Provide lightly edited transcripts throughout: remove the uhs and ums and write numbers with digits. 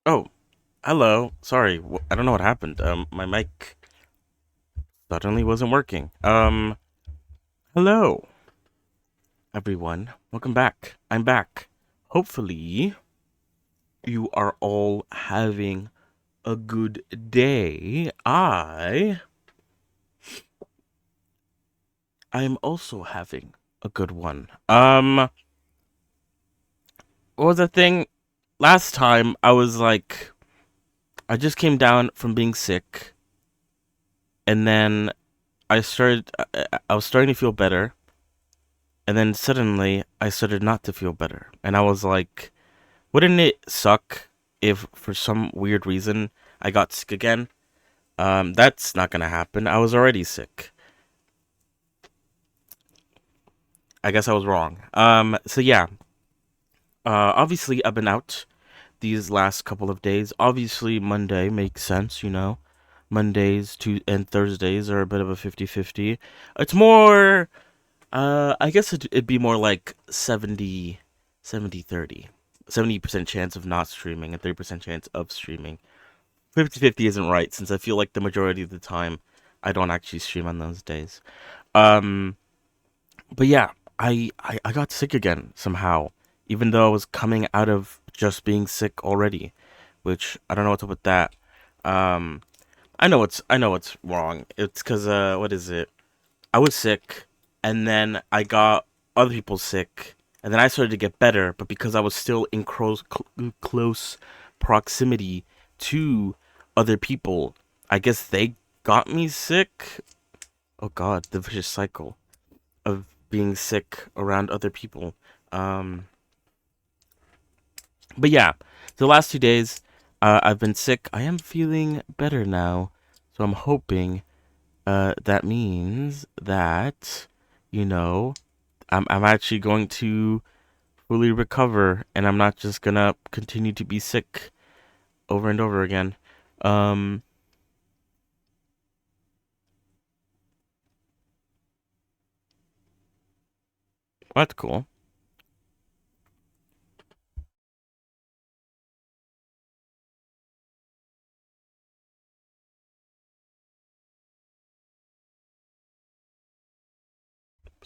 Oh, hello. Sorry, I don't know what happened. My mic suddenly wasn't working. Hello, everyone. Welcome back. I'm back. Hopefully, you are all having a good day. I am also having a good one. What was the thing? Last time I was like, I just came down from being sick, and then I was starting to feel better. And then suddenly I started not to feel better. And I was like, wouldn't it suck if for some weird reason I got sick again? That's not gonna happen. I was already sick. I guess I was wrong. So yeah. Obviously I've been out these last couple of days. Obviously Monday makes sense, you know. Mondays and Thursdays are a bit of a 50-50. It's more I guess it'd be more like 70-30. 70% chance of not streaming and 30% chance of streaming. 50-50 isn't right since I feel like the majority of the time I don't actually stream on those days. Um, but yeah, I got sick again somehow, even though I was coming out of just being sick already, which I don't know what's up with that. Um, I know what's wrong. It's because what is it? I was sick, and then I got other people sick, and then I started to get better. But because I was still in close proximity to other people, I guess they got me sick. Oh God, the vicious cycle of being sick around other people. Um, but yeah, the last 2 days, I've been sick. I am feeling better now, so I'm hoping that means that you know I'm actually going to fully recover, and I'm not just gonna continue to be sick over and over again. Um, that's cool.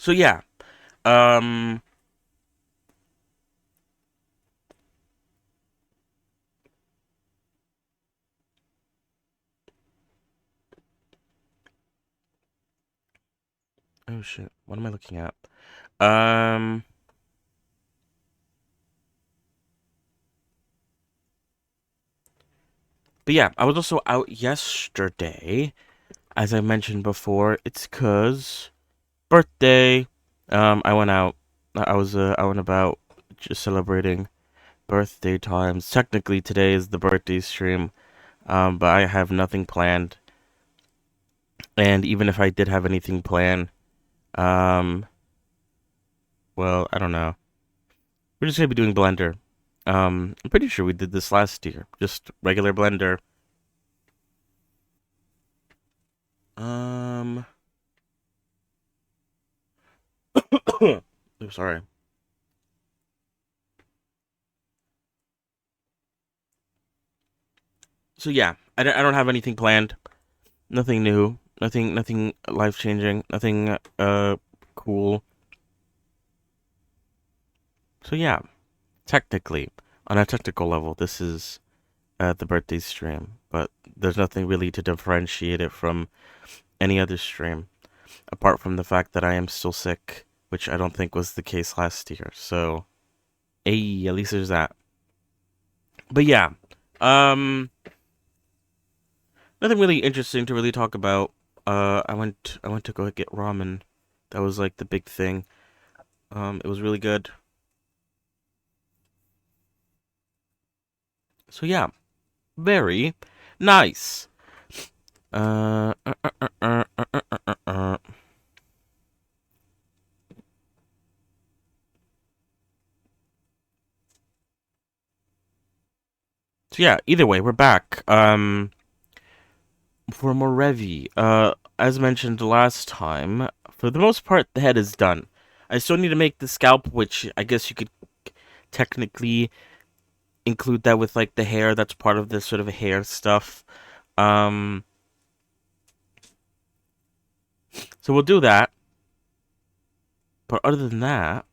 So yeah, um, oh shit, what am I looking at? Um, but yeah, I was also out yesterday, as I mentioned before. It's cause birthday. I went out. I was out and about, just celebrating birthday times. Technically, today is the birthday stream. But I have nothing planned. And even if I did have anything planned, um, well, I don't know. We're just gonna be doing Blender. I'm pretty sure we did this last year. Just regular Blender. Um, oh, sorry. So yeah, I don't have anything planned. Nothing new. Nothing life changing. Nothing cool. So yeah, technically, on a technical level, this is the birthday stream, but there's nothing really to differentiate it from any other stream, apart from the fact that I am still sick, which I don't think was the case last year. So, hey, at least there's that. But yeah, um, nothing really interesting to really talk about. I went to go get ramen. That was like the big thing. It was really good. So yeah, very nice. Uh, uh, uh, uh, uh, uh, uh, uh. uh. So yeah, either way, we're back. For more Revy, as mentioned last time, for the most part, the head is done. I still need to make the scalp, which I guess you could technically include that with like the hair. That's part of this sort of hair stuff. Um, so we'll do that. But other than that,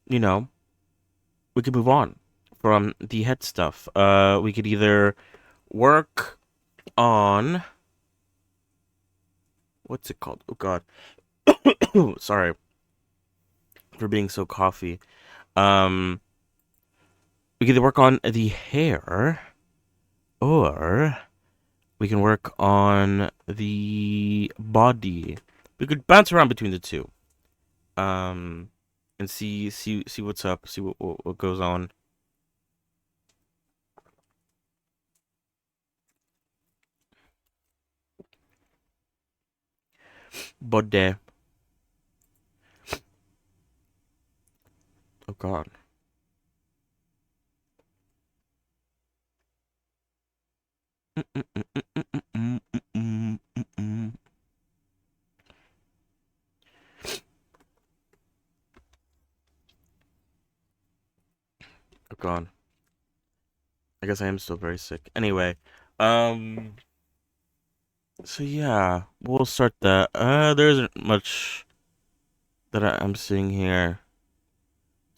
you know, we could move on from the head stuff. We could either work on what's it called? Oh God, sorry for being so coffee. Um, we could either work on the hair, or we can work on the body. We could bounce around between the two. Um, and see what's up. See what goes on. Body. Oh God. Oh God. I guess I am still very sick. Anyway, um, so yeah, we'll start that. There isn't much that I'm seeing here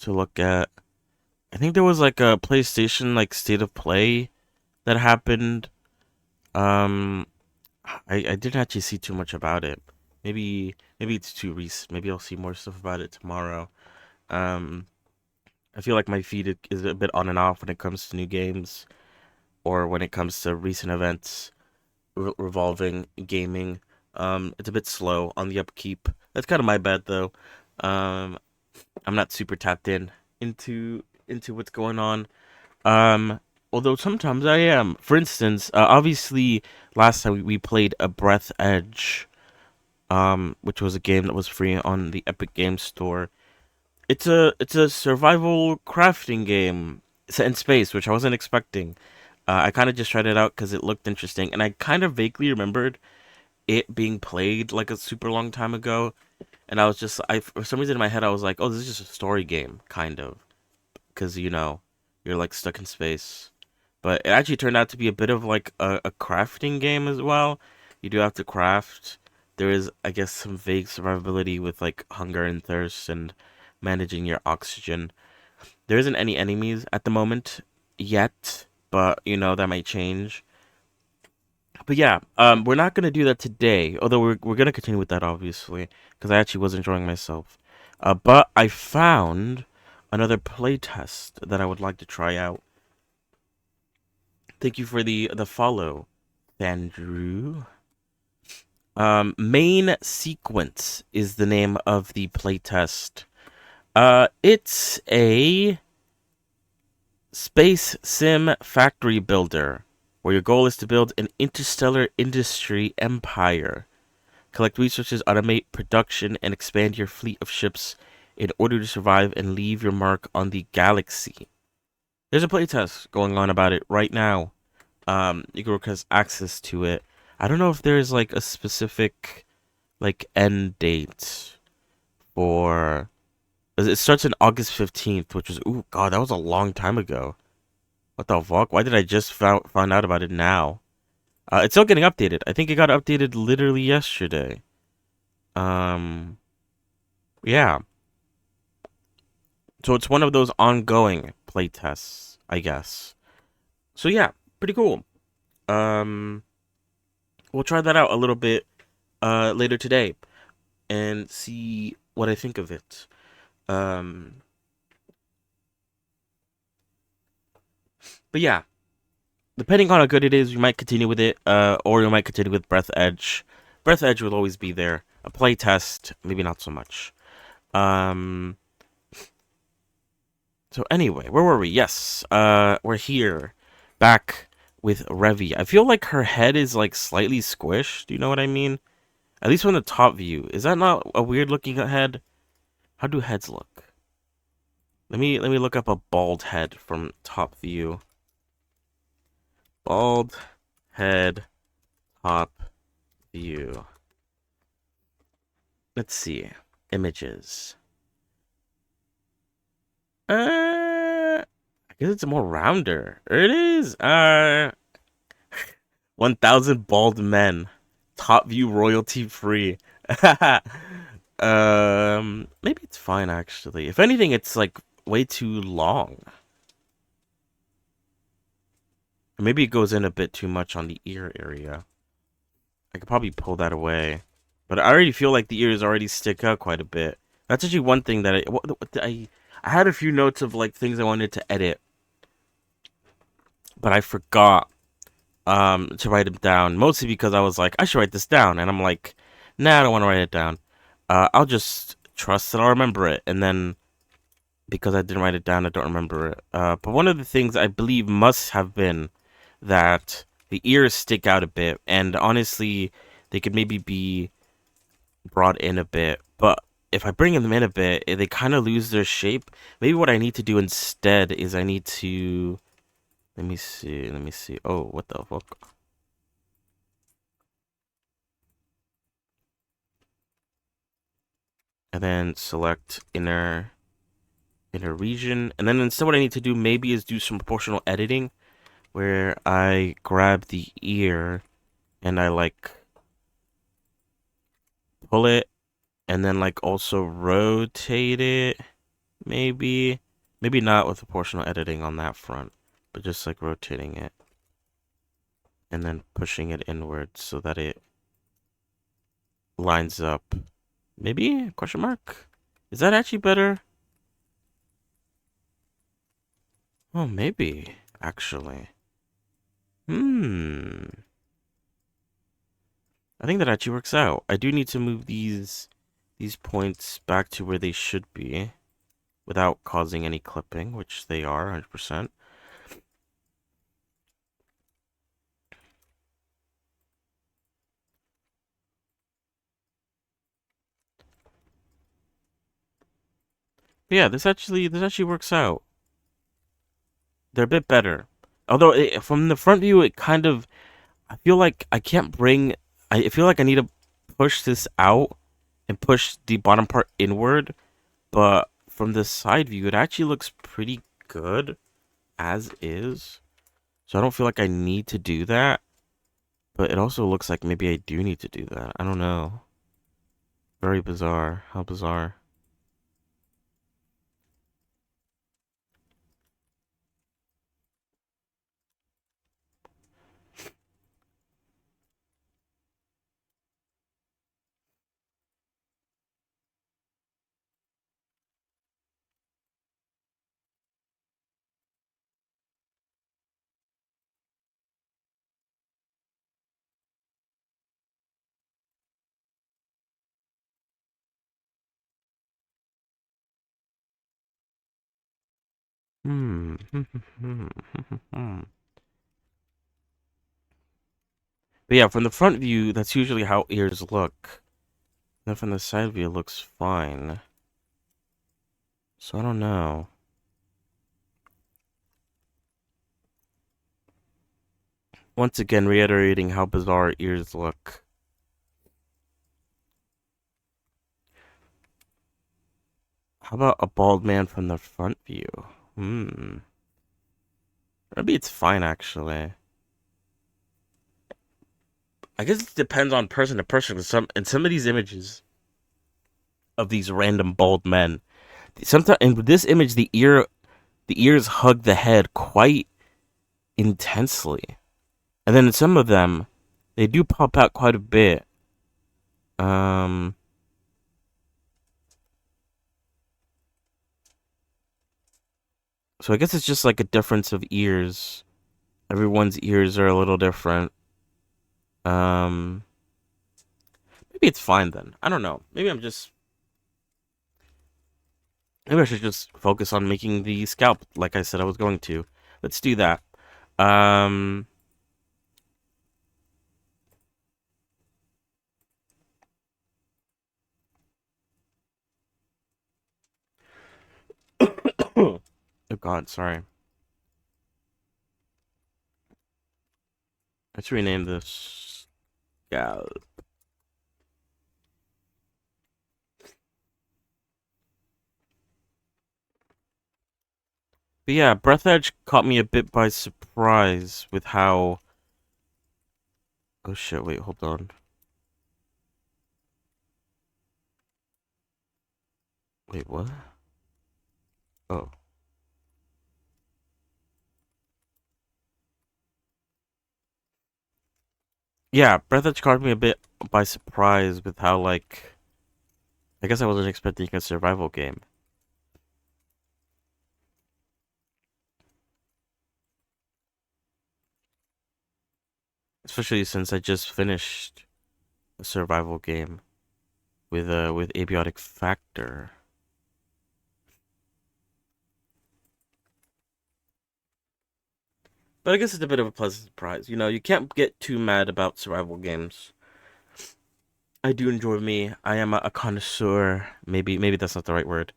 to look at. I think there was like a PlayStation like state of play that happened. Um, I didn't actually see too much about it. Maybe it's too recent. Maybe I'll see more stuff about it tomorrow. Um, I feel like my feed is a bit on and off when it comes to new games or when it comes to recent events revolving gaming. It's a bit slow on the upkeep. That's kind of my bad though. Um, I'm not super tapped into what's going on. Um, Although sometimes I am. For instance, obviously last time we played a Breath Edge, which was a game that was free on the Epic Games Store. It's a survival crafting game set in space, which I wasn't expecting. I kind of just tried it out because it looked interesting, and I kind of vaguely remembered it being played like a super long time ago, and I was just I for some reason in my head I was like, oh, this is just a story game, kind of, because you're like stuck in space. But it actually turned out to be a bit of like a crafting game as well. You do have to craft. There is, I guess, some vague survivability with like hunger and thirst and managing your oxygen. There isn't any enemies at the moment yet, but that might change. But yeah, we're not gonna do that today. Although we're gonna continue with that obviously, because I actually was enjoying myself. But I found another playtest that I would like to try out. Thank you for the follow, Andrew. Main sequence is the name of the playtest. It's a space sim factory builder, where your goal is to build an interstellar industry empire. Collect resources, automate production, and expand your fleet of ships in order to survive and leave your mark on the galaxy. There's a playtest going on about it right now. You can request access to it. I don't know if there's like a specific like end date for. It starts on August 15th, which was ooh God, that was a long time ago. What the fuck? Why did I just find out about it now? It's still getting updated. I think it got updated literally yesterday. Um, yeah. So it's one of those ongoing playtests, I guess. So yeah, pretty cool. Um, we'll try that out a little bit later today and see what I think of it. Um, but yeah, depending on how good it is, we might continue with it, or we might continue with Breath Edge. Breath Edge will always be there. A playtest, maybe not so much. Um, so anyway, where were we? Yes, we're here, back with Revy. I feel like her head is like slightly squished. Do you know what I mean? At least from the top view. Is that not a weird looking head? How do heads look? Let me look up a bald head from top view. Bald head top view. Let's see. Images. I guess it's more rounder. There it is. 1,000 bald men. Top view royalty free. Maybe it's fine actually. If anything, it's like way too long. Maybe it goes in a bit too much on the ear area. I could probably pull that away. But I already feel like the ears already stick out quite a bit. That's actually one thing that I had a few notes of like things I wanted to edit, but I forgot to write them down. Mostly because I was like, I should write this down, and I'm like, nah, I don't want to write it down. I'll just trust that I'll remember it, and then because I didn't write it down, I don't remember it. But one of the things I believe must have been that the ears stick out a bit, and honestly, they could maybe be brought in a bit. But if I bring them in a bit, they kind of lose their shape. Maybe what I need to do instead is I need to... Let me see, let me see. Oh, what the fuck? And then select inner region. And then instead what I need to do maybe is do some proportional editing where I grab the ear and I like pull it and then like also rotate it, maybe not with proportional editing on that front, but just like rotating it and then pushing it inward so that it lines up. Maybe? Question mark? Is that actually better? Oh, maybe actually. I think that actually works out. I do need to move these points back to where they should be without causing any clipping, which they are 100%. But yeah, this actually works out. They're a bit better. Although from the front view, it kind of I feel like I can't bring. I feel like I need to push this out and push the bottom part inward. But from the side view, it actually looks pretty good as is. So I don't feel like I need to do that. But it also looks like maybe I do need to do that. I don't know. Very bizarre. How bizarre. Hmm. But yeah, from the front view, that's usually how ears look. Then from the side view, it looks fine. So I don't know. Once again, reiterating how bizarre ears look. How about a bald man from the front view? Maybe it's fine, actually. I guess it depends on person to person. In some of these images of these random bald men, sometimes in this image, the ears hug the head quite intensely, and then in some of them, they do pop out quite a bit. Um, so I guess it's just like a difference of ears. Everyone's ears are a little different. Um, maybe it's fine then. I don't know. Maybe I should just focus on making the scalp like I said I was going to. Let's do that. Um, oh God, sorry. Let's rename this scalp. But yeah, Breath Edge caught me a bit by surprise with how. Oh shit! Wait, hold on. Wait, what? Oh, yeah, Breath Edge caught me a bit by surprise with how like. I guess I wasn't expecting a survival game, especially since I just finished a survival game with Abiotic Factor. But I guess it's a bit of a pleasant surprise. You know, you can't get too mad about survival games. I do enjoy me. I am a connoisseur. Maybe that's not the right word.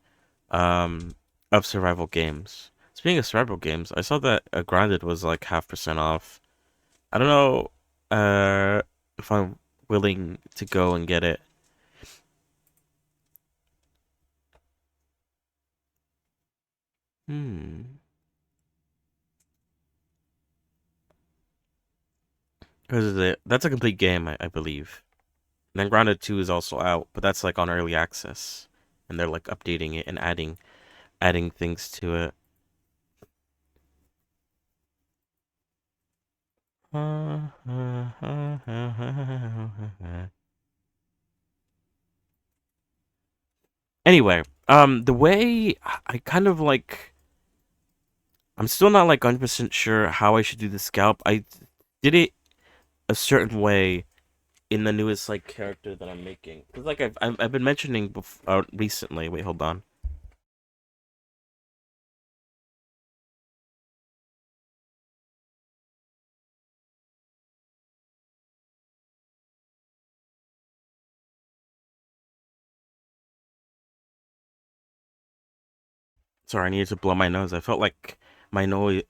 Um, of survival games. Speaking of survival games, I saw that Grounded was like 0.5% off. I don't know if I'm willing to go and get it. Hmm. Because that's a complete game, I believe. And then Grounded 2 is also out, but that's like on early access. And they're like updating it and adding things to it. Anyway, the way I kind of like, I'm still not like 100% sure how I should do the scalp. I did it a certain way in the newest like character that I'm making. Cause like I've been mentioning recently. Wait, hold on. Sorry, I needed to blow my nose. I felt like my noise,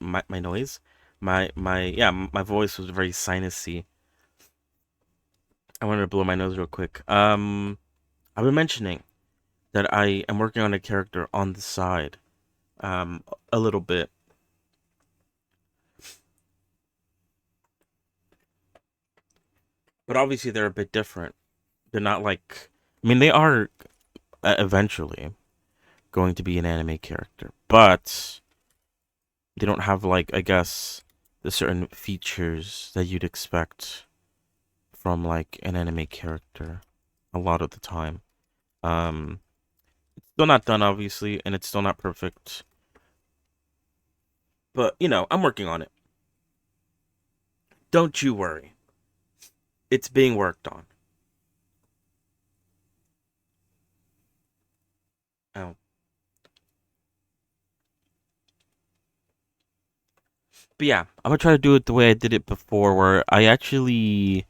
my yeah, my voice was very sinusy. I wanted to blow my nose real quick. I've been mentioning that I am working on a character on the side, a little bit, but obviously they're a bit different. They're not like, I mean, they are eventually going to be an anime character, but they don't have like, I guess, the certain features that you'd expect from like an anime character a lot of the time. Um, it's still not done, obviously, and it's still not perfect, but you know, I'm working on it. Don't you worry. It's being worked on. Oh, but yeah, I'm gonna try to do it the way I did it before, where I actually.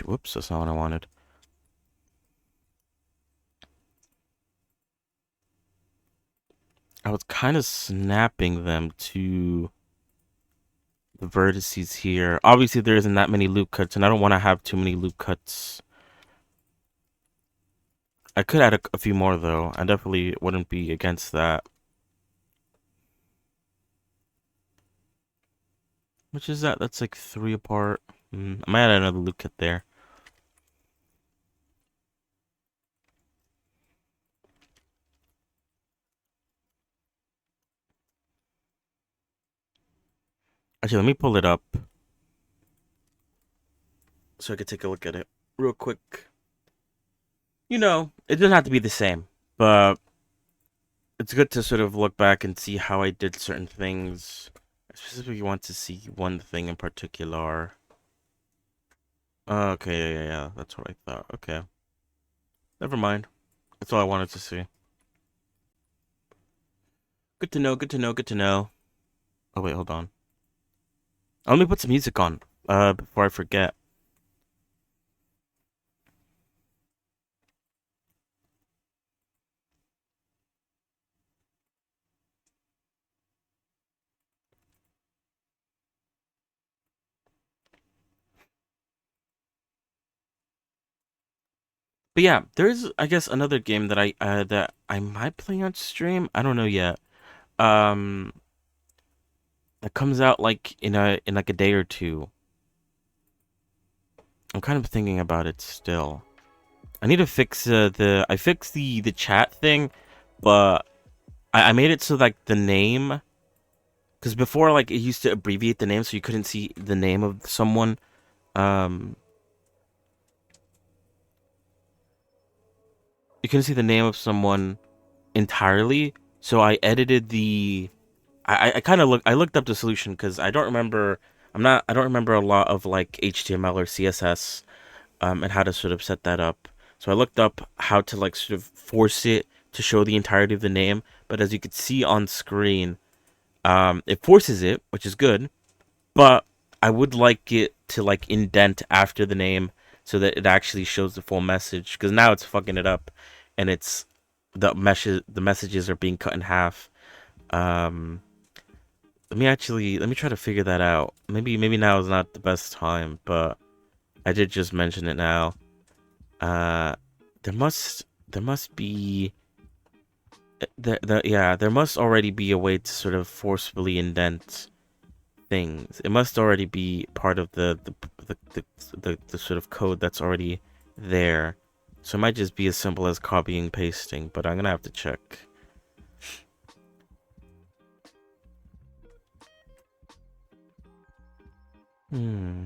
Whoops, that's not what I wanted. I was kind of snapping them to the vertices here. Obviously, there isn't that many loop cuts, and I don't want to have too many loop cuts. I could add a few more, though. I definitely wouldn't be against that. Which is that? That's like 3 apart. I might add another loop cut there. Actually, let me pull it up so I could take a look at it real quick. You know, it doesn't have to be the same, but it's good to sort of look back and see how I did certain things. I specifically want to see one thing in particular. Okay, yeah, that's what I thought. Okay, never mind. That's all I wanted to see. Good to know, good to know, good to know. Oh, wait, hold on. Let me put some music on, before I forget. But yeah, there's, I guess, another game that I might play on stream. I don't know yet. Um, That comes out like in like a day or two. I'm kind of thinking about it still. I need to fix I fixed the chat thing, but I made it so like the name, because before like it used to abbreviate the name so you couldn't see the name of someone. Um, you couldn't see the name of someone entirely. So I edited the. I kind of I looked up the solution because I don't remember. I don't remember a lot of like HTML or CSS and how to sort of set that up. So I looked up how to like sort of force it to show the entirety of the name. But as you could see on screen, it forces it, which is good. But I would like it to like indent after the name so that it actually shows the full message. Because now it's fucking it up, and it's the messages are being cut in half. Um, let me try to figure that out. Maybe now is not the best time, but I did just mention it now. Uh, there must be there must already be a way to sort of forcefully indent things. It must already be part of the sort of code that's already there. So it might just be as simple as copying pasting, but I'm gonna have to check. Hmm.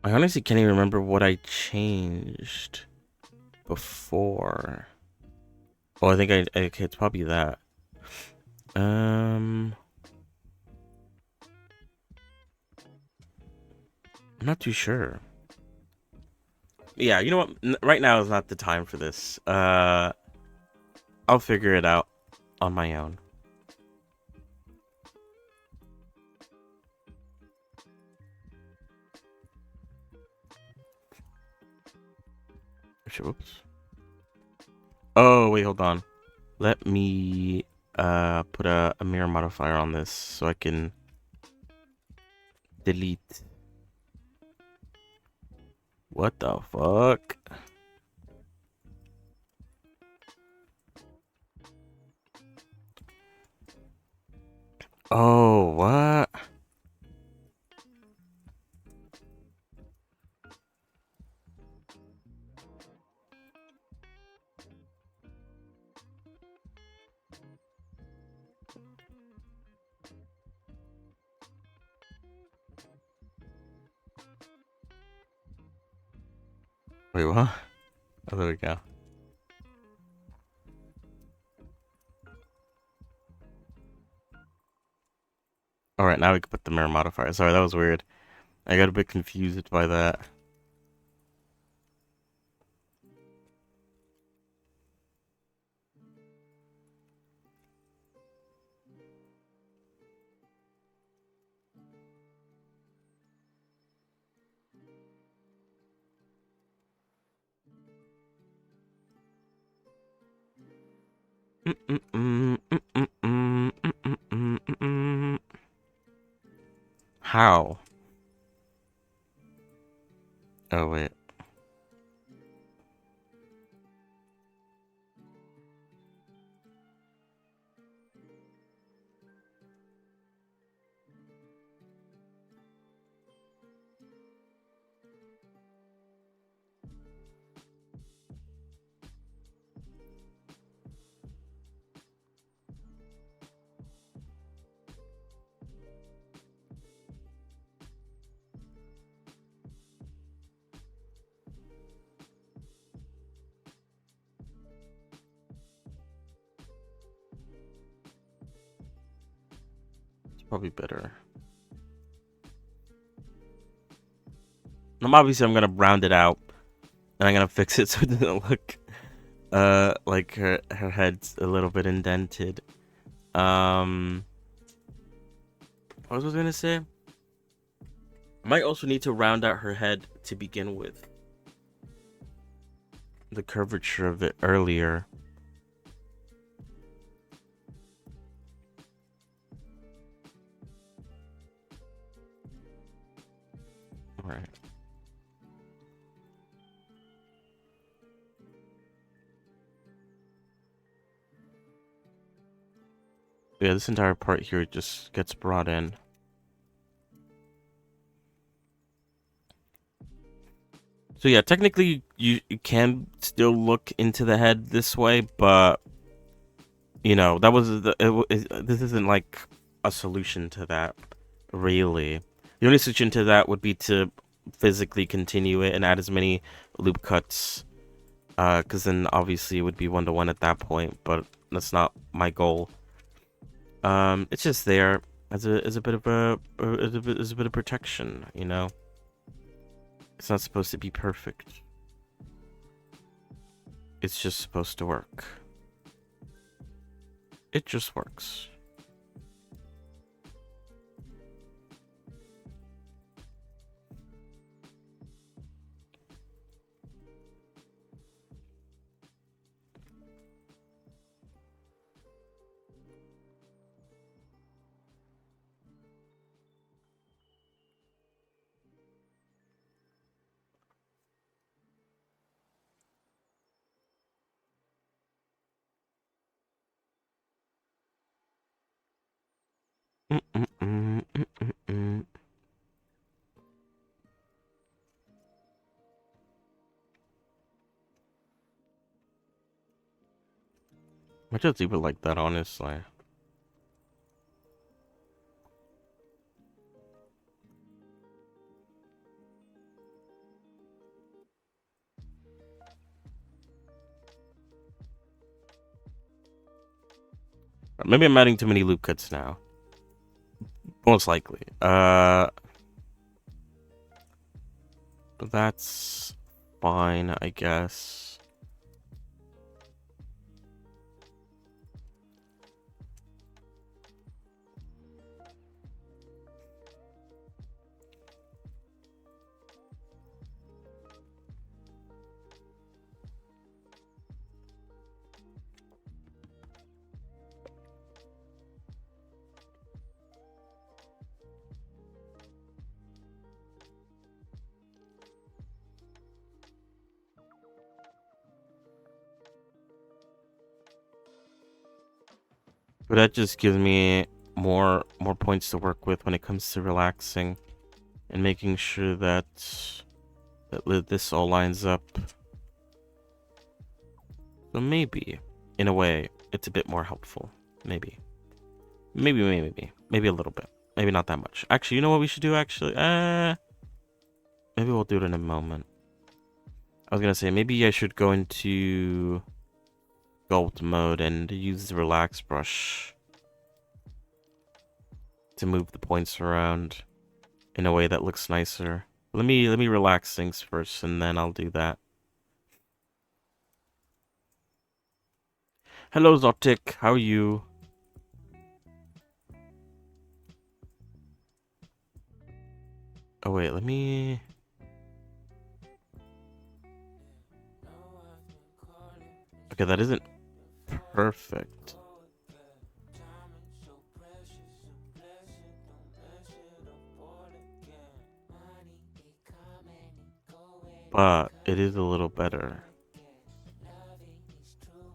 I honestly can't even remember what I changed before. Oh, I think okay, it's probably that. I'm not too sure. Yeah, you know what? Right now is not the time for this. I'll figure it out on my own. Whoops. Oh, wait, hold on. Let me put a mirror modifier on this so I can delete. What the fuck? Oh, what? Wait, what? Oh, there we go. Alright, now we can put the mirror modifier. Sorry, that was weird. I got a bit confused by that. How? Oh, wait. It's probably better. Obviously I'm gonna round it out. And I'm gonna fix it so it doesn't look like her head's a little bit indented. Um What was I gonna say? I might also need to round out her head to begin with. The curvature of it earlier. Alright. Yeah, this entire part here just gets brought in. So yeah, technically you can still look into the head this way, but you know, that was this isn't like a solution to that, really. The only solution to that would be to physically continue it and add as many loop cuts, because then obviously it would be 1-to-1 at that point, but that's not my goal. It's just there as a bit of as a bit of protection, you know. It's not supposed to be perfect. It's just supposed to work. It just works. I just leave it like that, honestly. Maybe I'm adding too many loop cuts now. Most likely. But that's fine, I guess. But that just gives me more points to work with when it comes to relaxing and making sure that this all lines up. So maybe, in a way, it's a bit more helpful. Maybe a little bit. Maybe not that much. Actually, you know what we should do? Actually, maybe we'll do it in a moment. I was gonna say maybe I should go into sculpt mode and use the relax brush to move the points around in a way that looks nicer. Let me relax things first, and then I'll do that. Hello, Zotic. How are you? Oh wait, let me. Okay, that isn't perfect. But it is a little better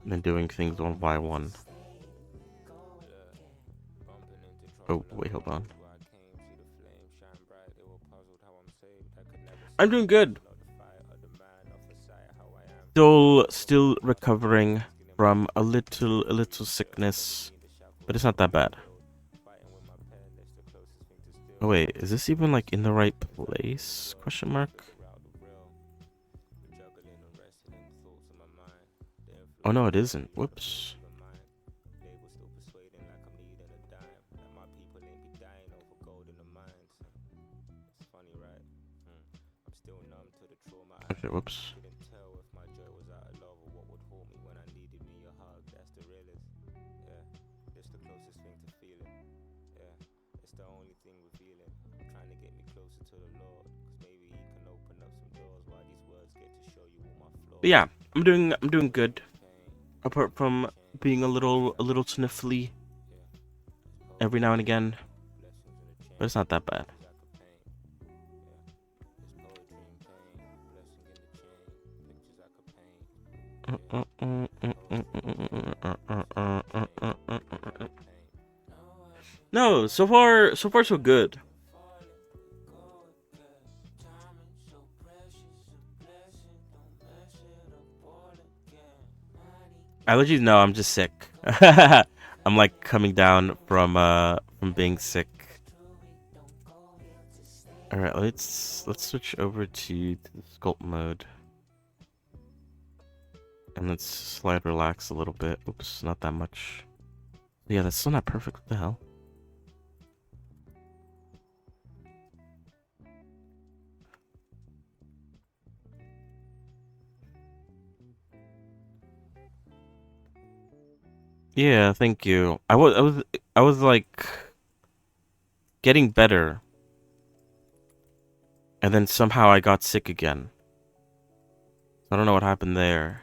than doing things one by one. Oh, wait, hold on. I'm doing good. Still recovering from a little sickness, but it's not that bad. Oh wait, is this even like in the right place? Question mark. Oh no, it isn't. Whoops. Okay, whoops. But yeah, I'm doing good. Apart from being a little sniffly every now and again, but it's not that bad. No, so far so good. Allergies? No, I'm just sick. I'm like coming down from being sick. All right, let's switch over to the sculpt mode, and let's slide relax a little bit. Oops, not that much. Yeah, that's still not perfect. What the hell? Yeah, thank you. I was like getting better, and then somehow I got sick again. I don't know what happened there.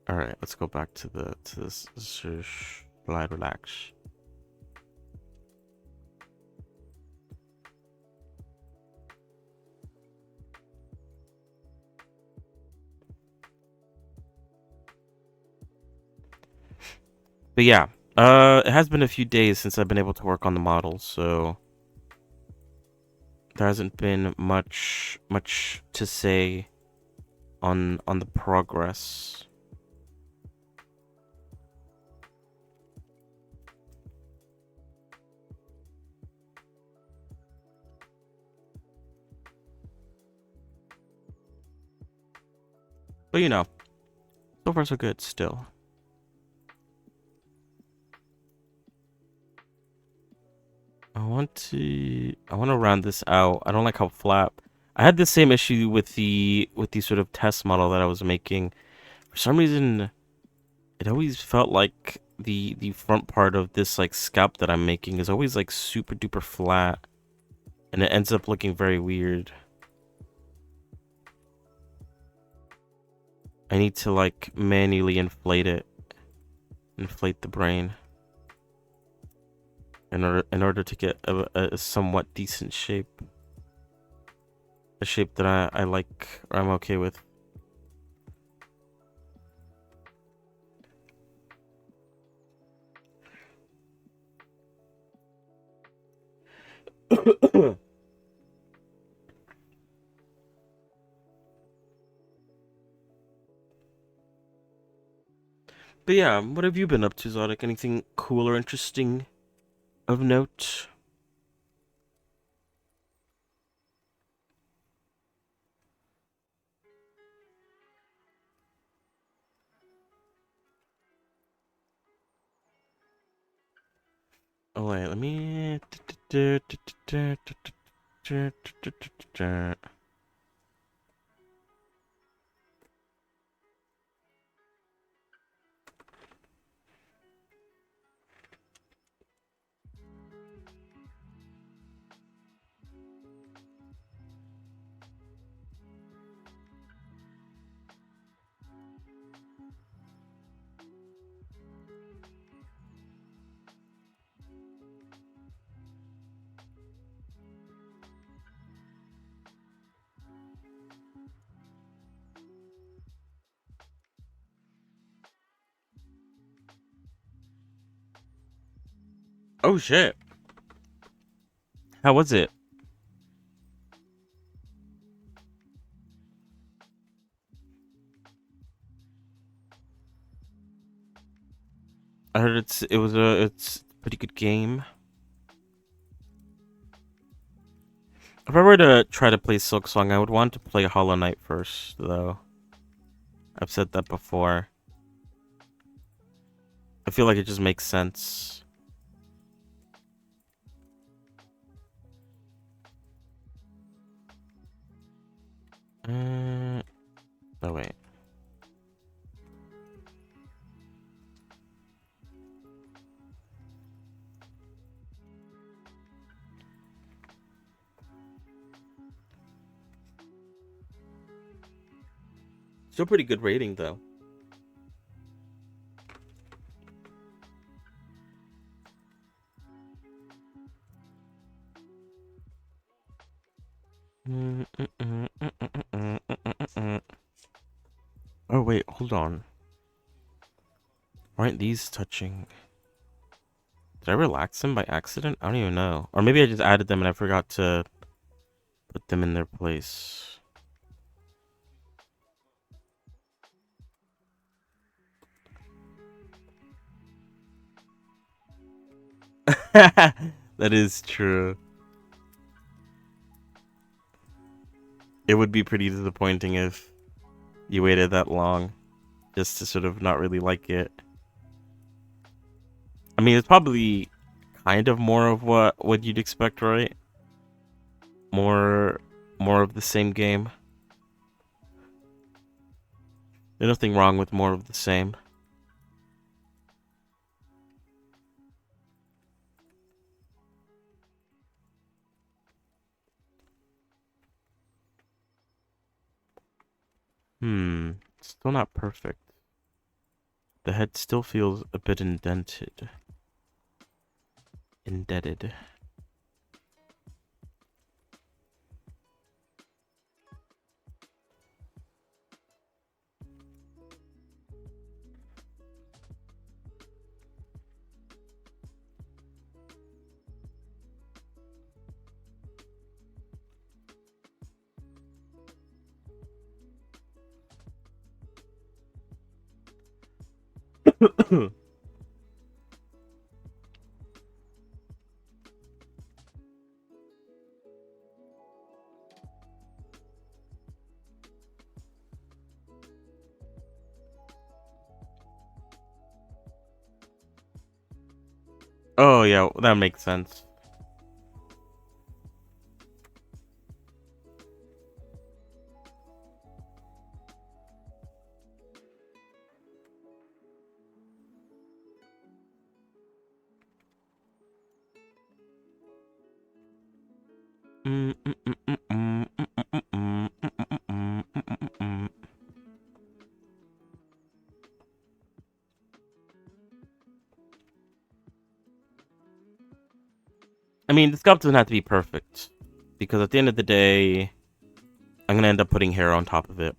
All right, let's go back to this slide relax. But yeah, it has been a few days since I've been able to work on the model, so there hasn't been much to say on the progress. But you know, so far so good still. I want to round this out. I don't like how flap. I had the same issue with the sort of test model that I was making. For some reason, it always felt like the front part of this like scalp that I'm making is always like super duper flat, and it ends up looking very weird. I need to like manually inflate the brain in order to get a somewhat decent shape, a shape that I like or I'm okay with. But yeah, what have you been up to, Zodic? Anything cool or interesting of note? Oh wait, let me. Oh shit! How was it? I heard it's a pretty good game. If I were to try to play Silk Song, I would want to play Hollow Knight first, though. I've said that before. I feel like it just makes sense. Oh wait. Still pretty good rating though. Oh wait, hold on. Aren't these touching? Did I relax them by accident? I don't even know. Or maybe I just added them and I forgot to put them in their place. That is true. It would be pretty disappointing if you waited that long just to sort of not really like it. I mean, it's probably kind of more of what you'd expect, right? More of the same game. There's nothing wrong with more of the same. Still not perfect. The head still feels a bit indented. Indebted. Oh yeah, that makes sense. I mean, the sculpt doesn't have to be perfect because at the end of the day, I'm gonna end up putting hair on top of it.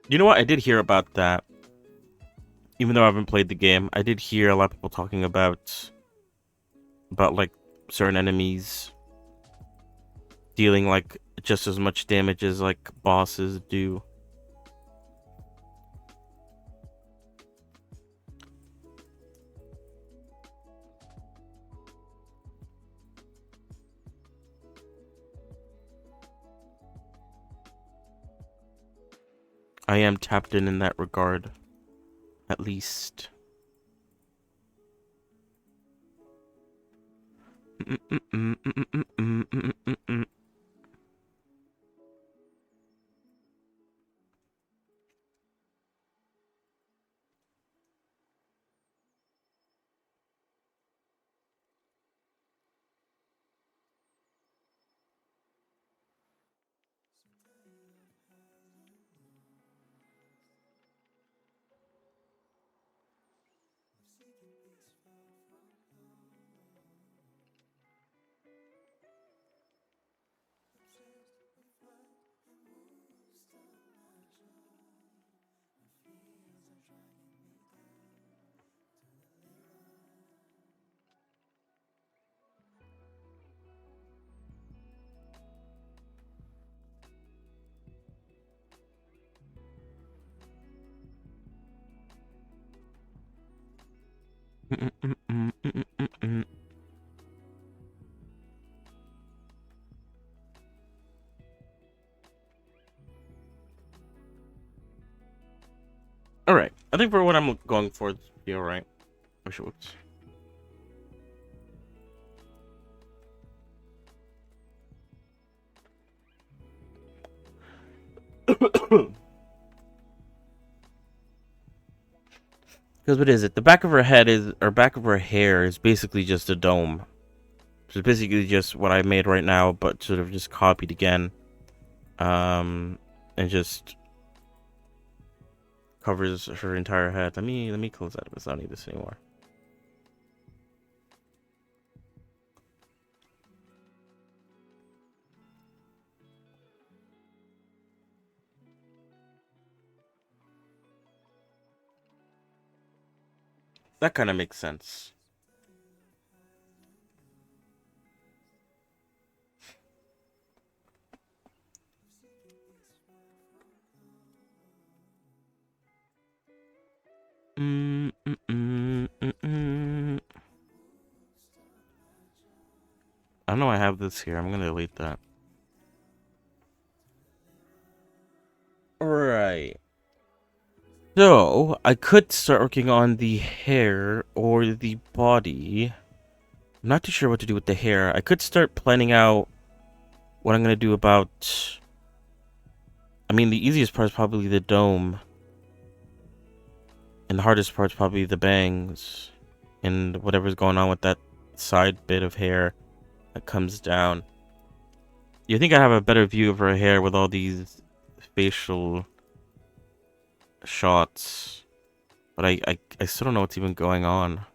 You know what? I did hear about that. Even though I haven't played the game, I did hear a lot of people talking about like certain enemies dealing like just as much damage as like bosses do. I am tapped in that regard, at least. Alright. I think for what I'm going for, it's be alright. Oh, shit, whoops. Because what is it? The back of her head is, or back of her hair is basically just a dome. So it's basically just what I made right now, but sort of just copied again. And just covers her entire head. Let me close that because I don't need this anymore. That kind of makes sense. I know I have this here. I'm gonna delete that. Alright. So, I could start working on the hair or the body. I'm not too sure what to do with the hair. I could start planning out what I'm gonna do about... I mean, the easiest part is probably the dome. And the hardest part is probably the bangs. And whatever's going on with that side bit of hair that comes down. You think I have a better view of her hair with all these facial shots. But I still don't know what's even going on.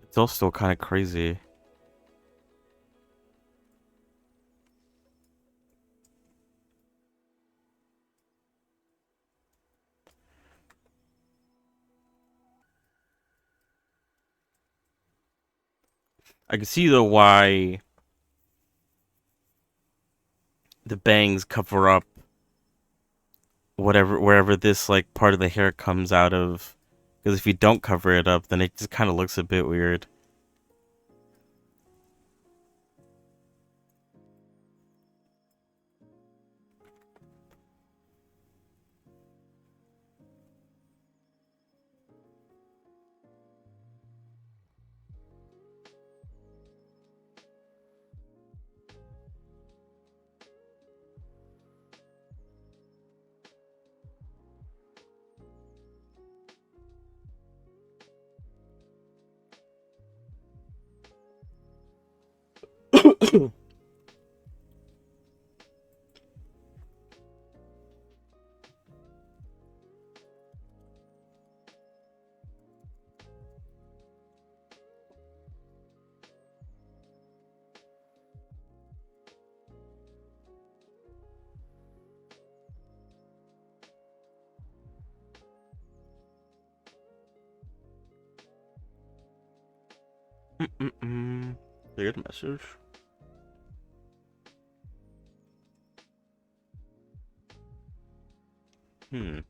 It's all still kind of crazy. I can see though why the bangs cover up wherever this like part of the hair comes out of. Because if you don't cover it up, then it just kind of looks a bit weird. Weird message. Hmm.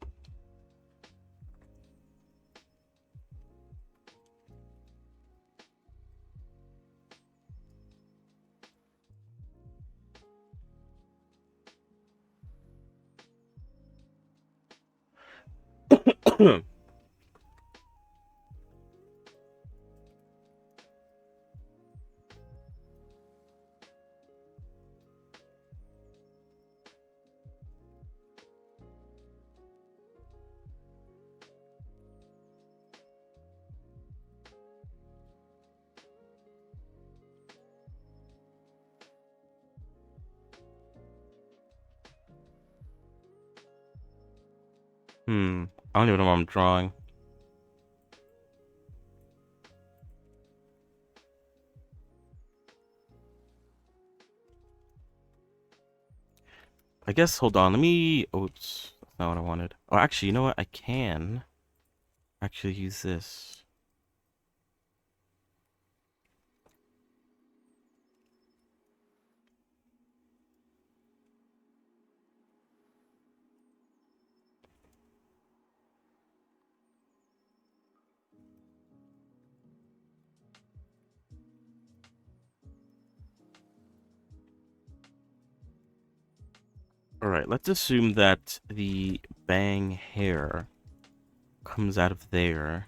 I don't even know what I'm drawing. I guess, hold on, let me... Oops, that's not what I wanted. Oh, actually, you know what? I can actually use this. Alright, let's assume that the bang hair comes out of there.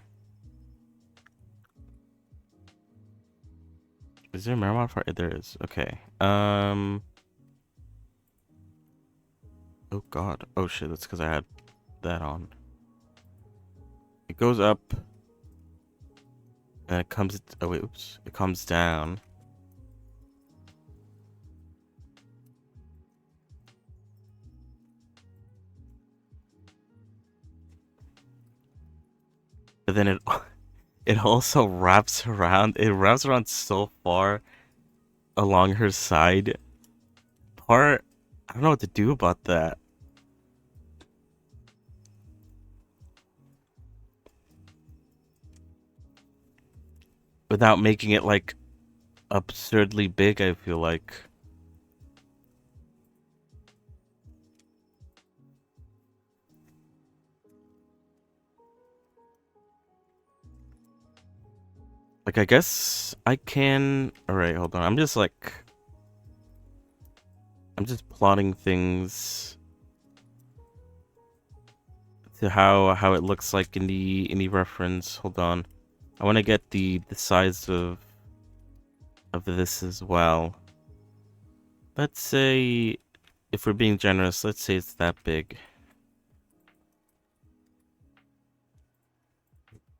Is there a mirror modifier? There is. Okay. Oh god. Oh shit, that's because I had that on. It goes up. And it comes... Oh wait, oops. It comes down. But then it also wraps around. It wraps around so far along her side part. I don't know what to do about that. Without making it like absurdly big, I feel like. Like, I guess I can... Alright, hold on. I'm just plotting things to how it looks like in the reference. Hold on. I want to get the size of this as well. Let's say, if we're being generous, let's say it's that big.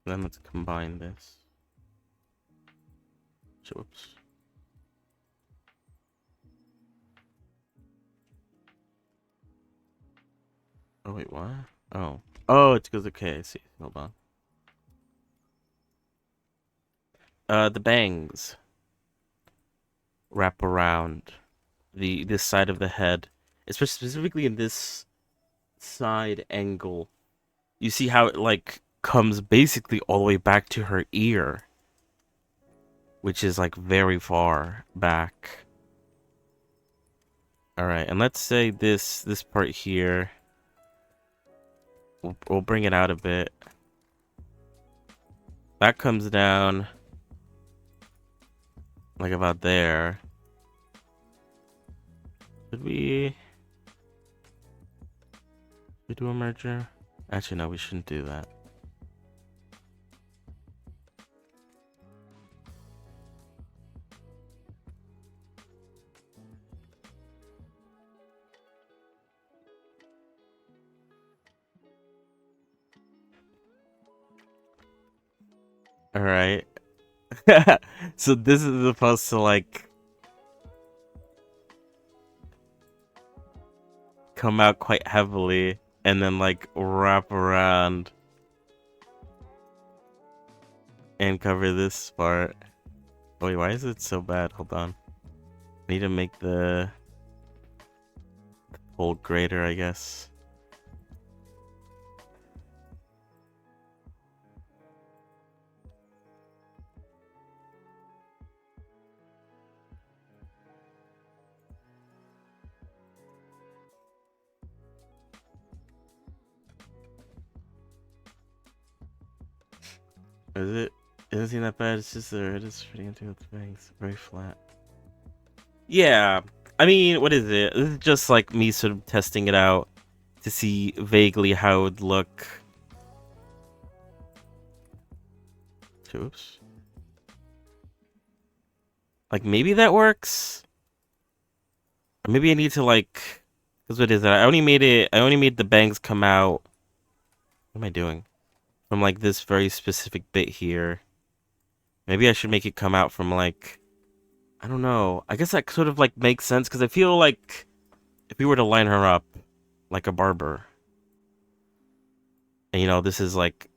Then let's combine this. Whoops. Oh wait, what? Oh. Oh, it's because, okay, I see. Hold on. The bangs wrap around this side of the head, especially specifically in this side angle. You see how it like comes basically all the way back to her ear, which is like very far back. All right, and let's say this part here. We'll bring it out a bit. That comes down like about there. Should we do a merger? Actually, no, we shouldn't do that. All right. So this is supposed to like come out quite heavily and then like wrap around and cover this part. Wait, why is it so bad? Hold on. I need to make the hole greater, I guess. Is it? It doesn't seem that bad. It's just there. It is fitting into its bangs. Very flat. Yeah. I mean, what is it? This is just like me sort of testing it out to see vaguely how it would look. Oops. Like, maybe that works? Or maybe I need to, like... Because what is that? I only made the bangs come out... What am I doing? From, like, this very specific bit here. Maybe I should make it come out from, like... I don't know. I guess that sort of, like, makes sense, because I feel like... If we were to line her up like a barber... And, you know, this is, like...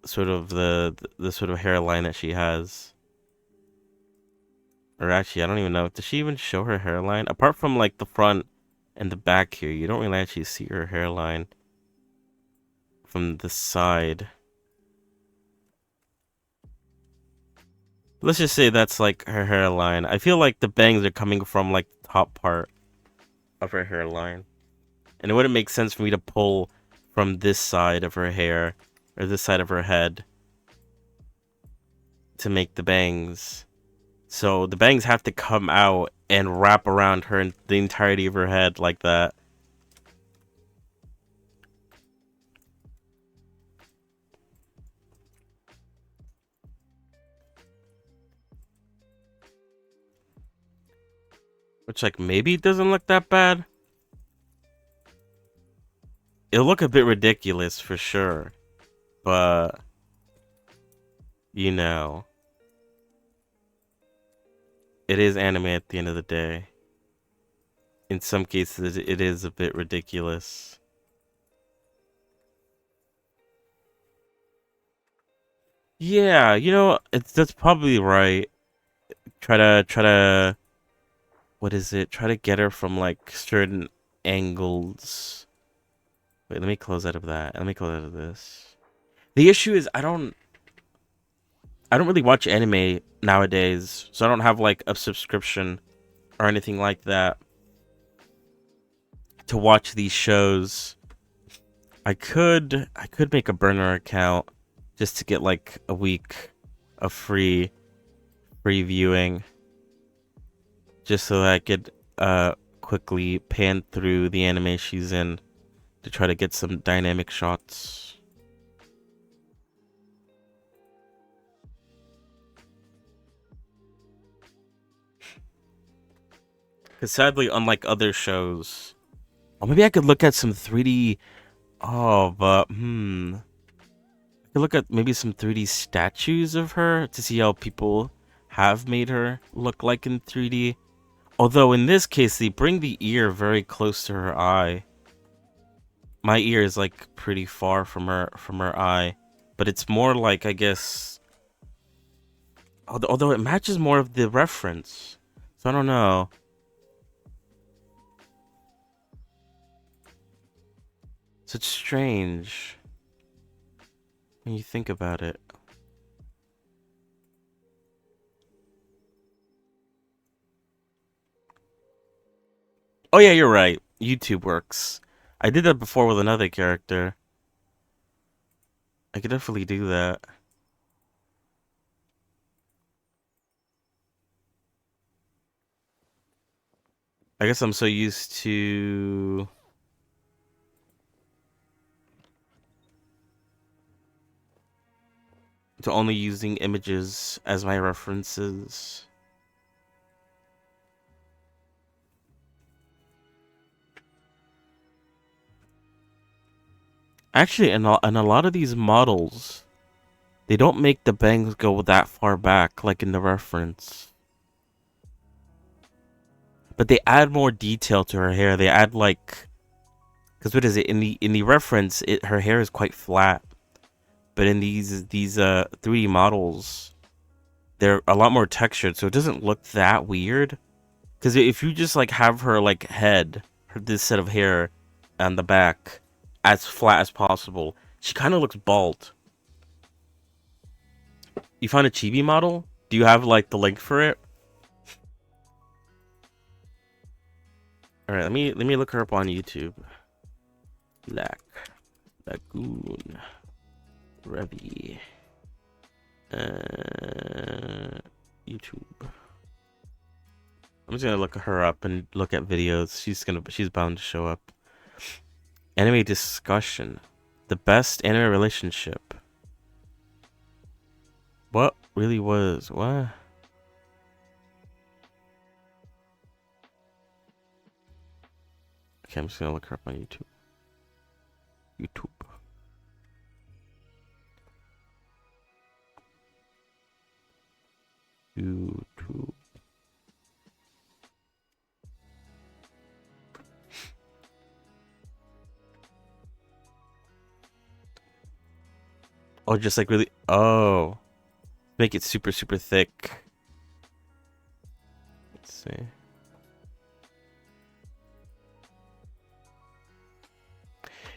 Sort of the sort of hairline that she has... Or actually, I don't even know. Does she even show her hairline? Apart from, like, the front and the back here, you don't really actually see her hairline from the side. Let's just say that's, like, her hairline. I feel like the bangs are coming from, like, the top part of her hairline. And it wouldn't make sense for me to pull from this side of her hair, or this side of her head, to make the bangs. So the bangs have to come out and wrap around her the entirety of her head like that. which like maybe it doesn't look that bad. It'll look a bit ridiculous for sure, but you know, it is anime at the end of the day. In some cases, it is a bit ridiculous. Yeah, you know, that's probably right. Try to what is it? Try to get her from like certain angles. Wait, let me close out of that. Let me close out of this. The issue is I don't really watch anime nowadays, so I don't have like a subscription or anything like that to watch these shows. I could make a burner account just to get like a week of free viewing, just so that I could quickly pan through the anime she's in to try to get some dynamic shots. Because sadly, unlike other shows, or maybe I could look at some 3D. Oh, but I could look at maybe some 3D statues of her to see how people have made her look like in 3D. Although in this case, they bring the ear very close to her eye. My ear is like pretty far from her eye, but it's more like, I guess, although it matches more of the reference. So I don't know. So it's strange when you think about it. Oh yeah, you're right. YouTube works. I did that before with another character. I could definitely do that. I guess I'm so used to only using images as my references. Actually, in a lot of these models, they don't make the bangs go that far back like in the reference. But they add more detail to her hair. They add like, because what is it, in the reference, her hair is quite flat. But in these 3D models, they're a lot more textured, so it doesn't look that weird. Because if you just like have her like head, this set of hair on the back as flat as possible, she kind of looks bald. You find a chibi model? Do you have like the link for it? All right, let me look her up on YouTube. Lagoon Revy. YouTube. I'm just gonna look her up and look at videos. She's bound to show up. Anime discussion. The best anime relationship. What really was what? Okay, I'm just gonna look her up on YouTube. YouTube. YouTube. Oh, just like really. Oh, make it super super thick. Let's see.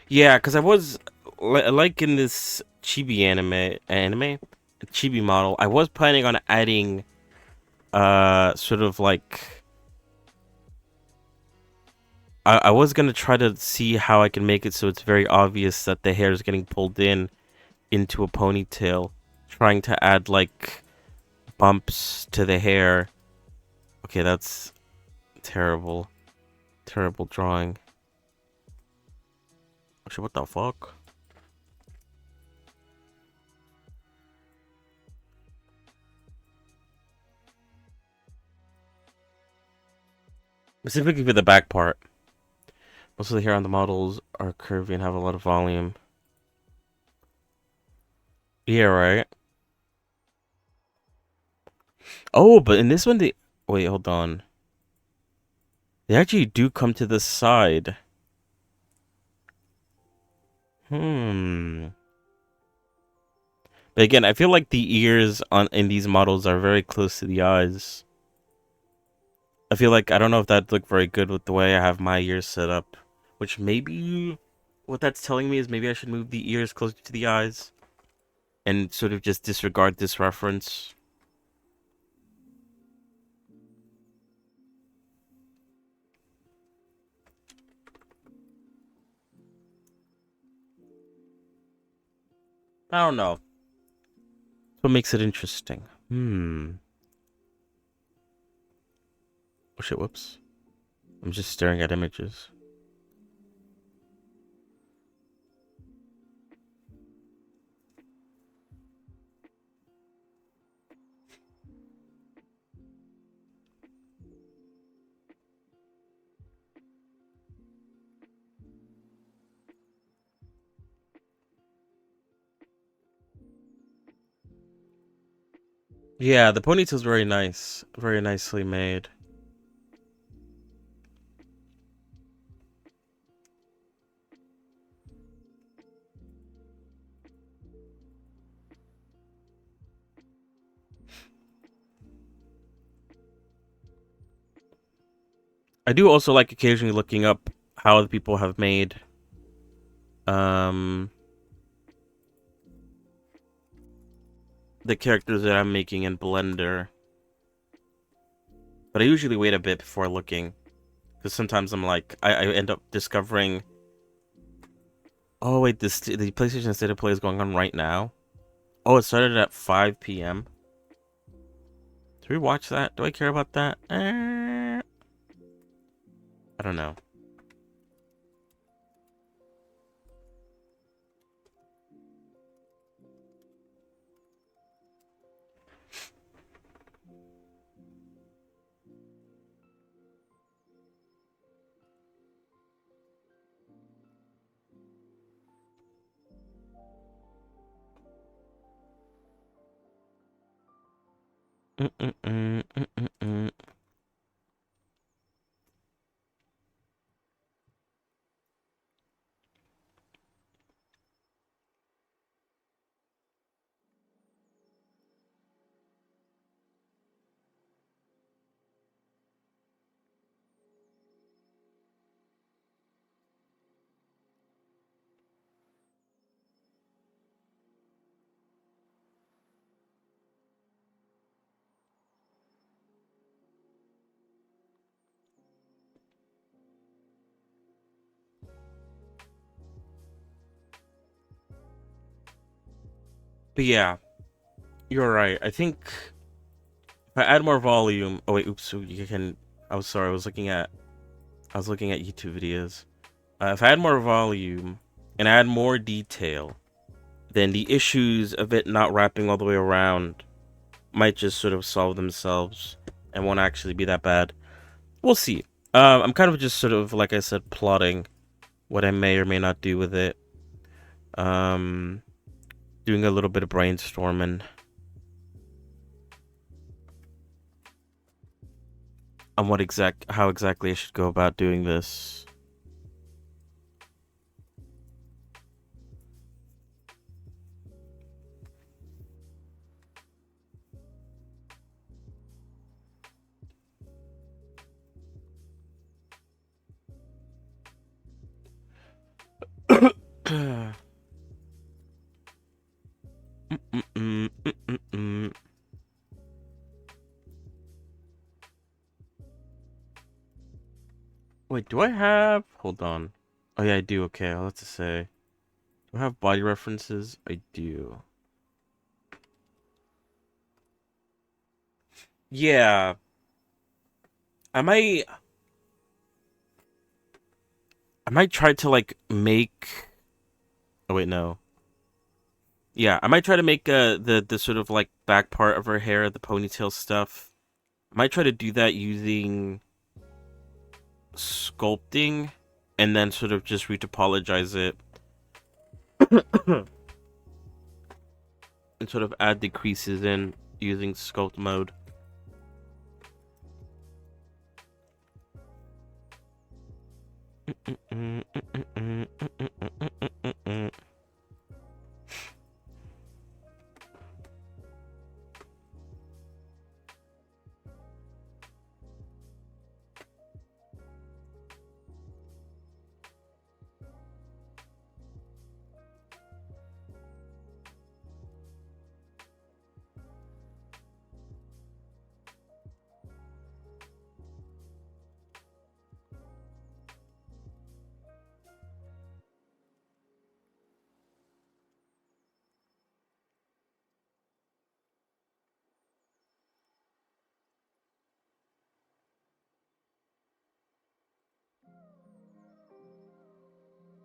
Yeah, because I was like in this chibi chibi model. I was planning on adding sort of like I was gonna try to see how I can make it so it's very obvious that the hair is getting pulled into a ponytail, trying to add like bumps to the hair. Okay, that's terrible. Terrible drawing. Actually, what the fuck? Specifically for the back part. Most of the hair on the models are curvy and have a lot of volume. Yeah, right. Oh, but in this one, they... Wait, hold on. They actually do come to the side. Hmm. But again, I feel like the ears on in these models are very close to the eyes. I feel like I don't know if that'd look very good with the way I have my ears set up. Which maybe what that's telling me is maybe I should move the ears closer to the eyes and sort of just disregard this reference. I don't know. That's what makes it interesting. Oh shit, whoops. I'm just staring at images. Yeah, the ponytail's very nice. Very nicely made. I do also like occasionally looking up how other people have made um the characters that I'm making in Blender. But I usually wait a bit before looking. Because sometimes I'm like, I end up discovering... Oh, wait, the PlayStation State of Play is going on right now? Oh, it started at 5 p.m. Do we watch that? Do I care about that? I don't know. Mm-mm-mm, mm-mm-mm. But yeah, you're right. I think if I add more volume... Oh, wait, oops. So you can... I was sorry. I was looking at YouTube videos. If I add more volume and add more detail, then the issues of it not wrapping all the way around might just sort of solve themselves and won't actually be that bad. We'll see. I'm kind of just sort of, like I said, plotting what I may or may not do with it. Um, Doing a little bit of brainstorming on how exactly I should go about doing this. Wait, do I have... Hold on. Oh yeah, I do. Okay, I'll have to say. Do I have body references? I do. Yeah. I might... I might try to, like, make... Oh, wait, no. Yeah, I might try to make the sort of, like, back part of her hair, the ponytail stuff. I might try to do that using... sculpting and then sort of just retopologize it and sort of add the creases in using sculpt mode.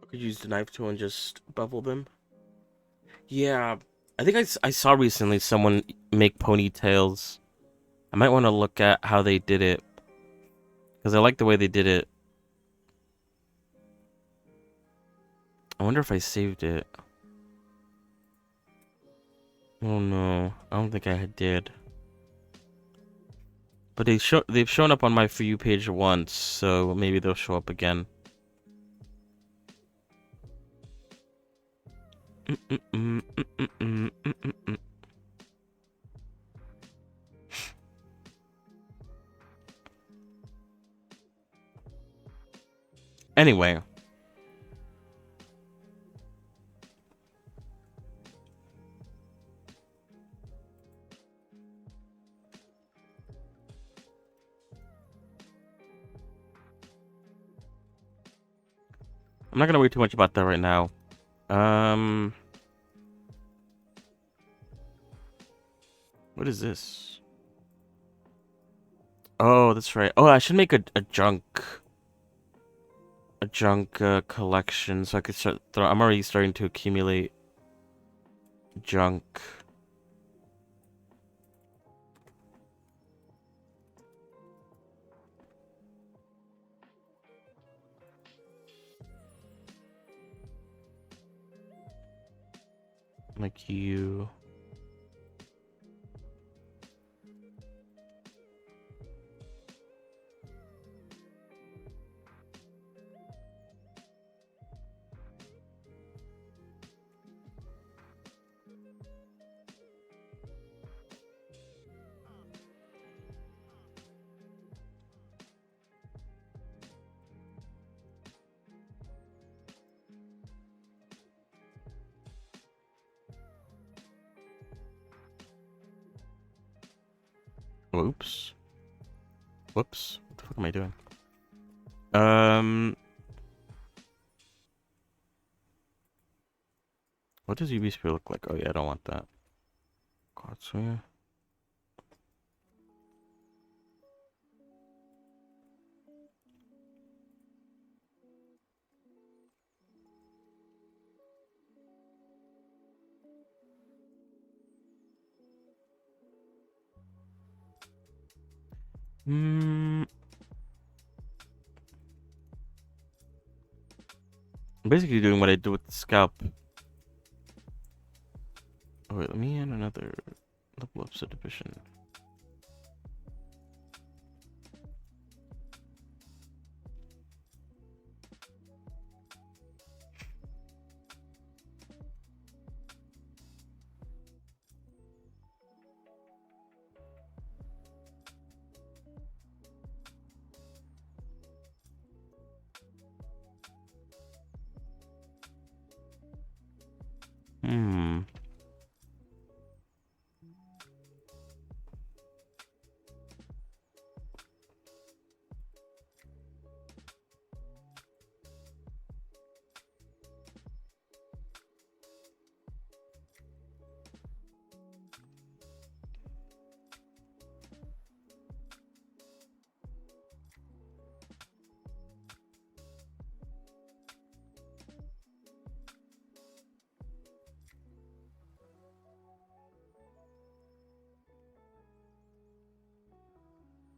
I could use the knife tool and just bevel them. Yeah, I think I saw recently someone make ponytails. I might want to look at how they did it because I like the way they did it. I wonder if I saved it. Oh no, I don't think I did. But they've shown up on my For You page once, so maybe they'll show up again. Anyway. I'm not gonna worry too much about that right now. What is this? Oh, that's right. Oh, I should make a junk collection so I could start I'm already starting to accumulate junk. Like you. Oops. Whoops. What the fuck am I doing? What does UV sphere look like? Oh yeah, I don't want that. God, so yeah. I'm basically doing what I do with the scalp. Oh wait, let me add another level of subdivision.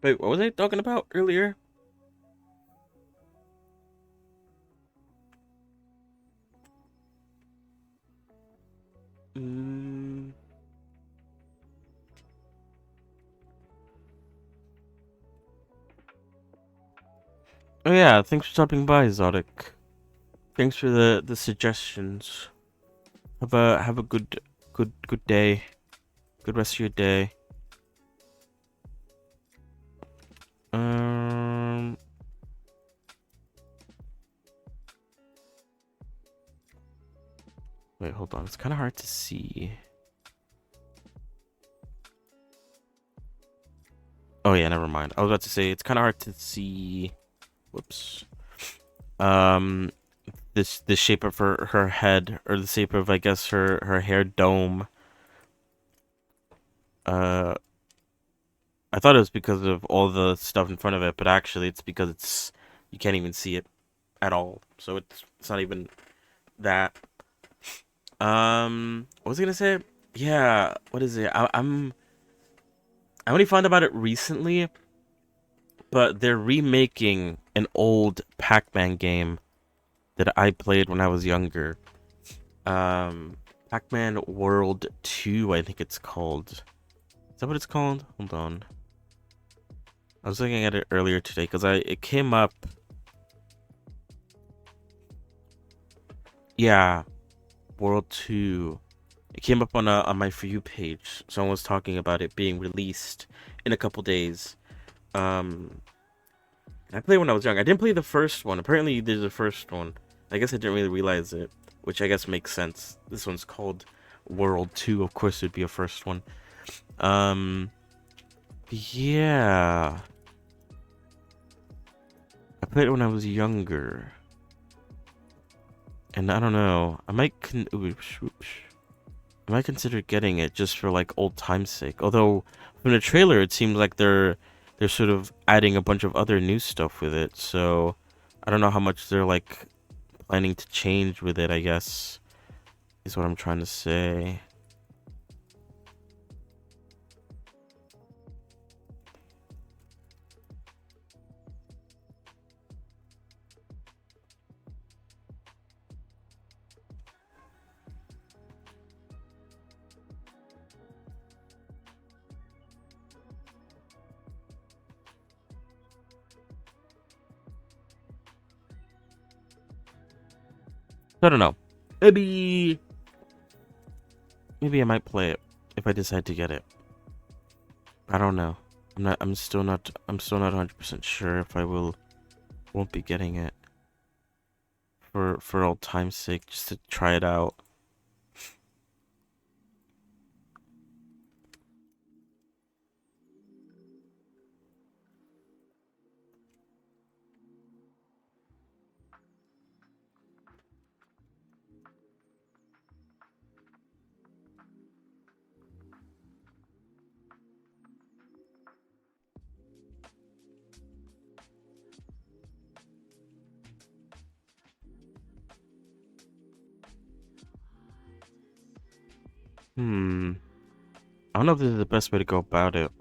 Wait, what was I talking about earlier? Oh yeah, thanks for stopping by, Zodic. Thanks for the suggestions. Have a good day. Good rest of your day. Um Wait, hold on. It's kind of hard to see. Oh yeah, never mind. I was about to say it's kind of hard to see. Whoops. Um, this shape of her head, or the shape of, I guess, her hair dome. Uh, I thought it was because of all the stuff in front of it, but actually it's because you can't even see it at all. So it's not even that. What was I gonna say? Yeah, what is it? I only found about it recently, but they're remaking an old Pac-Man game that I played when I was younger. Um, Pac-Man World 2, I think it's called. Is that what it's called? Hold on. I was looking at it earlier today because it came up. Yeah, World 2. It came up on my For You page. Someone was talking about it being released in a couple days. Um, I played when I was young. I didn't play the first one. Apparently, there's a first one. I guess I didn't really realize it, which I guess makes sense. This one's called World 2. Of course, it'd be a first one. Um, yeah. I played it when I was younger. And I don't know. I might consider getting it just for like old time's sake. Although from the trailer it seems like they're sort of adding a bunch of other new stuff with it. So I don't know how much they're like planning to change with it, I guess, is what I'm trying to say. I don't know. Maybe maybe I might play it if I decide to get it. I don't know. I'm still not 100% sure if I won't be getting it for old time's sake, just to try it out. Hmm. I don't know if this is the best way to go about it.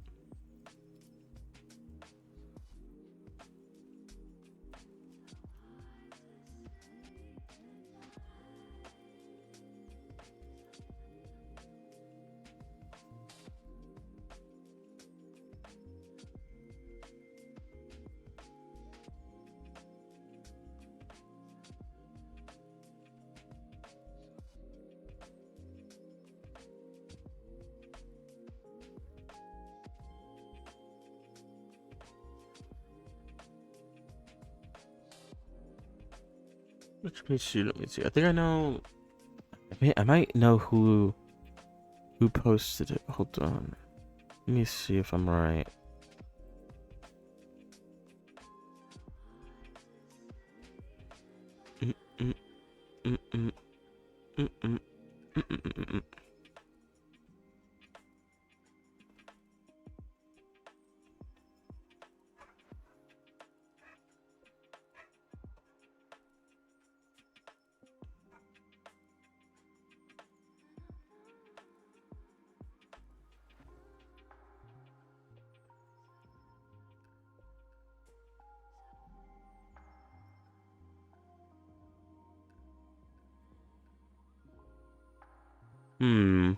Let me see. Let me see. I think I know. I might know who posted it. Hold on. Let me see if I'm right. Mm, mm, mm, mm, mm, mm, mm, mm, mm, mm. Hmm.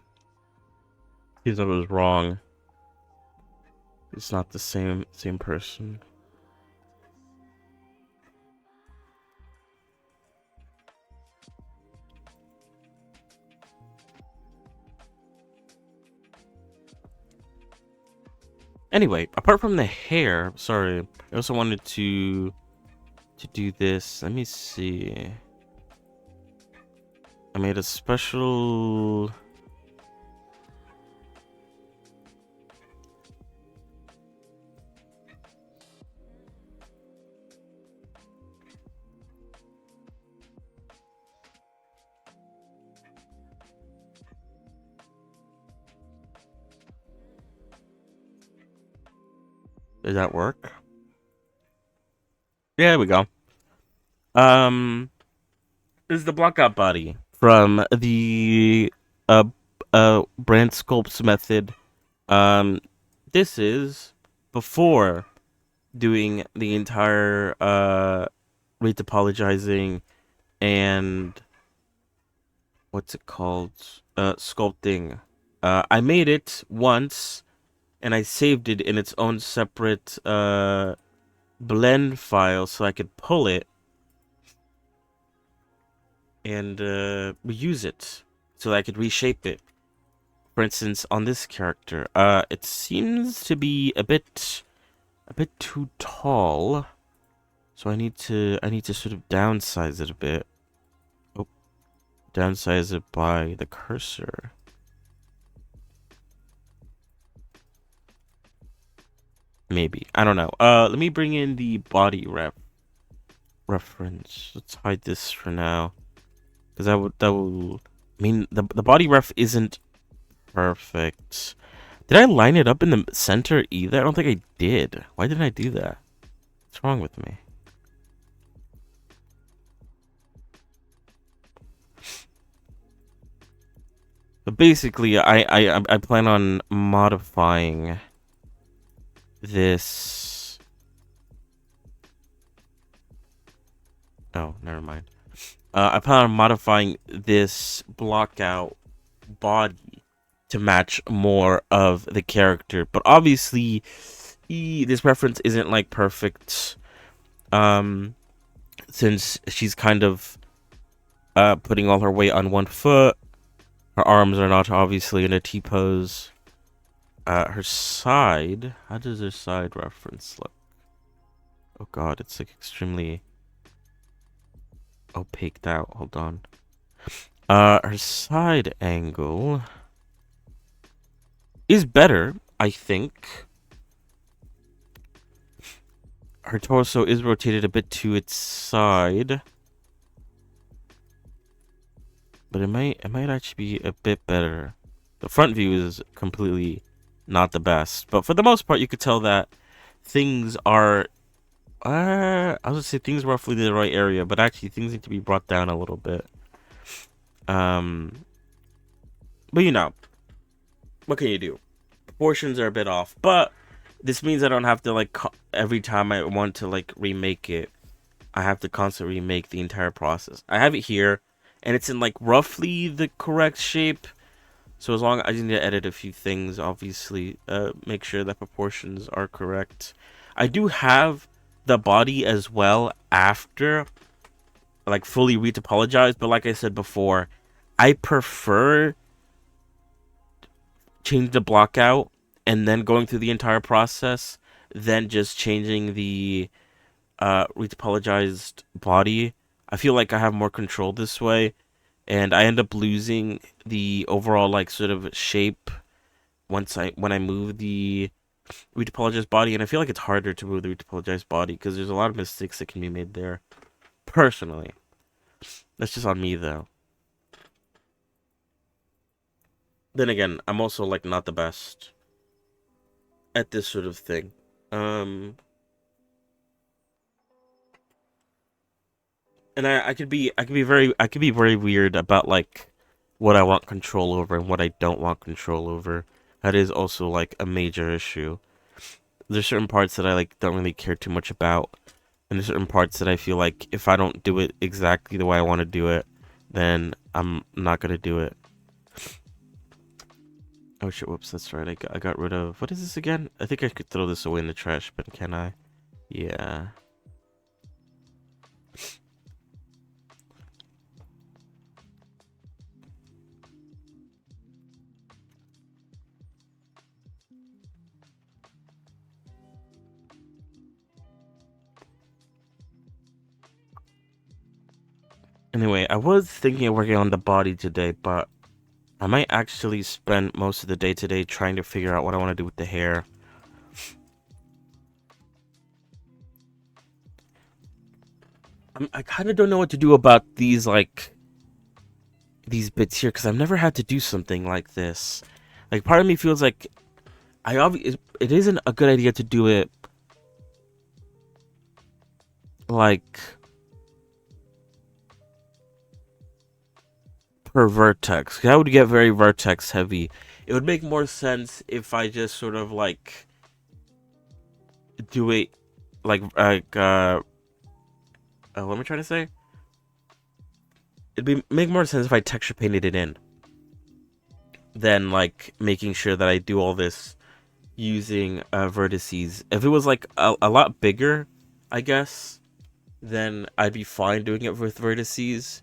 Seems I was wrong. It's not the same person. Anyway, apart from the hair, sorry, I also wanted to do this. Let me see. I made a special. Did that work? Yeah, there we go. This is the blockout body from the uh brand sculpts method. Um, this is before doing the entire retopologizing and what's it called? Sculpting. I made it once and I saved it in its own separate blend file so I could pull it and reuse it so that I could reshape it. For instance, on this character, it seems to be a bit too tall, so I need to sort of downsize it a bit. Oh, downsize it by the cursor. Maybe, I don't know. Let me bring in the body reference. Let's hide this for now, because that will. I mean, the body ref isn't perfect. Did I line it up in the center either? I don't think I did. Why didn't I do that? What's wrong with me? But basically, I plan on modifying this. Oh, never mind. I plan on modifying this blockout body to match more of the character, but obviously, this reference isn't like perfect. Since she's kind of putting all her weight on one foot. Her arms are not obviously in a T-pose. Her side, how does her side reference look? Oh god, it's like extremely opaqued out. Hold on. Her side angle is better, I think. Her torso is rotated a bit to its side. But it might actually be a bit better. The front view is completely not the best, but for the most part, you could tell that things are. I was gonna say things roughly in the right area, but actually things need to be brought down a little bit. But you know, what can you do? Proportions are a bit off, but this means I don't have to like every time I want to like remake it, I have to constantly remake the entire process. I have it here, and it's in like roughly the correct shape. So as long as I just need to edit a few things, obviously, make sure that proportions are correct. I do have the body as well after, like, fully retopologized, but like I said before, I prefer change the block out and then going through the entire process than just changing the retopologized body. I feel like I have more control this way, and I end up losing the overall like sort of shape when I move the retopologized body, and I feel like it's harder to move the retopologized body because there's a lot of mistakes that can be made there. Personally, that's just on me though. Then again, I'm also like not the best at this sort of thing. Um, and I could be very weird about like what I want control over and what I don't want control over. That is also like a major issue. There's certain parts that I like don't really care too much about, and there's certain parts that I feel like if I don't do it exactly the way I want to do it, then I'm not gonna do it. Oh shit! Whoops, that's right. I got rid of what is this again? I think I could throw this away in the trash, but can I? Yeah. Anyway, I was thinking of working on the body today, but I might actually spend most of the day today trying to figure out what I want to do with the hair. I kind of don't know what to do about these, like, these bits here, because I've never had to do something like this. Like, part of me feels like it isn't a good idea to do it, like, per vertex. 'Cause that would get very vertex heavy. It would make more sense if I just sort of, like, do it, what am I trying to say? Make more sense if I texture painted it in than, like, making sure that I do all this using vertices. If it was, like, a lot bigger, I guess, then I'd be fine doing it with vertices.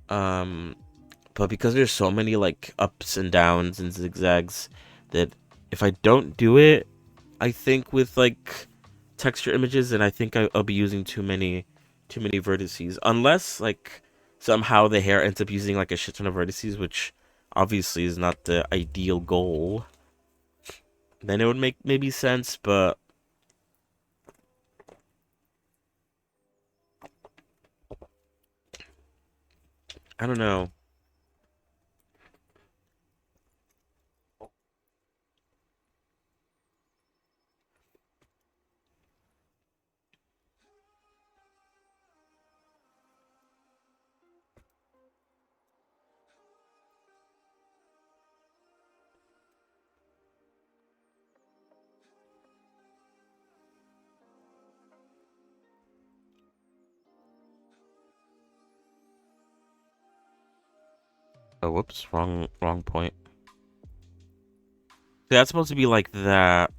But because there's so many, like, ups and downs and zigzags, that if I don't do it, I think with, like, texture images, then I think I'll be using too many vertices. Unless, like, somehow the hair ends up using, like, a shit ton of vertices, which obviously is not the ideal goal. Then it would make maybe sense, but I don't know. Oh, whoops, wrong point. That's supposed to be like that.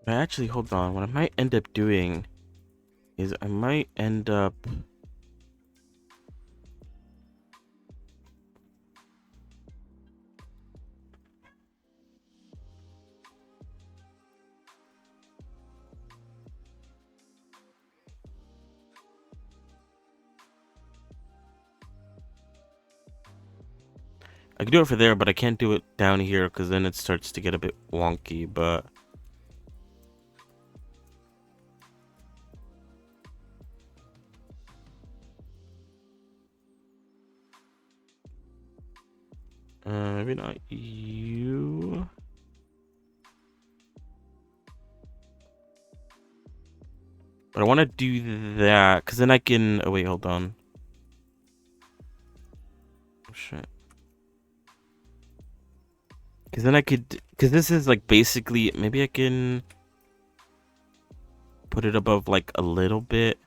Actually, hold on. What I might end up doing is I might end up. I can do it for there, but I can't do it down here because then it starts to get a bit wonky, but maybe not you. But I want to do that because then I can. Oh wait, hold on. Oh, shit. Because then I could. Because this is like basically. Maybe I can put it above like a little bit.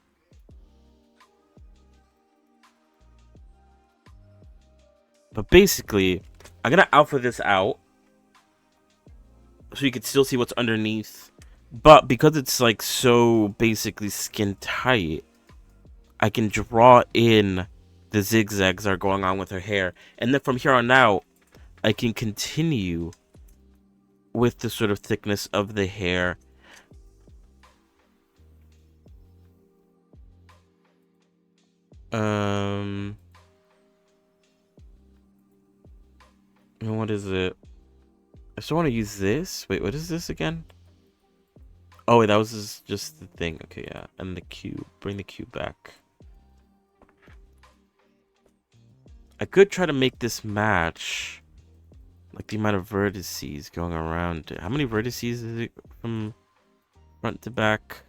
But basically, I'm gonna alpha this out so you can still see what's underneath. But because it's like so basically skin tight, I can draw in the zigzags that are going on with her hair. And then from here on out, I can continue with the sort of thickness of the hair. And what is it? I still want to use this. Wait, what is this again? Oh, wait, that was just the thing. Okay, yeah. And the cube. Bring the cube back. I could try to make this match, like, the amount of vertices going around it. How many vertices is it from front to back?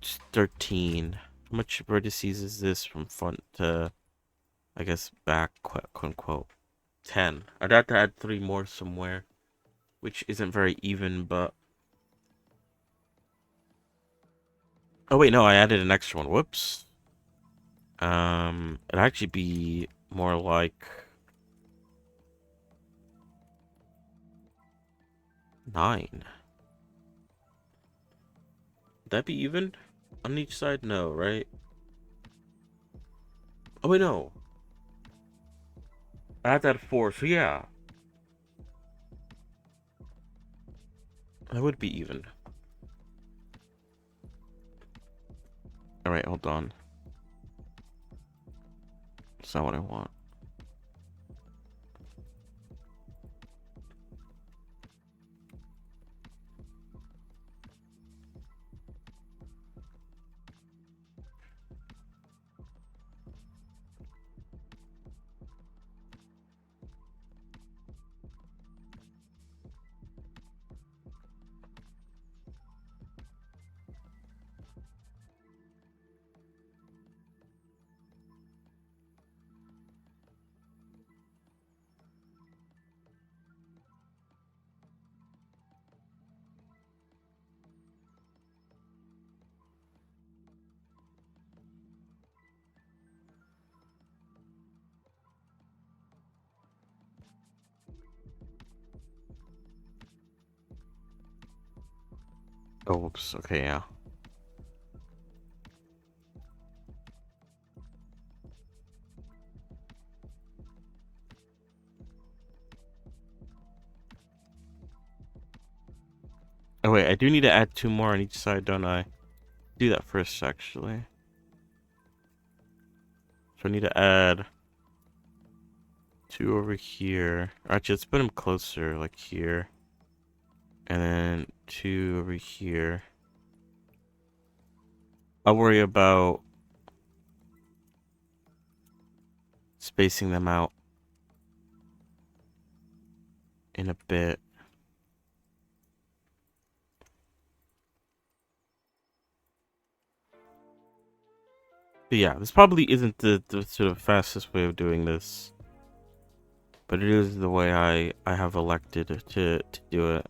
Just 13. How much vertices is this from front to, I guess, back, quote unquote? 10. I'd have to add 3 more somewhere, which isn't very even, but... Oh, wait, no, I added an extra one. Whoops. It'd actually be more like 9. Would that be even on each side? No, right? Oh wait, no. I had that 4, so yeah, that would be even. All right, hold on. That's not what I want. Oh, whoops. Okay, yeah. Oh wait, I do need to add 2 more on each side, don't I? Do that first, actually. So I need to add 2 over here. Actually, let's put them closer, like here. And then 2 over here. I'll worry about spacing them out in a bit. But yeah, this probably isn't the sort of fastest way of doing this. But it is the way I have elected to do it.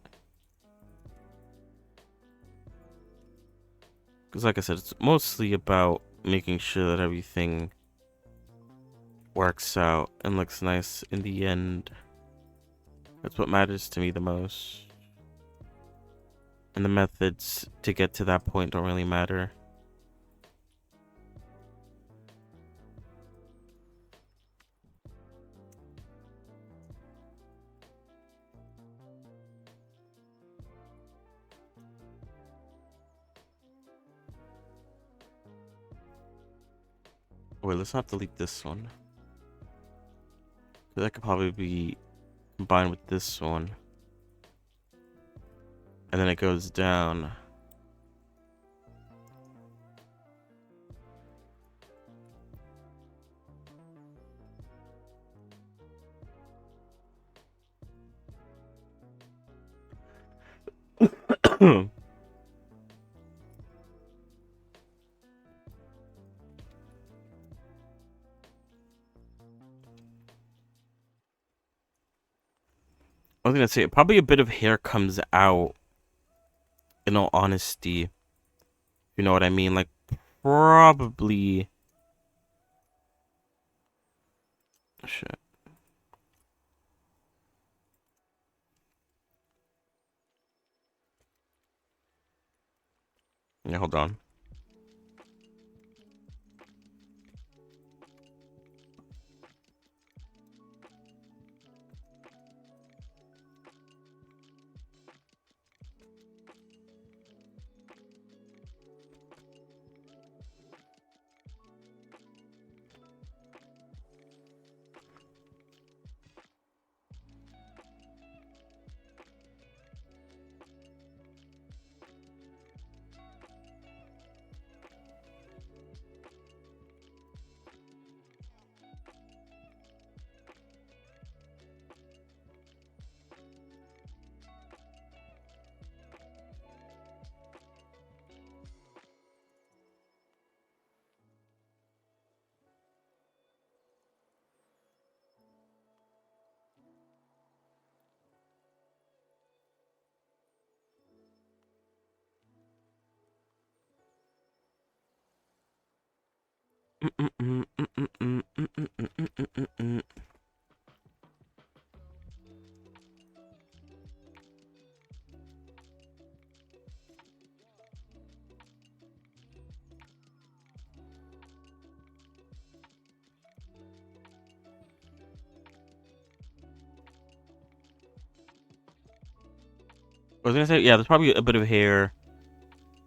Because like I said, it's mostly about making sure that everything works out and looks nice in the end. That's what matters to me the most. And the methods to get to that point don't really matter. Wait, let's not delete this one. That could probably be combined with this one. And then it goes down. I was gonna say, probably a bit of hair comes out, in all honesty. You know what I mean? Like, probably... Shit. Yeah, hold on. I was gonna say, yeah, there's probably a bit of hair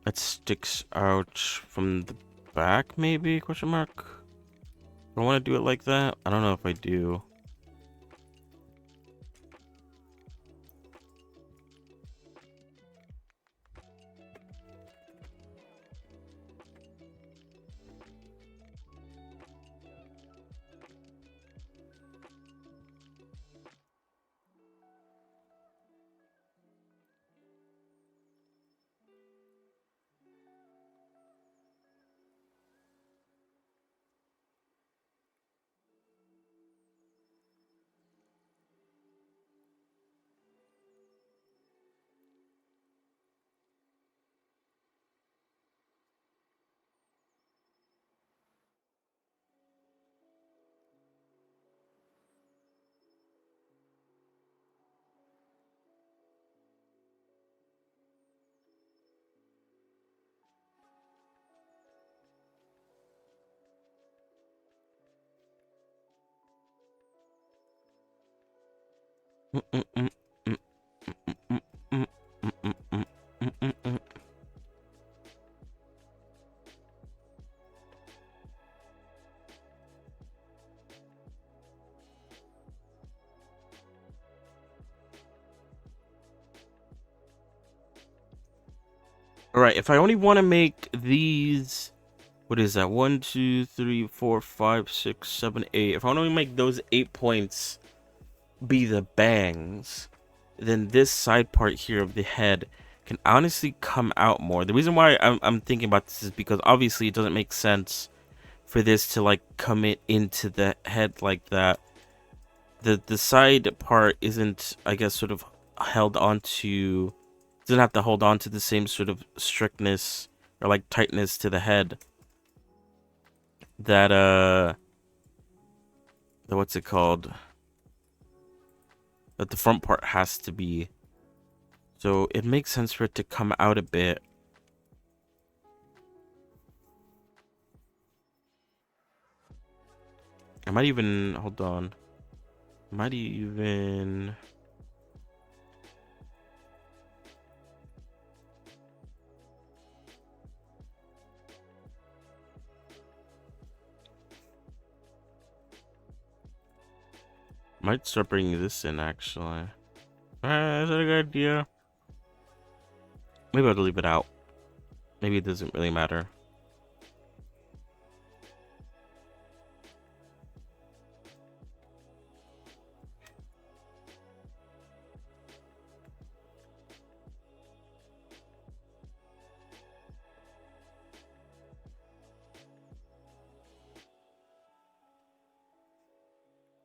that sticks out from the back, maybe? Question mark. Do I want to do it like that? I don't know if I do. All right, if I only want to make these, what is that? 1, 2, 3, 4, 5, 6, 7, 8. If I only make those 8 points be the bangs, then this side part here of the head can honestly come out more. The reason why I'm thinking about this is because obviously it doesn't make sense for this to like come into the head like that. The side part isn't, I guess, sort of held onto, doesn't have to hold on to the same sort of strictness or like tightness to the head that what's it called, that the front part has to be. So it makes sense for it to come out a bit. I might even, hold on, might even, might start bringing this in actually. Is that a good idea? Maybe I'll leave it out. Maybe it doesn't really matter.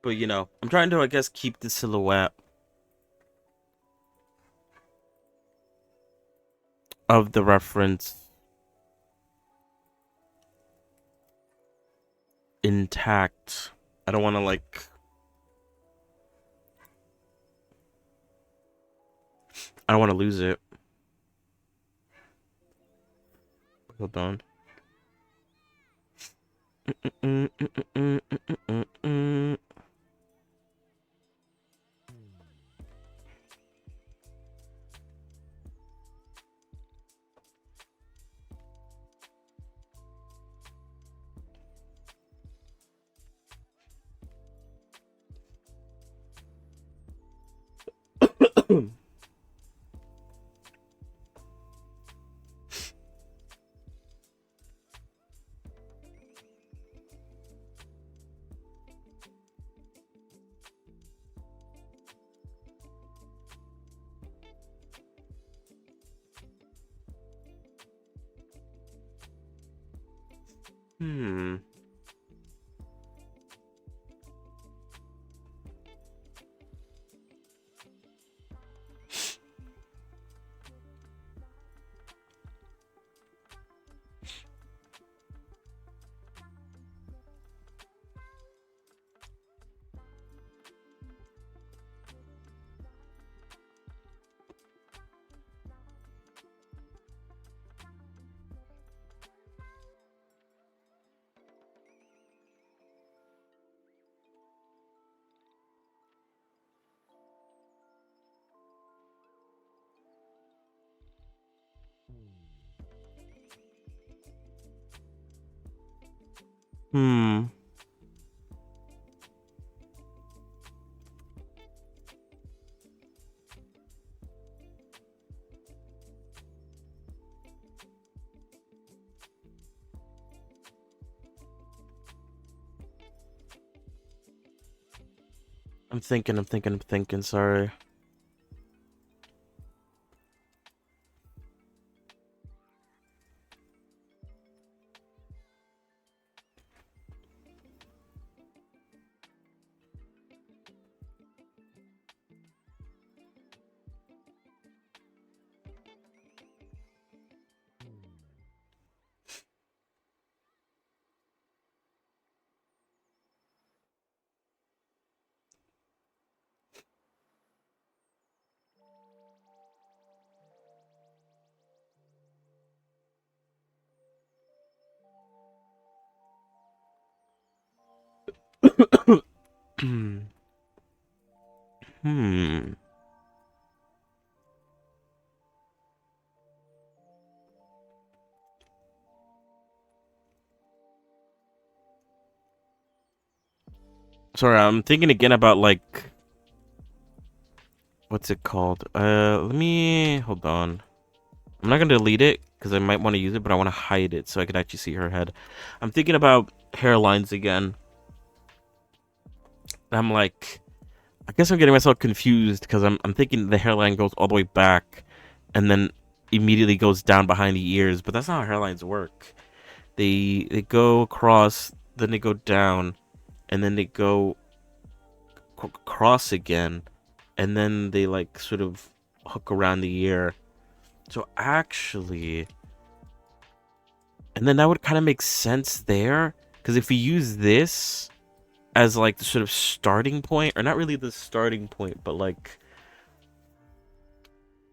But you know, I'm trying to, I guess, keep the silhouette of the reference intact. I don't want to like, I don't want to lose it. Hold on. Hmm. Hmm. I'm thinking. Sorry. Hmm. Sorry, I'm thinking again about like what's it called? Let me hold on. I'm not gonna delete it because I might want to use it, but I want to hide it so I could actually see her head. I'm thinking about hairlines again. I'm like, I guess I'm getting myself confused because I'm thinking the hairline goes all the way back, and then immediately goes down behind the ears. But that's not how hairlines work. They go across, then they go down, and then they go cross again, and then they like sort of hook around the ear. So actually, and then that would kind of make sense there, because if we use this as like the sort of starting point, or not really the starting point, but like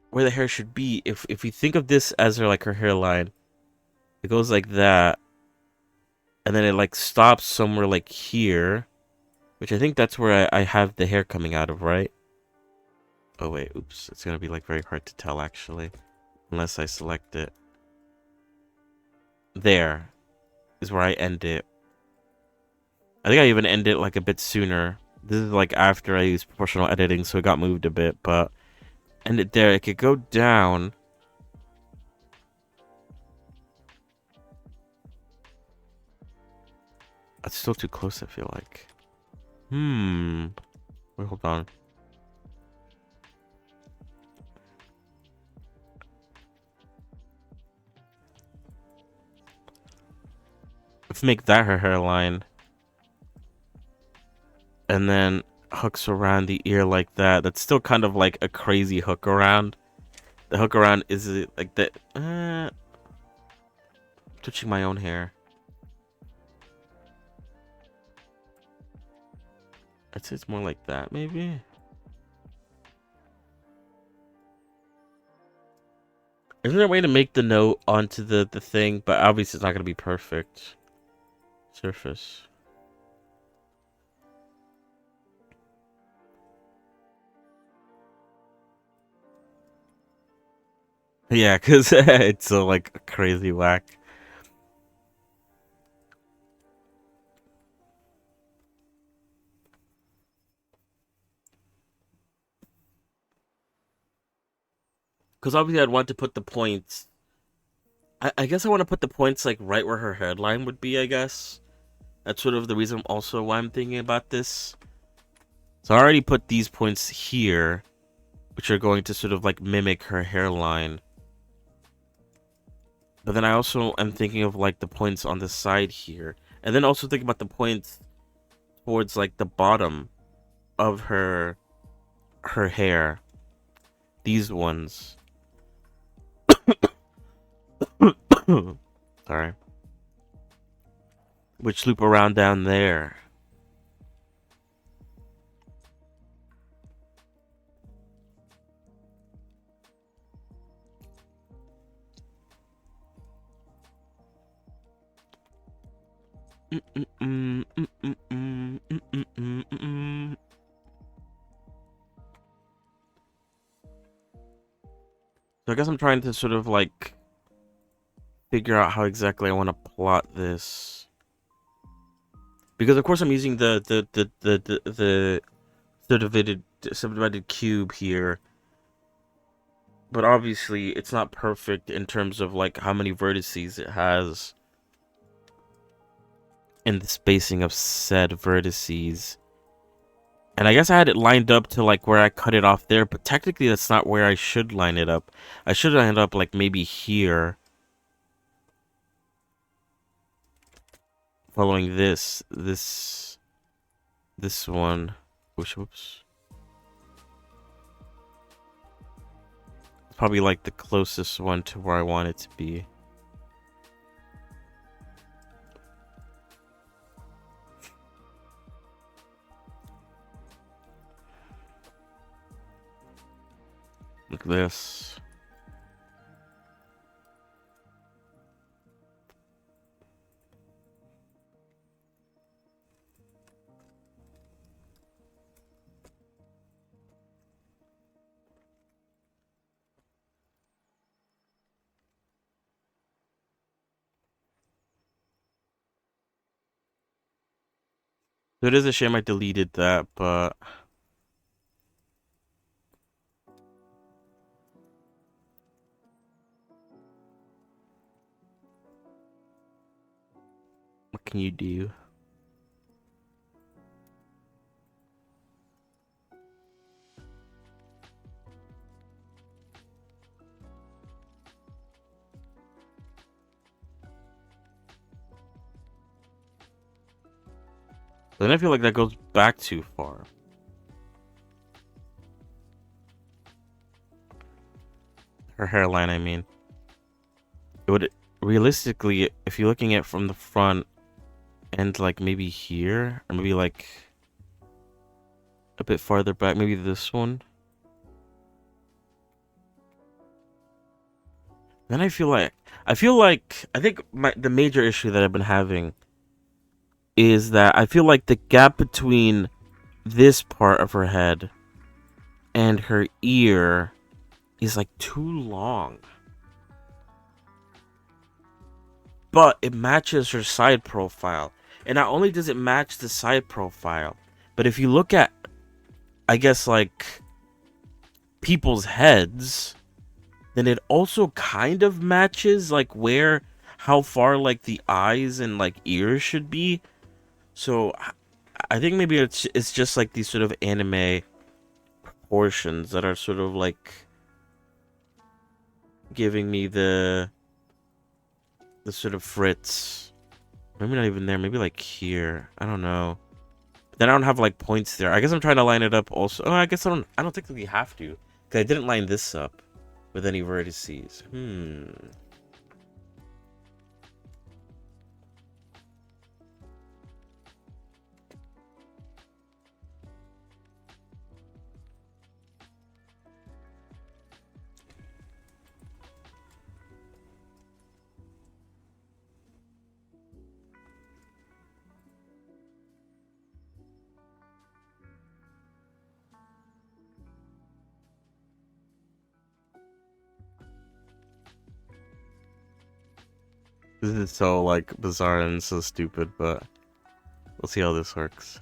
where the hair should be. If we think of this as her hairline, it goes like that, and then it like stops somewhere like here, which I think that's where I have the hair coming out of, right? Oh wait, oops, it's gonna be like very hard to tell actually, unless I select it. There is where I end it. I think I even end it like a bit sooner. This is like after I used proportional editing, so it got moved a bit, but end it there. It could go down. It's still too close, I feel like. Wait, hold on. Let's make that her hairline. And then hooks around the ear like that. That's still kind of like a crazy hook around. The hook around is like that. Touching my own hair. I'd say it's more like that, maybe. Is there a way to make the note onto the thing? But obviously it's not going to be perfect. Surface. Yeah, because it's so like crazy whack. Because obviously I'd want to put the points. I guess I want to put the points like right where her headline would be, I guess. That's sort of the reason also why I'm thinking about this. So I already put these points here, which are going to sort of like mimic her hairline. But then I also am thinking of like the points on the side here. And then also think about the points towards like the bottom of her hair. These ones. Sorry. Which loop around down there. So I guess I'm trying to sort of like figure out how exactly I want to plot this. because of course I'm using the subdivided cube here, but obviously it's not perfect in terms of like how many vertices it has and the spacing of said vertices. And I guess I had it lined up to like where I cut it off there, but technically that's not where I should line it up. I should line it up like maybe here, following this one. Whoops. It's probably like the closest one to where I want it to be. Like this. So it is a shame I deleted that, but what can you do? Then I feel like that goes back too far. Her hairline, I mean. It would realistically, if you're looking at it from the front and like maybe here, or maybe like a bit farther back, maybe this one. Then I think the major issue that I've been having is that I feel like the gap between this part of her head and her ear is like too long. But it matches her side profile. And not only does it match the side profile, but if you look at, I guess, like people's heads, then it also kind of matches like how far like the eyes and like ears should be. So I think maybe it's just like these sort of anime proportions that are sort of like giving me the sort of fritz. Maybe not even there, maybe like here. I don't know. But then I don't have like points there. I guess I'm trying to line it up also. Oh, I guess I don't think that we have to. Because I didn't line this up with any vertices. This is so like bizarre and so stupid, but we'll see how this works.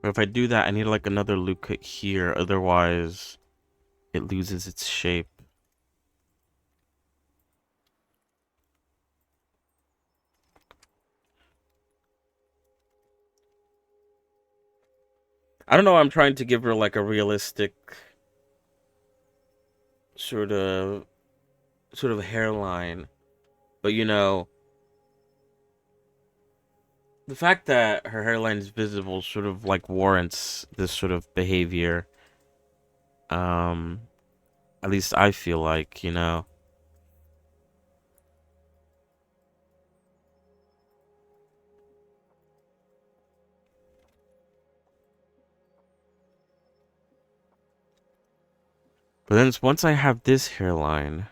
But if I do that, I need like another loop cut here, otherwise it loses its shape. I don't know, I'm trying to give her like a realistic sort of hairline. But you know, the fact that her hairline is visible sort of like warrants this sort of behavior. Um at least I feel like, you know. But then once I have this hairline,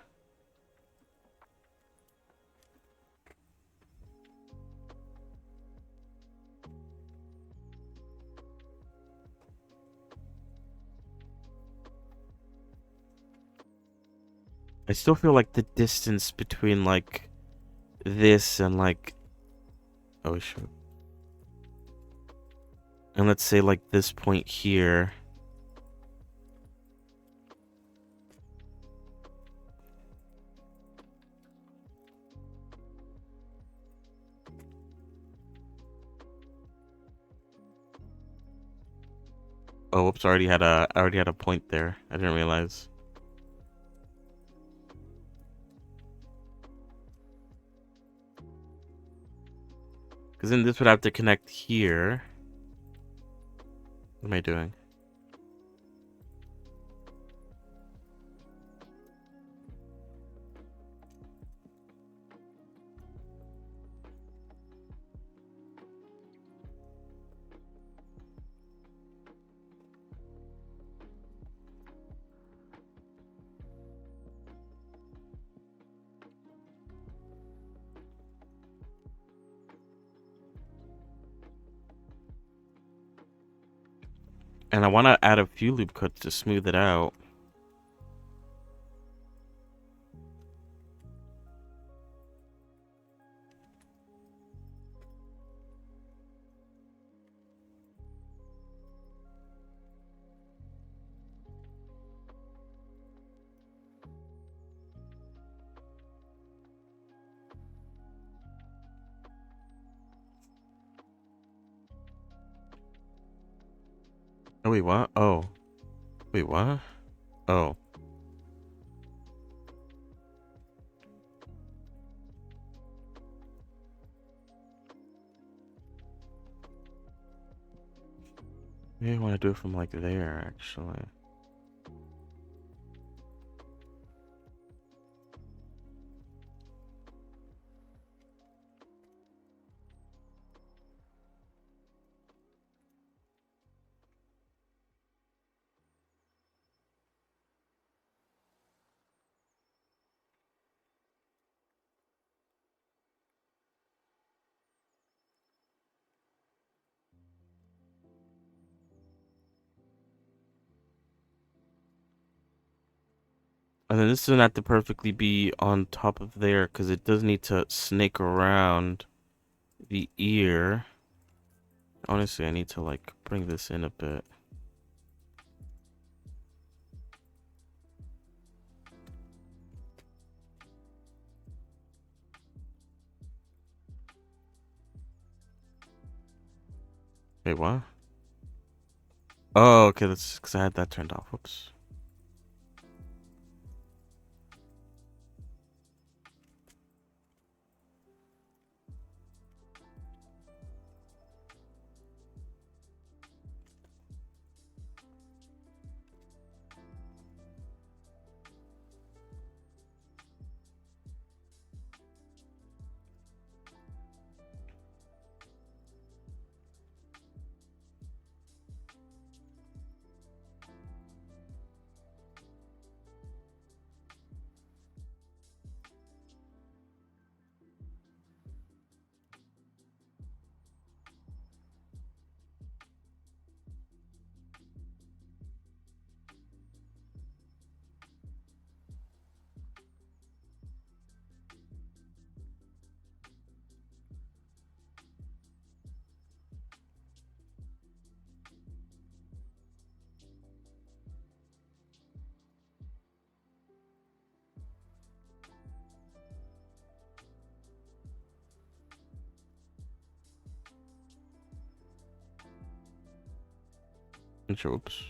I still feel like the distance between like this and like, oh shoot, and let's say like this point here. Oh, whoops! I already had a point there. I didn't realize. Because then this would have to connect here. What am I doing? And I want to add a few loop cuts to smooth it out. Oh, wait, what? Oh. Wait, what? Oh. Maybe I want to do it from like there, actually. And then this doesn't have to perfectly be on top of there because it does need to snake around the ear. Honestly, I need to like bring this in a bit. Wait, what? Oh, okay, that's because I had that turned off. Whoops. Oops.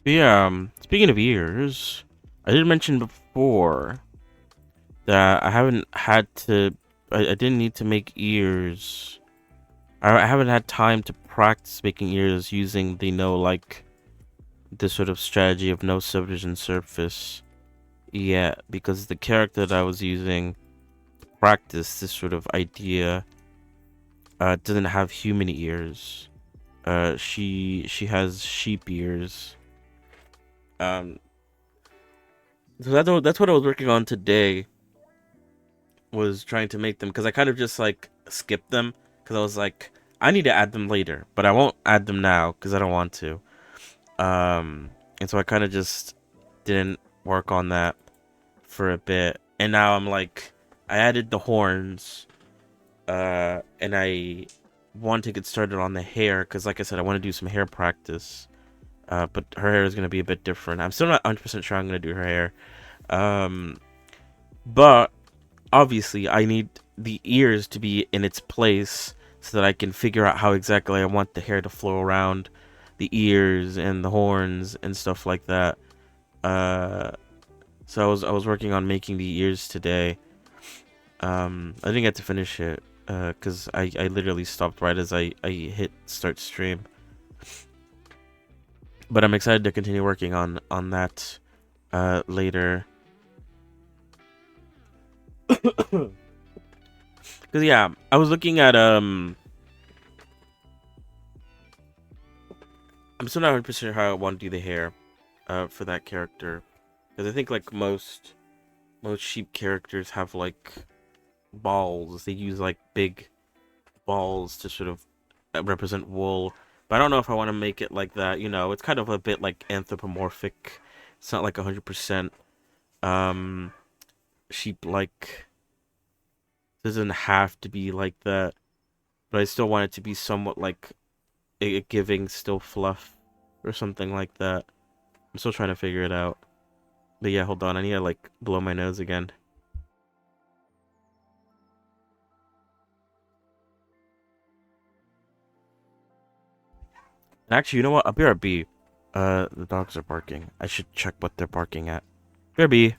But yeah, speaking of ears, I did mention before that I haven't had to. I didn't need to make ears. I haven't had time to practice making ears using the no like this sort of strategy of no subdivision surface yet, because the character that I was using to practice this sort of idea doesn't have human ears. She has sheep ears. Um, so that's what I was working on today, was trying to make them, because I kind of just like skipped them because I was like, I need to add them later, but I won't add them now because I don't want to. And so I kind of just didn't work on that for a bit, and now I'm like, I added the horns, and I want to get started on the hair because, like I said, I want to do some hair practice. But her hair is gonna be a bit different. I'm still not 100% sure I'm gonna do her hair. Um, but obviously I need the ears to be in its place so that I can figure out how exactly I want the hair to flow around the ears and the horns and stuff like that. Uh, so I was working on making the ears today. I didn't get to finish it because I literally stopped right as I hit start stream. But I'm excited to continue working on that later. Because yeah, I was looking at I'm still not 100% how I want to do the hair for that character, because I think like most sheep characters have like balls. They use like big balls to sort of represent wool. But I don't know if I want to make it like that. You know, it's kind of a bit like anthropomorphic. It's not like 100% um sheep like. Doesn't have to be like that, but I still want it to be somewhat like a giving still fluff or something like that. I'm still trying to figure it out. But yeah, hold on. I need to like blow my nose again. And actually, you know what? I'll BRB. The dogs are barking. I should check what they're barking at. BRB.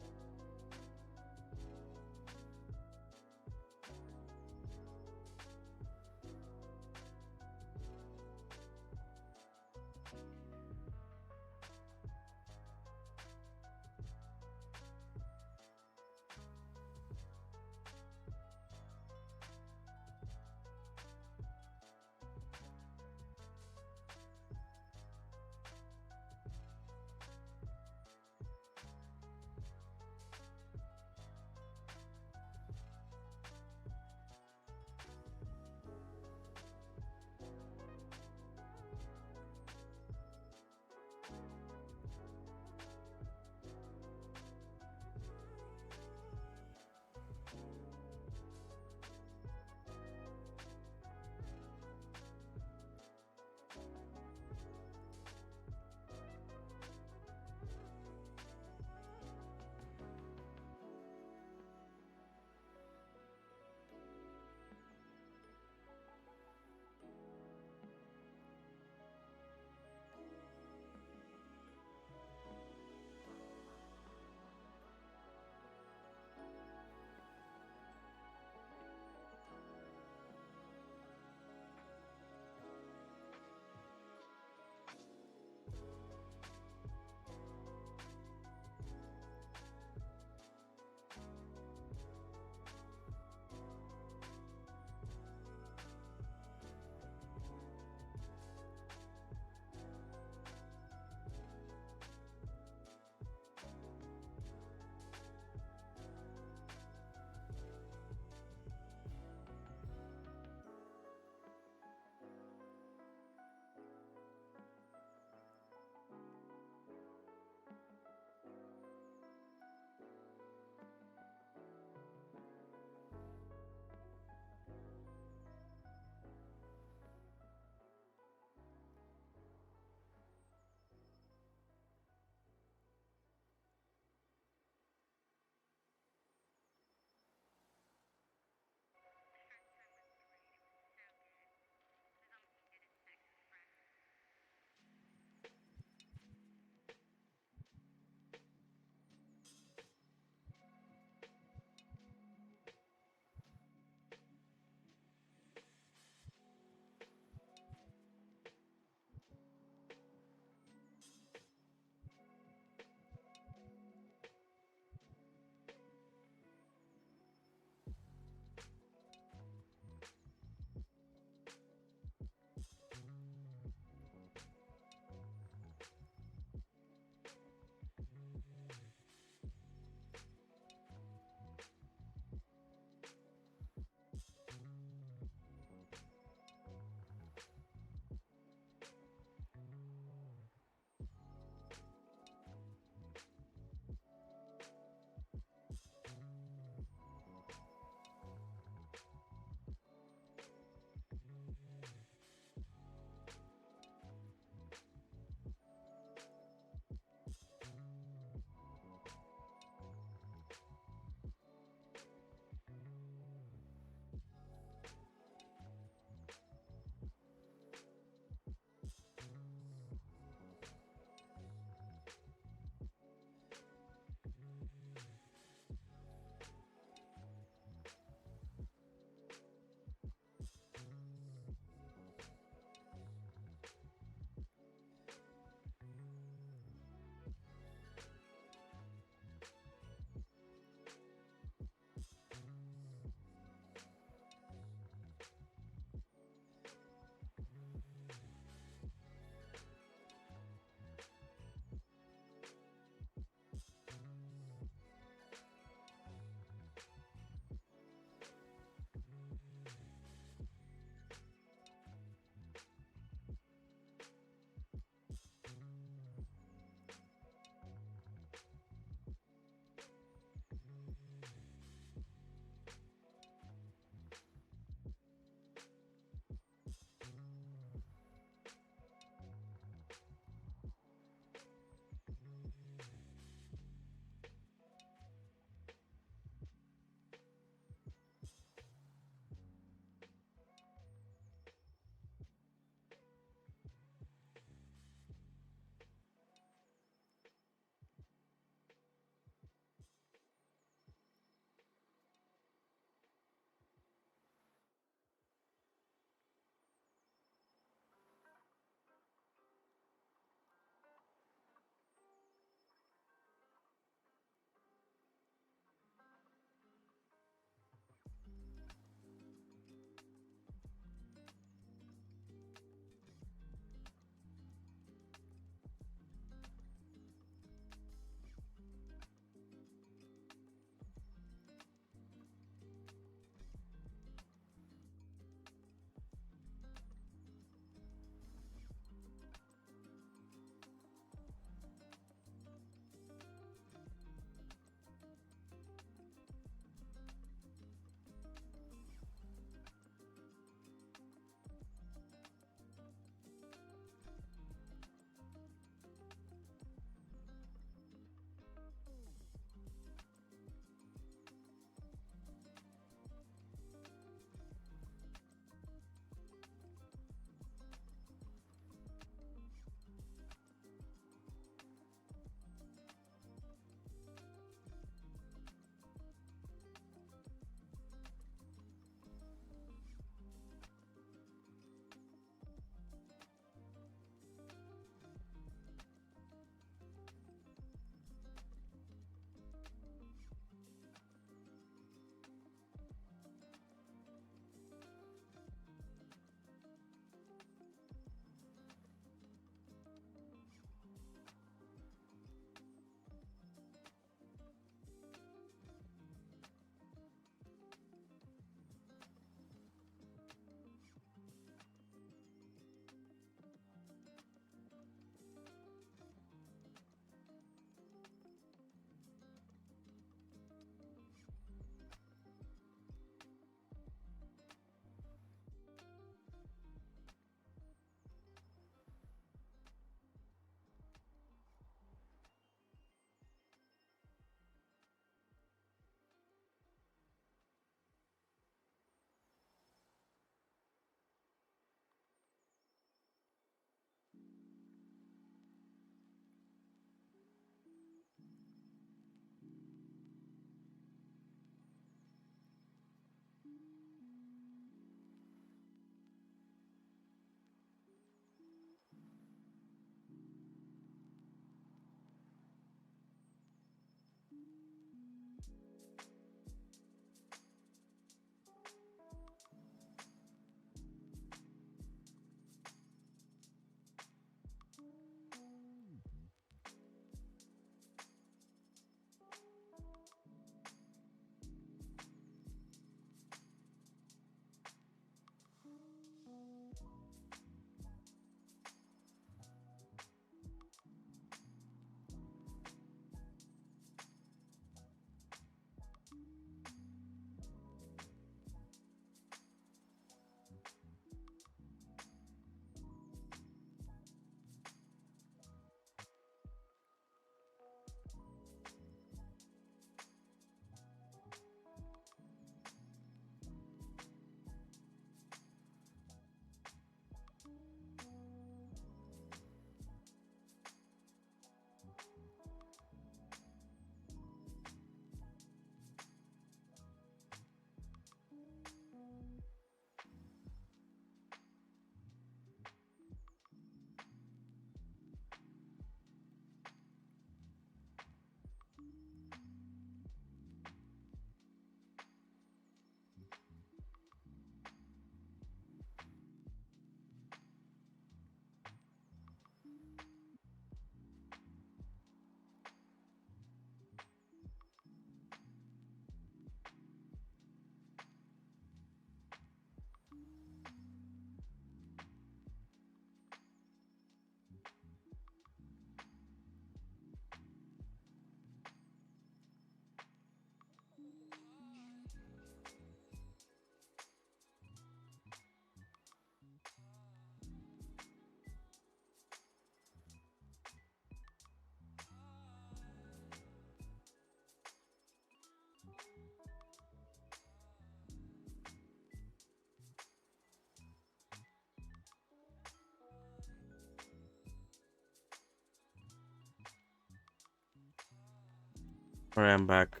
Alright, I'm back.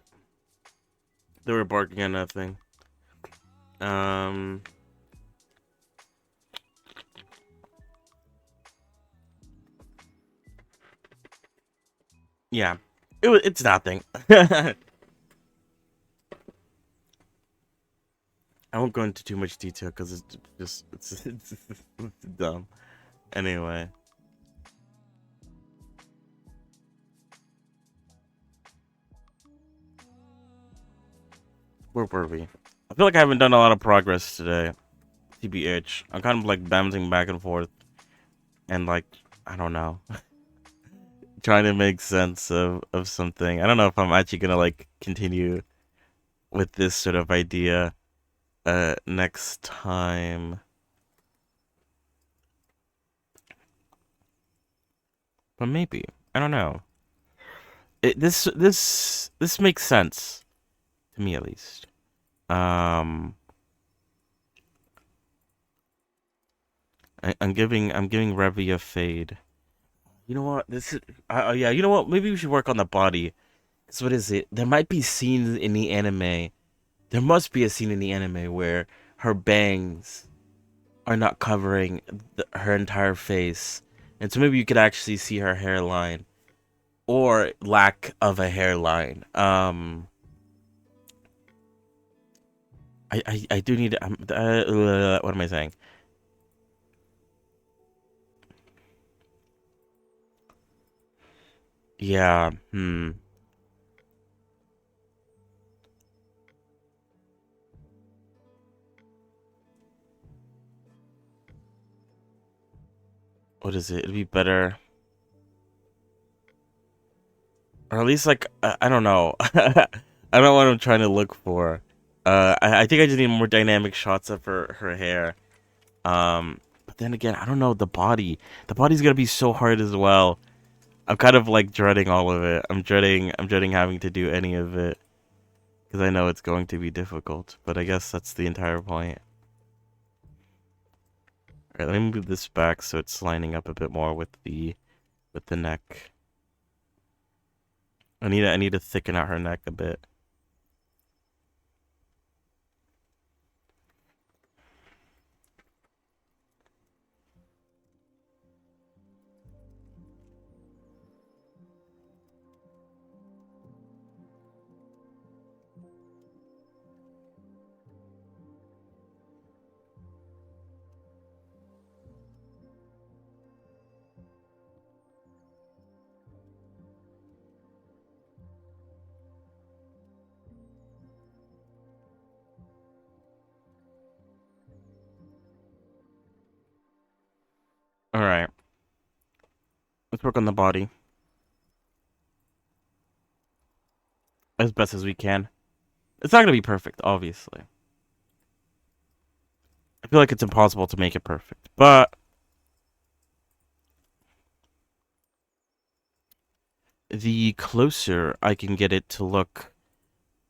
They were barking at nothing. Um, yeah, it's nothing. I won't go into too much detail because it's just it's dumb. Anyway, where were we? I feel like I haven't done a lot of progress today. TBH, I'm kind of like bouncing back and forth, and like I don't know, trying to make sense of something. I don't know if I'm actually gonna like continue with this sort of idea next time. But maybe. I don't know. This makes sense to me at least. Um I'm giving Revy a fade. You know what? This is yeah, you know what? Maybe we should work on the body. Cause what is it? There might be scenes in the anime. There must be a scene in the anime where her bangs are not covering her entire face. And so maybe you could actually see her hairline or lack of a hairline. I do need. What am I saying? Yeah. What is it? It'd be better, or at least like I don't know. I don't know what I'm trying to look for. I think I just need more dynamic shots of her hair. But then again, I don't know the body. The body's gonna be so hard as well. I'm kind of like dreading all of it. I'm dreading having to do any of it because I know it's going to be difficult. But I guess that's the entire point. All right, let me move this back so it's lining up a bit more with the neck. I need to thicken out her neck a bit. All right, let's work on the body as best as we can. It's not gonna be perfect, obviously. I feel like it's impossible to make it perfect, but the closer I can get it to look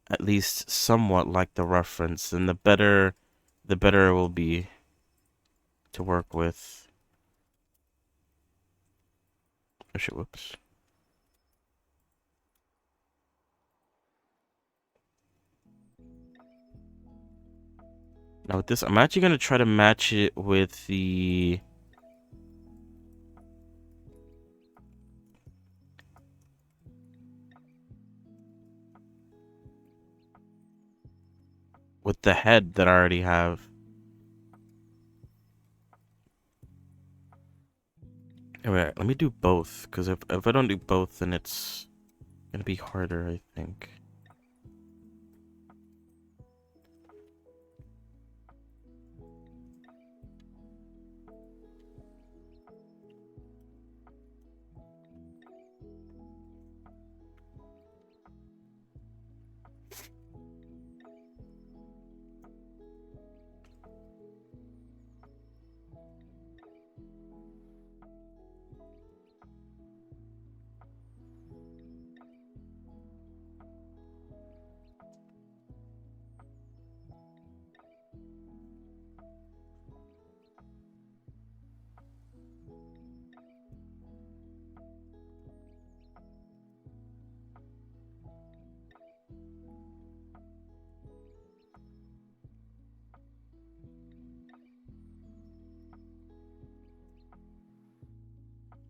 at least somewhat like the reference, then the better it will be to work with. Oh shit, whoops. Now with this, I'm actually gonna try to match it with the head that I already have. Wait, let me do both, because if I don't do both, then it's gonna be harder, I think.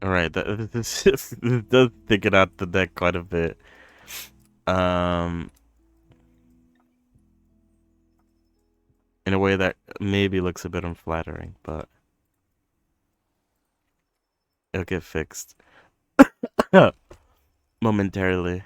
Alright, this does thicken out the neck quite a bit. Um, in a way that maybe looks a bit unflattering, but it'll get fixed momentarily.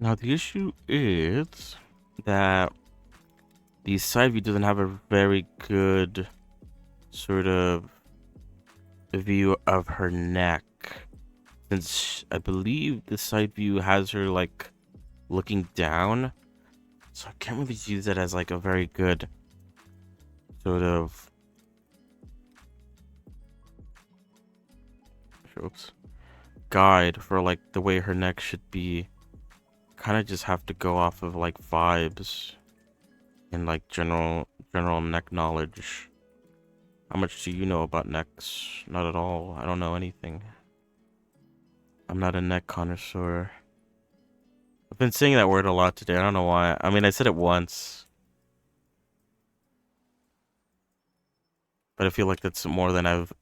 Now the issue is that the side view doesn't have a very good sort of view of her neck. Since I believe the side view has her like looking down. So I can't really use that as like a very good sort of oops, guide for like the way her neck should be. Kind of just have to go off of like vibes and like general neck knowledge. How much do you know about necks? Not at all. I don't know anything. I'm not a neck connoisseur. I've been saying that word a lot today. I don't know why. I mean, I said it once, but I feel like that's more than I've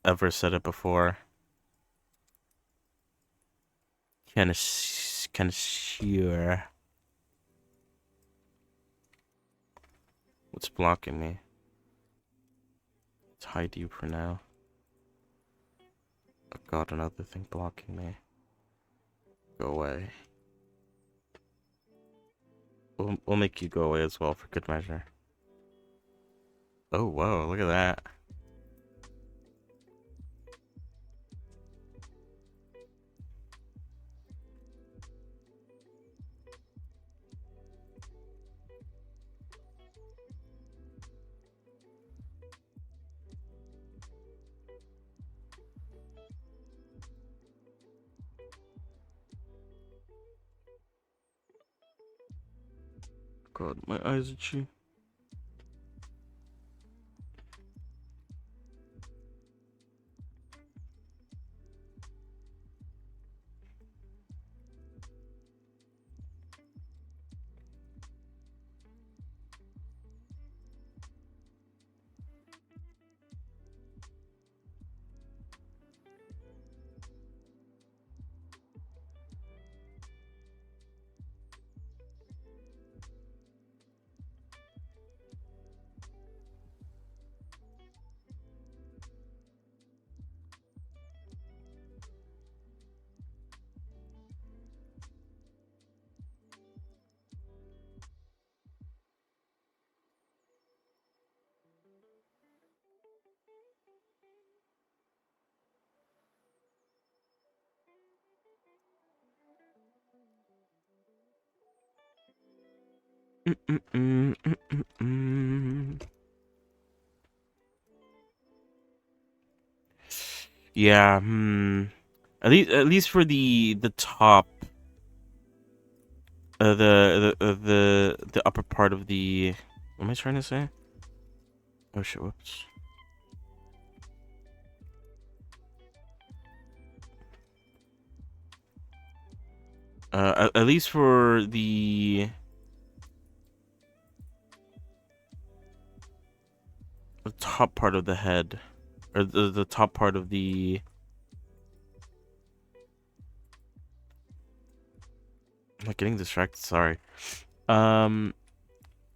ever said it before. Connoisseur. What's blocking me? Let's hide you for now. Oh god, another thing blocking me. Go away. We'll make you go away as well for good measure. Oh, whoa, look at that. God, my eyes itchy. Yeah, at least for the top, the upper part of the. What am I trying to say? Oh shit! Whoops. At least for the top part of the head, or the top part of the. I'm not getting distracted. Sorry. Um,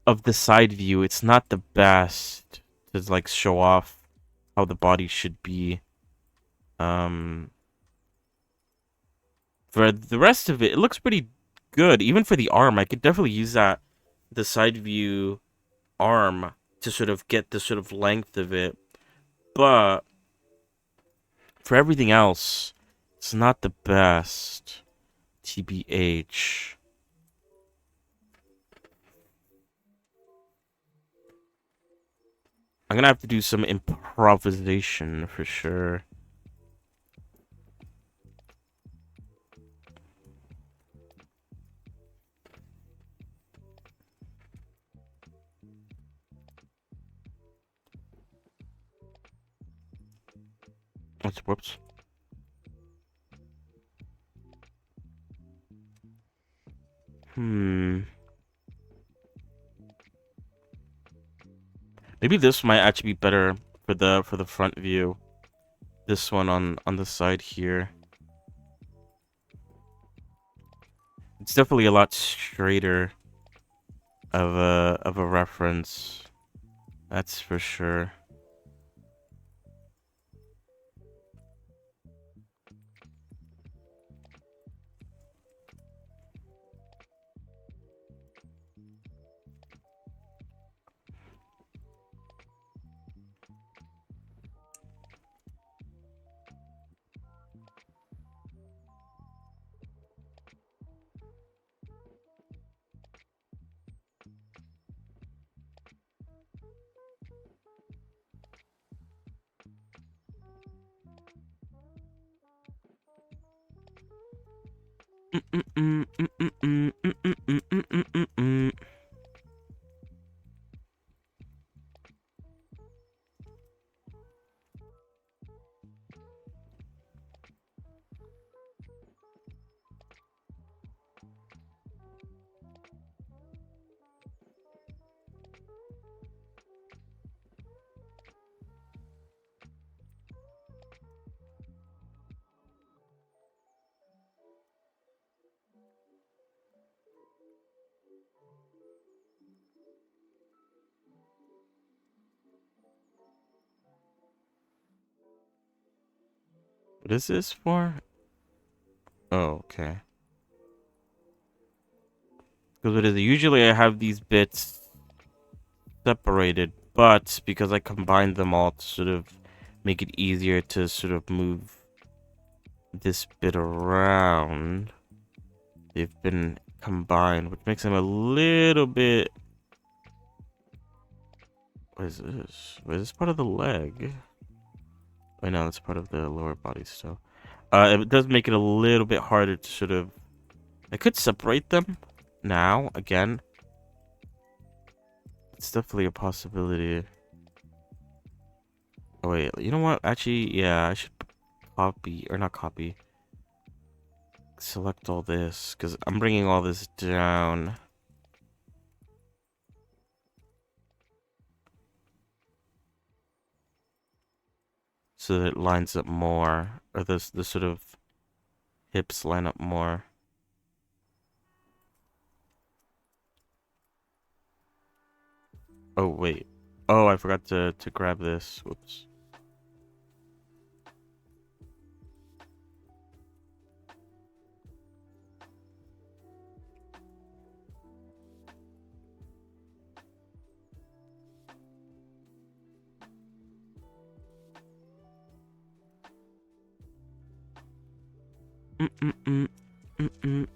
of the side view, it's not the best to like show off how the body should be. Um, for the rest of it, it looks pretty good. Even for the arm, I could definitely use the side view arm to sort of get the sort of length of it. But for everything else, it's not the best. TBH. I'm gonna have to do some improvisation for sure. Whoops. Maybe this might actually be better for the front view. This one on the side here. It's definitely a lot straighter of a reference. That's for sure. What is this for? Oh, okay. Because what is it? Usually I have these bits separated, but because I combined them all to sort of make it easier to sort of move this bit around, they've been combined, which makes them a little bit... What is this? Is this part of the leg? I know it's part of the lower body still. It does make it a little bit harder to sort of... I could separate them now, again. It's definitely a possibility. Oh, wait, you know what? Actually, yeah, I should copy, or not copy. Select all this, because I'm bringing all this down. So that it lines up more, or the sort of hips line up more. Oh, wait. Oh, I forgot to grab this. Whoops. Mm-mm-mm. Mm-mm.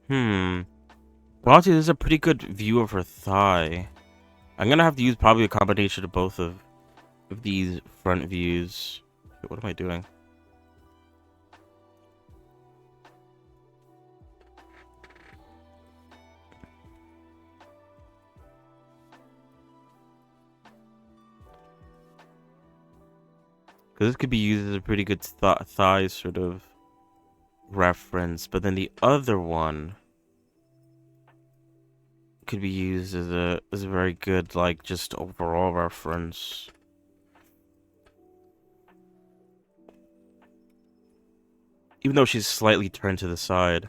Mm. Well, actually, there's a pretty good view of her thigh. I'm gonna have to use probably a combination of both of these front views. What am I doing? Because this could be used as a pretty good thigh sort of reference. But then the other one... could be used as a very good like just overall reference. Even though she's slightly turned to the side.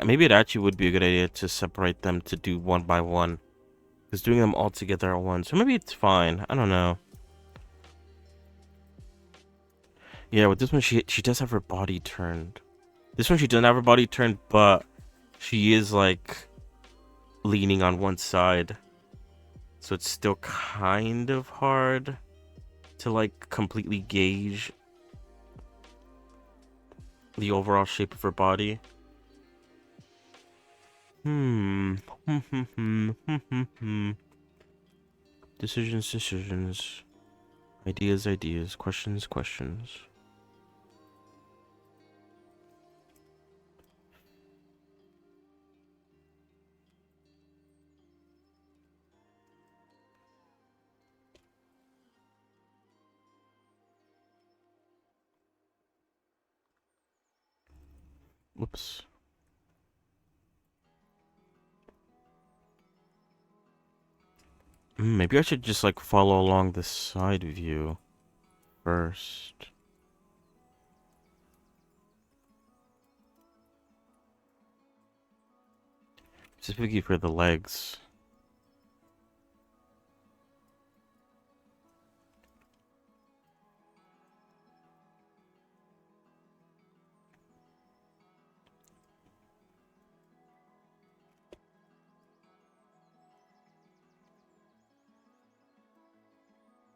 Maybe it actually would be a good idea to separate them to do one by one. Because doing them all together at once. Or maybe it's fine. I don't know. Yeah, with this one she does have her body turned. This one she doesn't have her body turned, but she is like leaning on one side. So it's still kind of hard to like completely gauge the overall shape of her body. Decisions, decisions. Ideas, ideas. Questions, questions. Whoops. Maybe I should just like follow along the side view first. Specifically for the legs.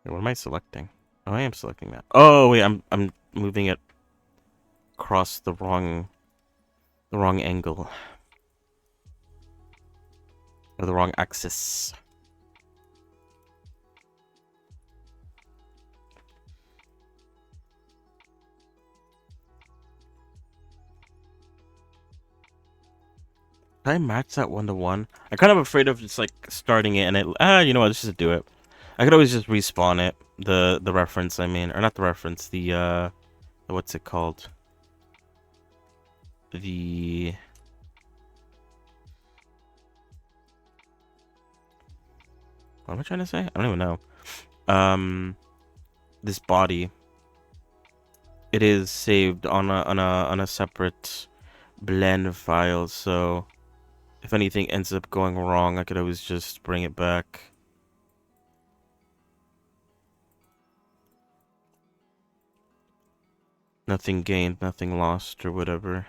Wait, what am I selecting? Oh, I am selecting that. Oh wait, I'm moving it across the wrong angle. Or the wrong axis. Can I match that 1-to-1? I'm kind of afraid of just like starting it and it you know what, let's just do it. I could always just respawn it. The reference, I mean. Or not the reference, the what's it called? The what am I trying to say? I don't even know. This body. It is saved on a separate blend file, so if anything ends up going wrong, I could always just bring it back. Nothing gained, nothing lost, or whatever.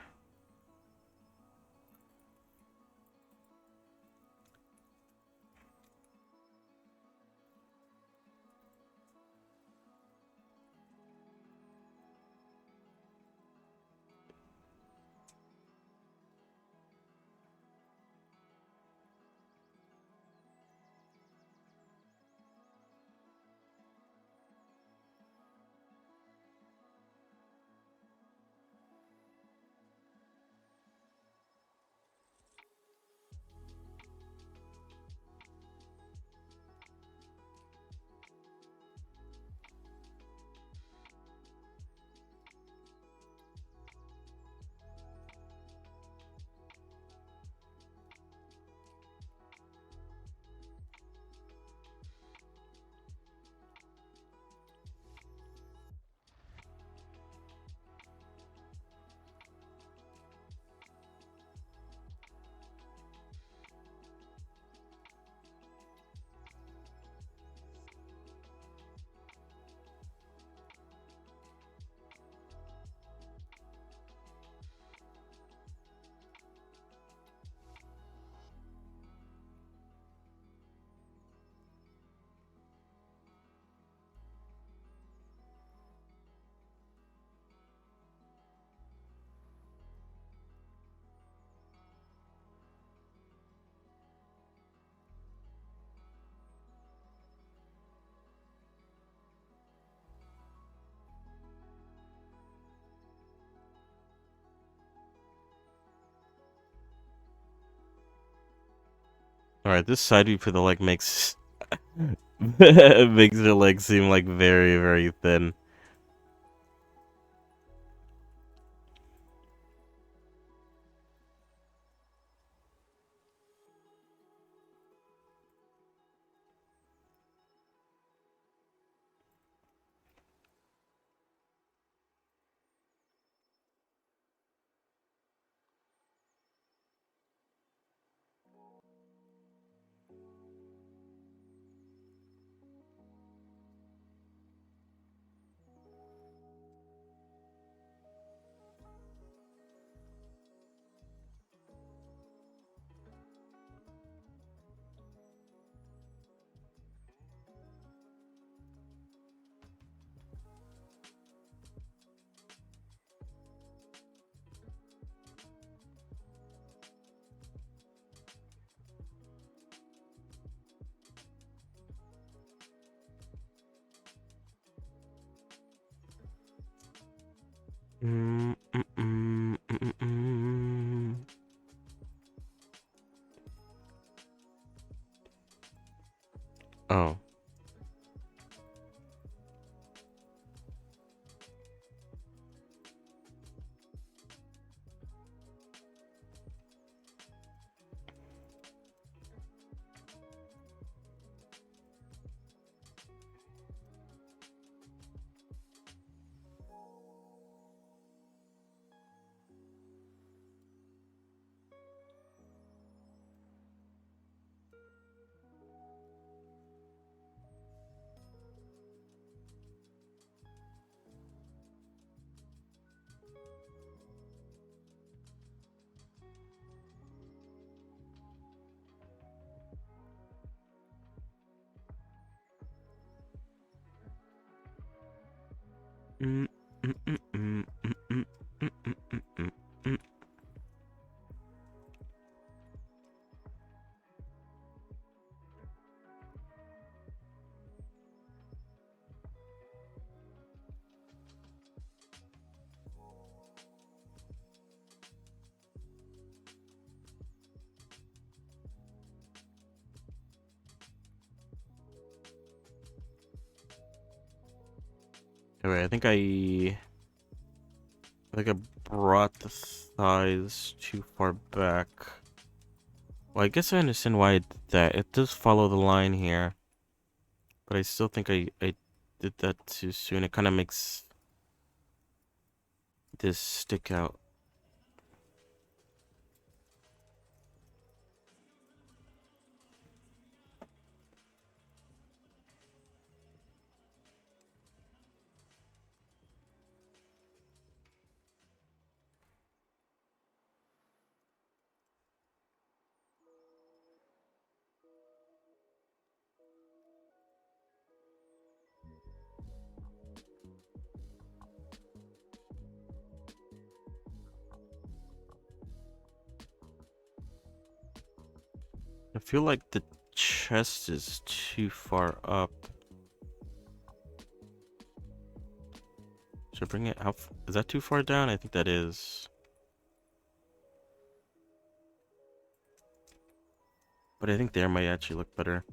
All right, this side view for the leg makes makes her leg seem like very, very thin. Mm, mm, mm, mm, mm, mm. Oh. Mm, mm, mm, mm, mm, mm, mm, mm, mm, mm, mm. Alright, I think I brought the thighs too far back. Well, I guess I understand why I did that. It does follow the line here, but I still think I did that too soon. It kind of makes this stick out. I feel like the chest is too far up. Should I bring it? Is that too far down? I think that is. But I think there might actually look better.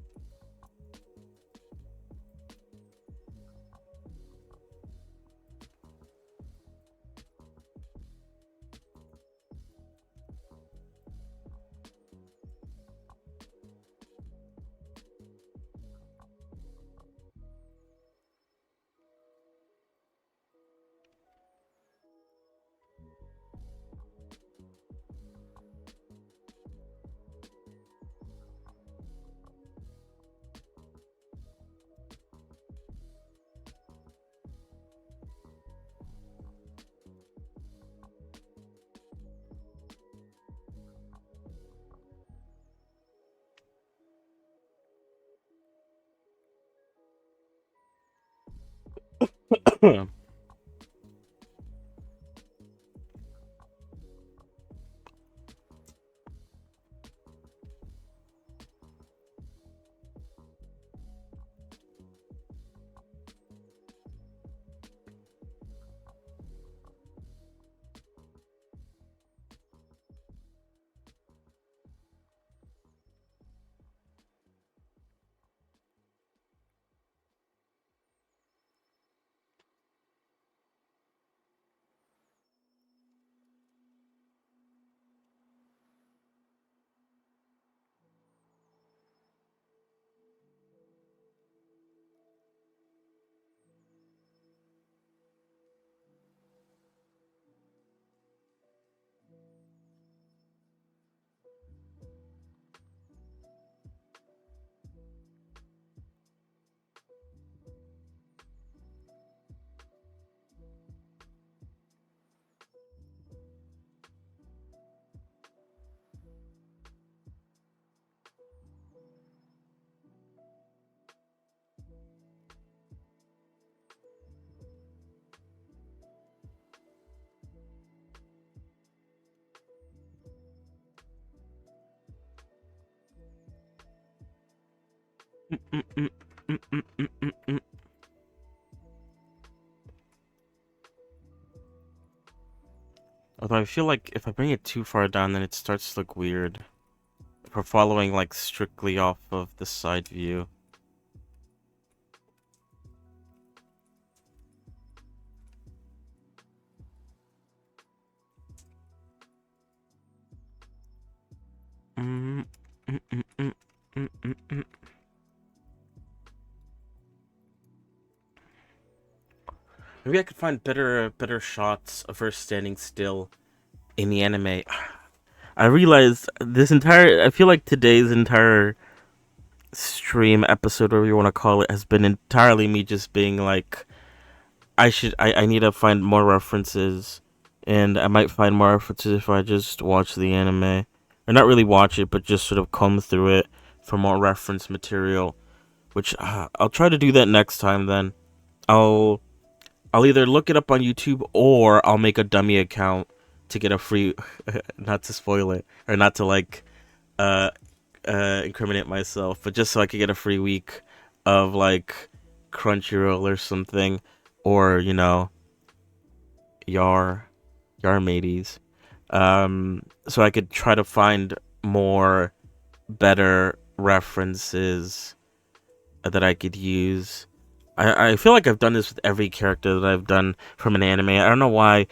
Mm, mm, mm, mm, mm, mm, mm. Although I feel like if I bring it too far down, then it starts to look weird. If we're following like strictly off of the side view. Mm, mm, mm, mm, mm, mm, mm. Maybe I could find better shots of her standing still in the anime. I realized this entire. I feel like today's entire stream episode, whatever you want to call it, has been entirely me just being like, I need to find more references, and I might find more references if I just watch the anime, or not really watch it, but just sort of comb through it for more reference material. Which I'll try to do that next time. Then I'll I'll either look it up on YouTube or I'll make a dummy account to get a free, not to spoil it or not to like uh incriminate myself, but just so I could get a free week of like Crunchyroll or something, or Yar Yar mateys, so I could try to find more better references that I could use. I feel like I've done this with every character that I've done from an anime. I don't know why.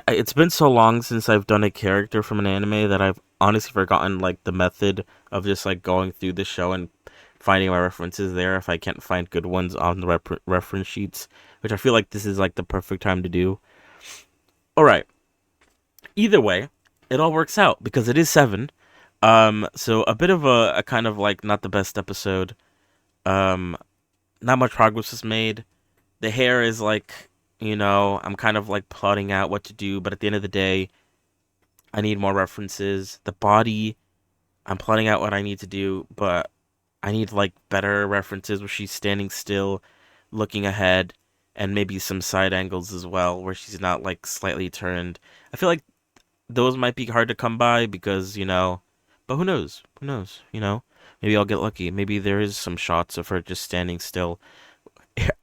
It's been so long since I've done a character from an anime that I've honestly forgotten like the method of just like going through the show and finding my references there if I can't find good ones on the reference sheets, which I feel like this is like the perfect time to do. All right. Either way, it all works out because it is 7. So a bit of a kind of like not the best episode. Um, Not much progress is made. The hair is like, I'm kind of like plotting out what to do, but at the end of the day, I need more references. The body, I'm plotting out what I need to do, but I need like better references where she's standing still, looking ahead, and maybe some side angles as well where she's not like slightly turned. I feel like those might be hard to come by because, but who knows? Who knows? Maybe I'll get lucky. Maybe there is some shots of her just standing still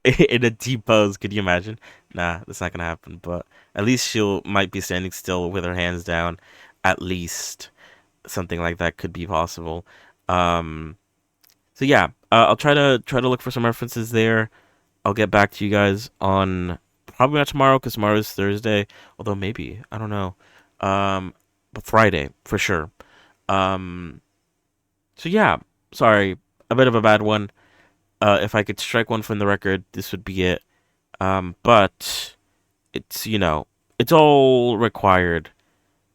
in a deep pose. Could you imagine? Nah, that's not gonna happen. But at least she'll might be standing still with her hands down. At least something like that could be possible. Um, so yeah, I'll try to look for some references there. I'll get back to you guys on probably not tomorrow because tomorrow is Thursday. Although maybe I don't know. But Friday for sure. Um, so yeah, sorry, a bit of a bad one. If I could strike one from the record, this would be it. But it's it's all required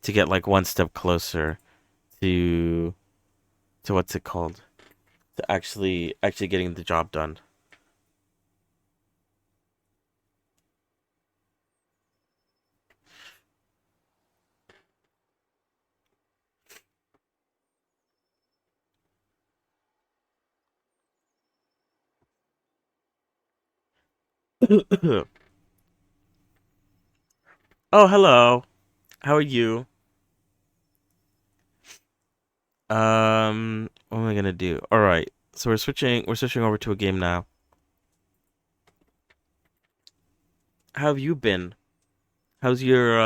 to get like one step closer to what's it called? To actually getting the job done. Oh, hello. How are you? What am I gonna do? All right. So we're switching over to a game now. How have you been? How's your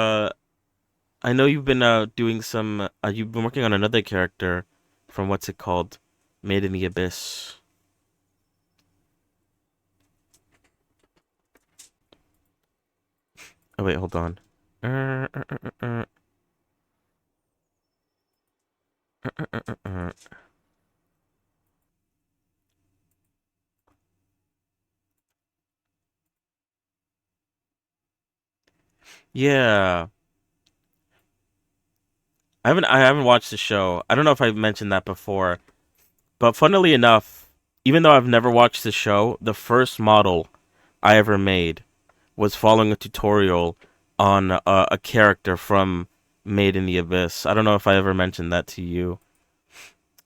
I know you've been doing some you've been working on another character from what's it called? Made in the Abyss. Oh wait, hold on. Uh, uh, uh, uh, uh. Yeah. I haven't watched the show. I don't know if I've mentioned that before, but funnily enough, even though I've never watched the show, the first model I ever made was following a tutorial on a character from Made in the Abyss. I don't know if I ever mentioned that to you.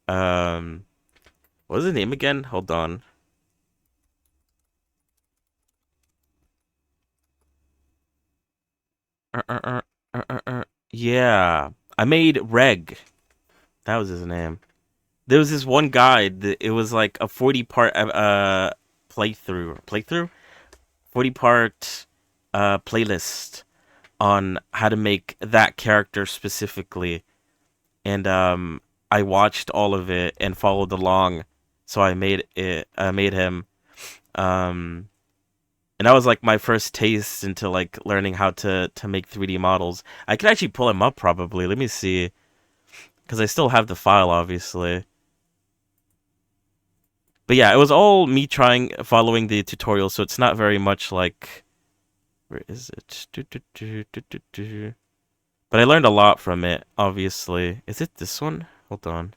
Um, what was his name again? Hold on. Uh, uh, uh, Yeah, I made Reg. That was his name. There was this one guide. It was like a 40-part playthrough 40-part playlist on how to make that character specifically, and I watched all of it and followed along. So I made it. I made him. Um, and that was like my first taste into like learning how to make 3D models. I could actually pull him up probably. Let me see, because I still have the file, obviously. But yeah, it was all me following the tutorial, so it's not very much like, where is it? But I learned a lot from it, obviously. Is it this one? Hold on.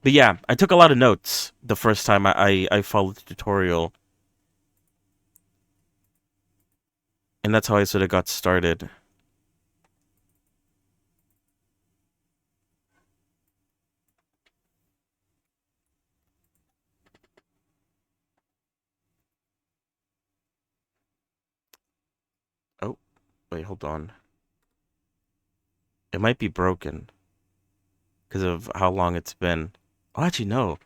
But yeah, I took a lot of notes the first time I followed the tutorial, and that's how I sort of got started. Oh, wait, hold on. It might be broken because of how long it's been. Oh, actually, no.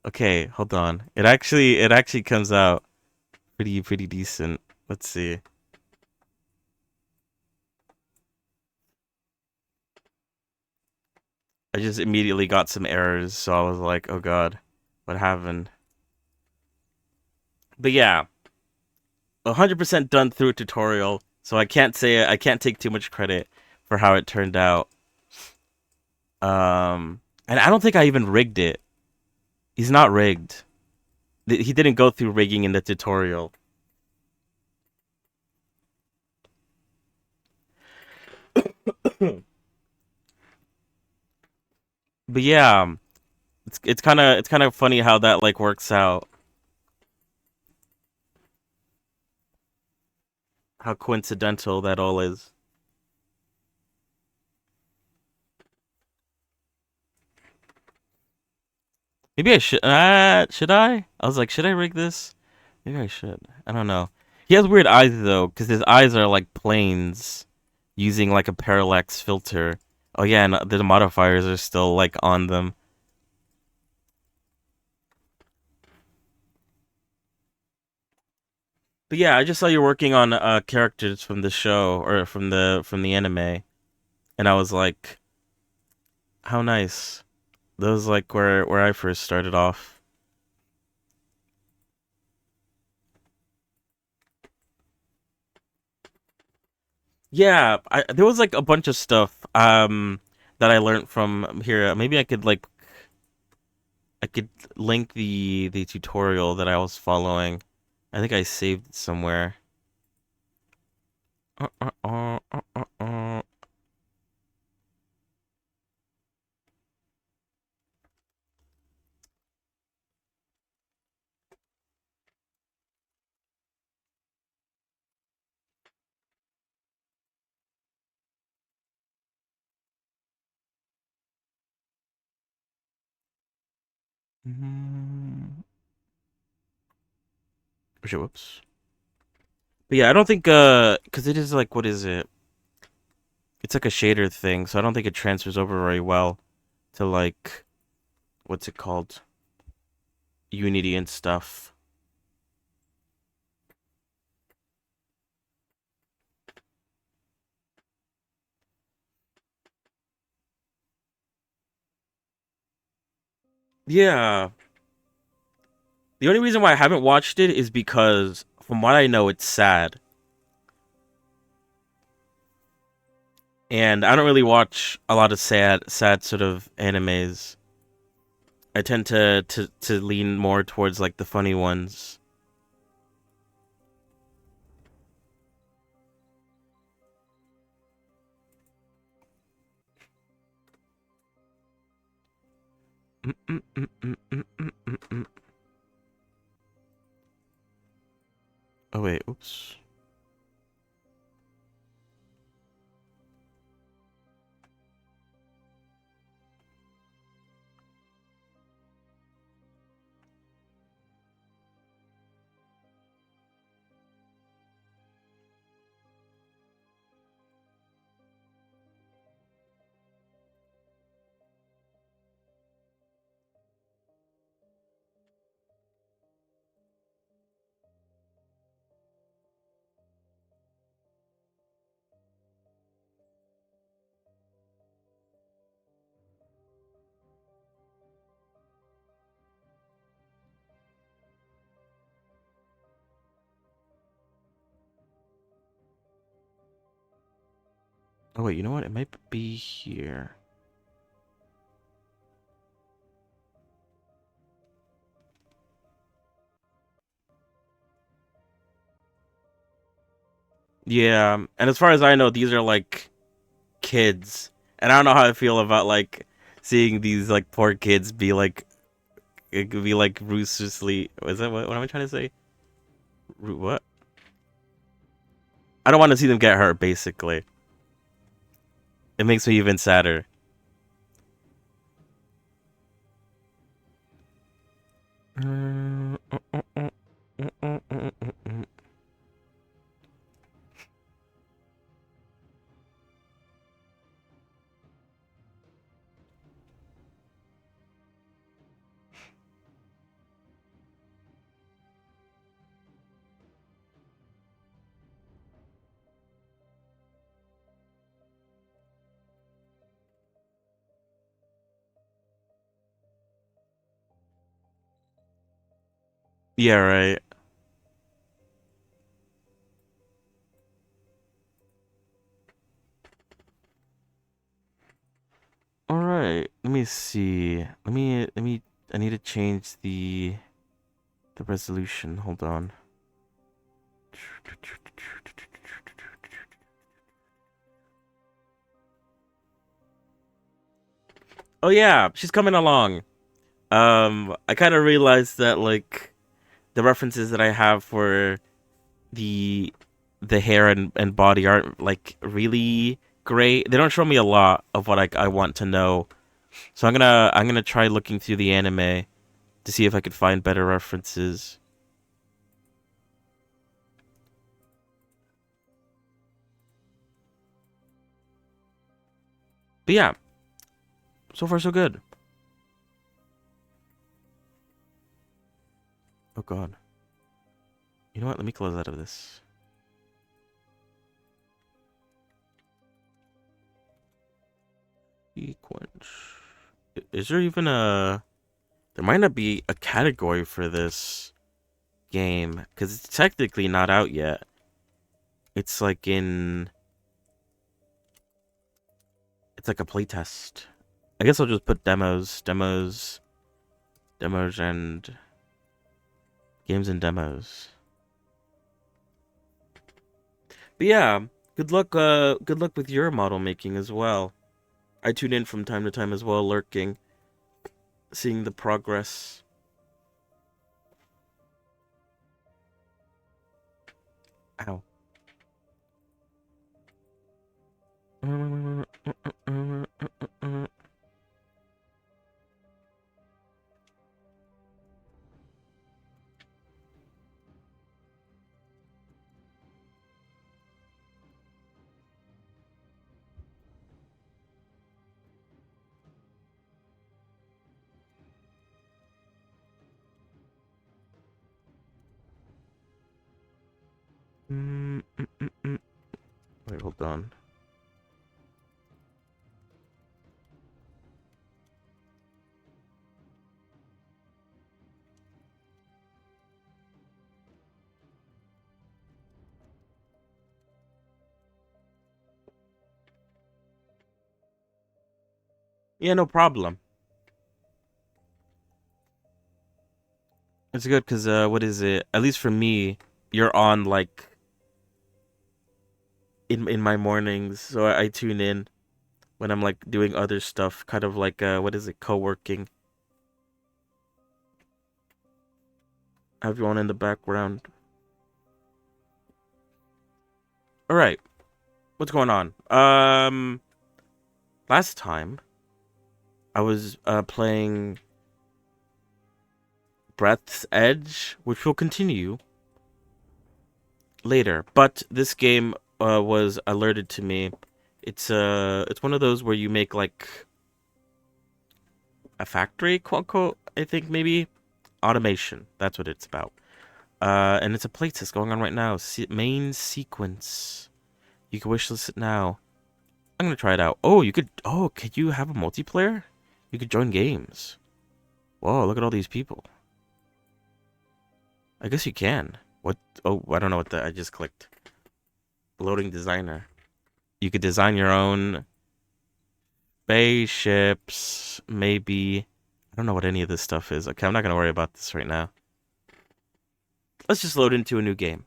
Okay, hold on. It actually comes out pretty decent. Let's see. I just immediately got some errors, so I was like, oh god, what happened? But yeah, 100% done through a tutorial, so I can't take too much credit for how it turned out. And I don't think I even rigged it. He's not rigged. He didn't go through rigging in the tutorial. But yeah, it's kind of funny how that like works out. How coincidental that all is. Maybe I should. Should I? I was like, should I rig this? Maybe I should. I don't know. He has weird eyes though, because his eyes are like planes using like a parallax filter. Oh yeah, and the modifiers are still like on them. But yeah, I just saw you working on characters from the show or from the anime, and I was like, how nice. That was like where I first started off. Yeah, there was like a bunch of stuff that I learned from here. Maybe I could link the tutorial that I was following. I think I saved it somewhere. Uh, uh, uh, uh, uh. Mm, whoops. But yeah, I don't think because it is like, what is it? It's like a shader thing, so I don't think it transfers over very well to like, what's it called? Unity and stuff. Yeah. The only reason why I haven't watched it is because from what I know it's sad. And I don't really watch a lot of sad sort of animes. I tend to lean more towards like the funny ones. Mm, mm, mm, mm, mm, mm, mm, mm. Oh wait, oops. Oh wait, you know what? It might be here. Yeah, and as far as I know, these are like kids, and I don't know how I feel about like seeing these like poor kids be like it could be like ruthlessly. Is that what am I trying to say? What? I don't want to see them get hurt. Basically, it makes me even sadder. Yeah, right. All right. Let me see. Let me. I need to change the resolution. Hold on. Oh yeah, she's coming along. I kind of realized that like the references that I have for the the hair and body aren't like really great. They don't show me a lot of what I want to know. So I'm gonna try looking through the anime to see if I could find better references. But yeah, so far so good. Oh god. You know what? Let me close out of this. Sequence. Is there even a? There might not be a category for this game because it's technically not out yet. It's like in. It's like a playtest. I guess I'll just put demos, and games and demos. But yeah, good luck. Good luck with your model making as well. I tune in from time to time as well, lurking, seeing the progress. Ow. Wait, hold on. Yeah, no problem. It's good because what is it? At least for me, you're on like in my mornings, so I tune in when I'm like doing other stuff, kind of like what is it, co-working. Have you on in the background. All right, what's going on? Last time I was playing Breath's Edge, which will continue later. But this game was alerted to me. It's one of those where you make like a factory, quote unquote. I think maybe automation. That's what it's about. And it's a playtest going on right now. Main sequence. You can wishlist it now. I'm gonna try it out. Oh, you could. Oh, could you have a multiplayer? You could join games. Whoa, look at all these people. I guess you can. What? Oh, I don't know what that. I just clicked. Loading designer. You could design your own spaceships, maybe. I don't know what any of this stuff is. Okay, I'm not gonna worry about this right now. Let's just load into a new game.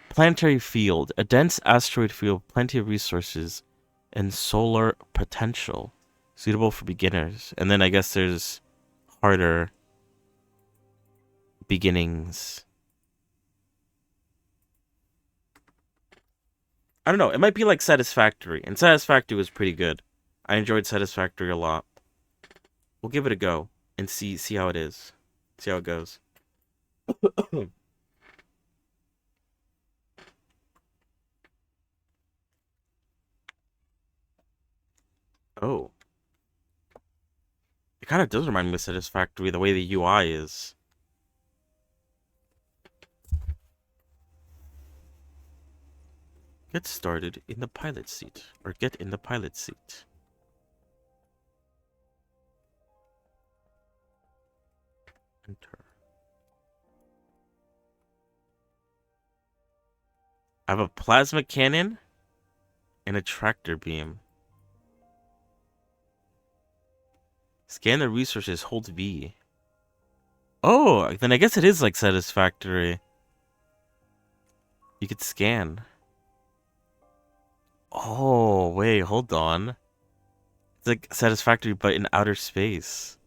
Planetary field. A dense asteroid field, plenty of resources, and solar potential. Suitable for beginners. And then I guess there's harder beginnings. I don't know. It might be like Satisfactory. And Satisfactory was pretty good. I enjoyed Satisfactory a lot. We'll give it a go and see how it is. See how it goes. Oh. It kind of does remind me of Satisfactory, the way the UI is. Get started in the pilot seat. Or get in the pilot seat. Enter. I have a plasma cannon and a tractor beam. Scan the resources, hold V. Oh, then I guess it is like Satisfactory. You could scan. Oh, wait, hold on. It's like Satisfactory, but in outer space.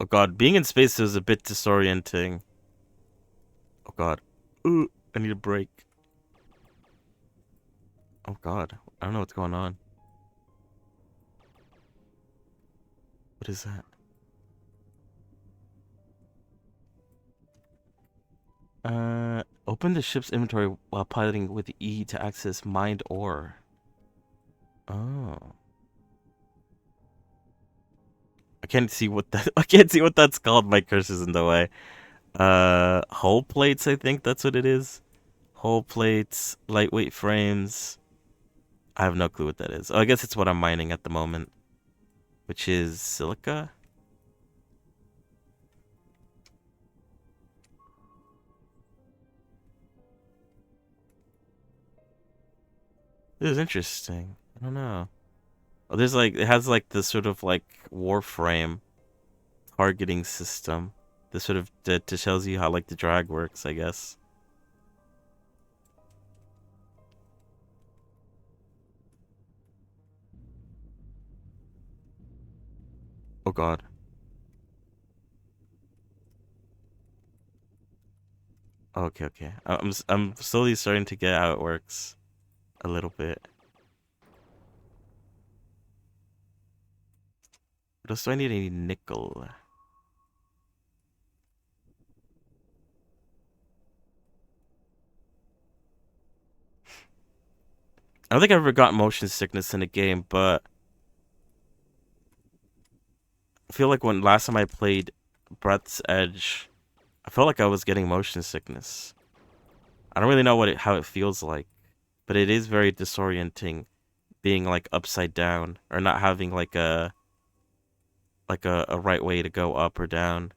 Oh god, being in space is a bit disorienting. Oh god. Ooh, I need a break. Oh god, I don't know what's going on. What is that? Open the ship's inventory while piloting with E to access mined ore. Oh. I can't see what that I can't see what that's called. My cursor's in the way. Hull plates, I think that's what it is. Hull plates, lightweight frames. I have no clue what that is. Oh, I guess it's what I'm mining at the moment, which is silica. This is interesting. I don't know. Oh, there's like it has like this sort of like warframe targeting system. This sort of that tells you how like the drag works, I guess. Oh god. Okay, okay. I'm slowly starting to get how it works a little bit. What else do I need? Any nickel? I don't think I've ever got motion sickness in a game, but I feel like when last time I played Breath's Edge, I felt like I was getting motion sickness. I don't really know how it feels like, but it is very disorienting being like upside down or not having like a right way to go up or down.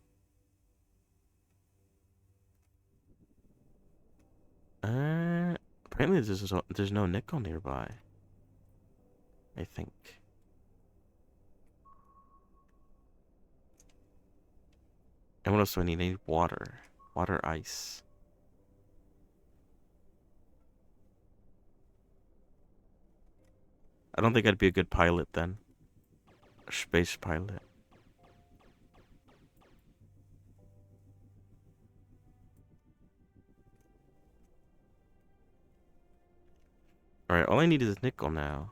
Apparently there's no nickel nearby. I think. And what else do I need? I need water. Water ice. I don't think I'd be a good pilot then. A space pilot. Alright, all I need is nickel now.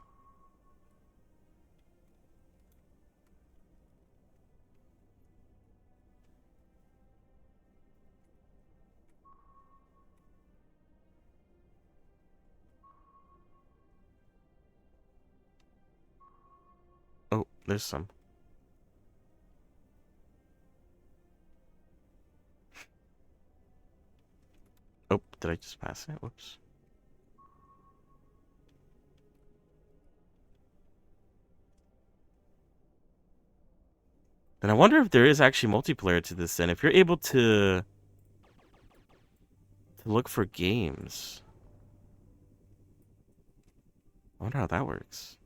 Oh, there's some. Oh, did I just pass it? Whoops. Then I wonder if there is actually multiplayer to this. And if you're able to look for games, I wonder how that works.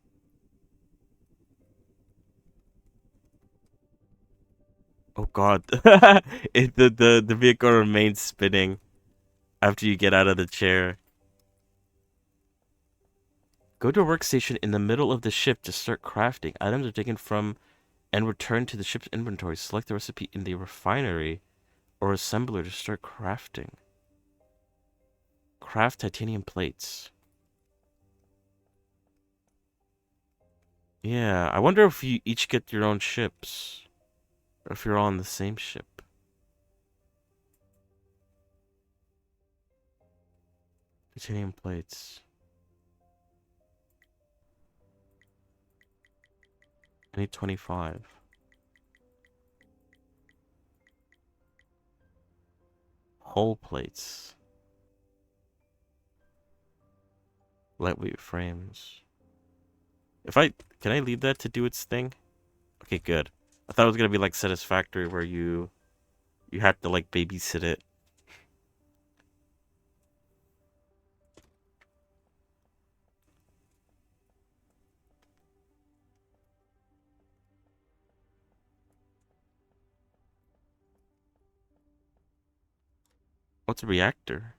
Oh God, the vehicle remains spinning after you get out of the chair. Go to a workstation in the middle of the ship to start crafting. Items are taken from and returned to the ship's inventory. Select the recipe in the refinery or assembler to start crafting. Craft titanium plates. Yeah, I wonder if you each get your own ships. Or if you're all on the same ship. Titanium plates. I need 25. Hull plates. Lightweight frames. Can I leave that to do its thing? Okay, good. I thought it was gonna be like Satisfactory where you had to like babysit it. What's a reactor?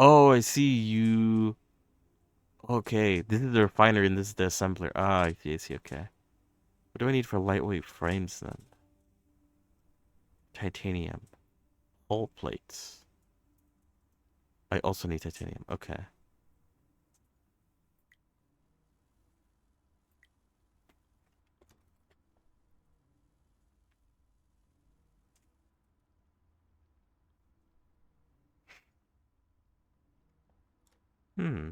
Oh, I see you. Okay, this is the refinery and this is the assembler. Ah, I see, okay. What do I need for lightweight frames then? Titanium. Hull plates. I also need titanium. Okay. Hmm.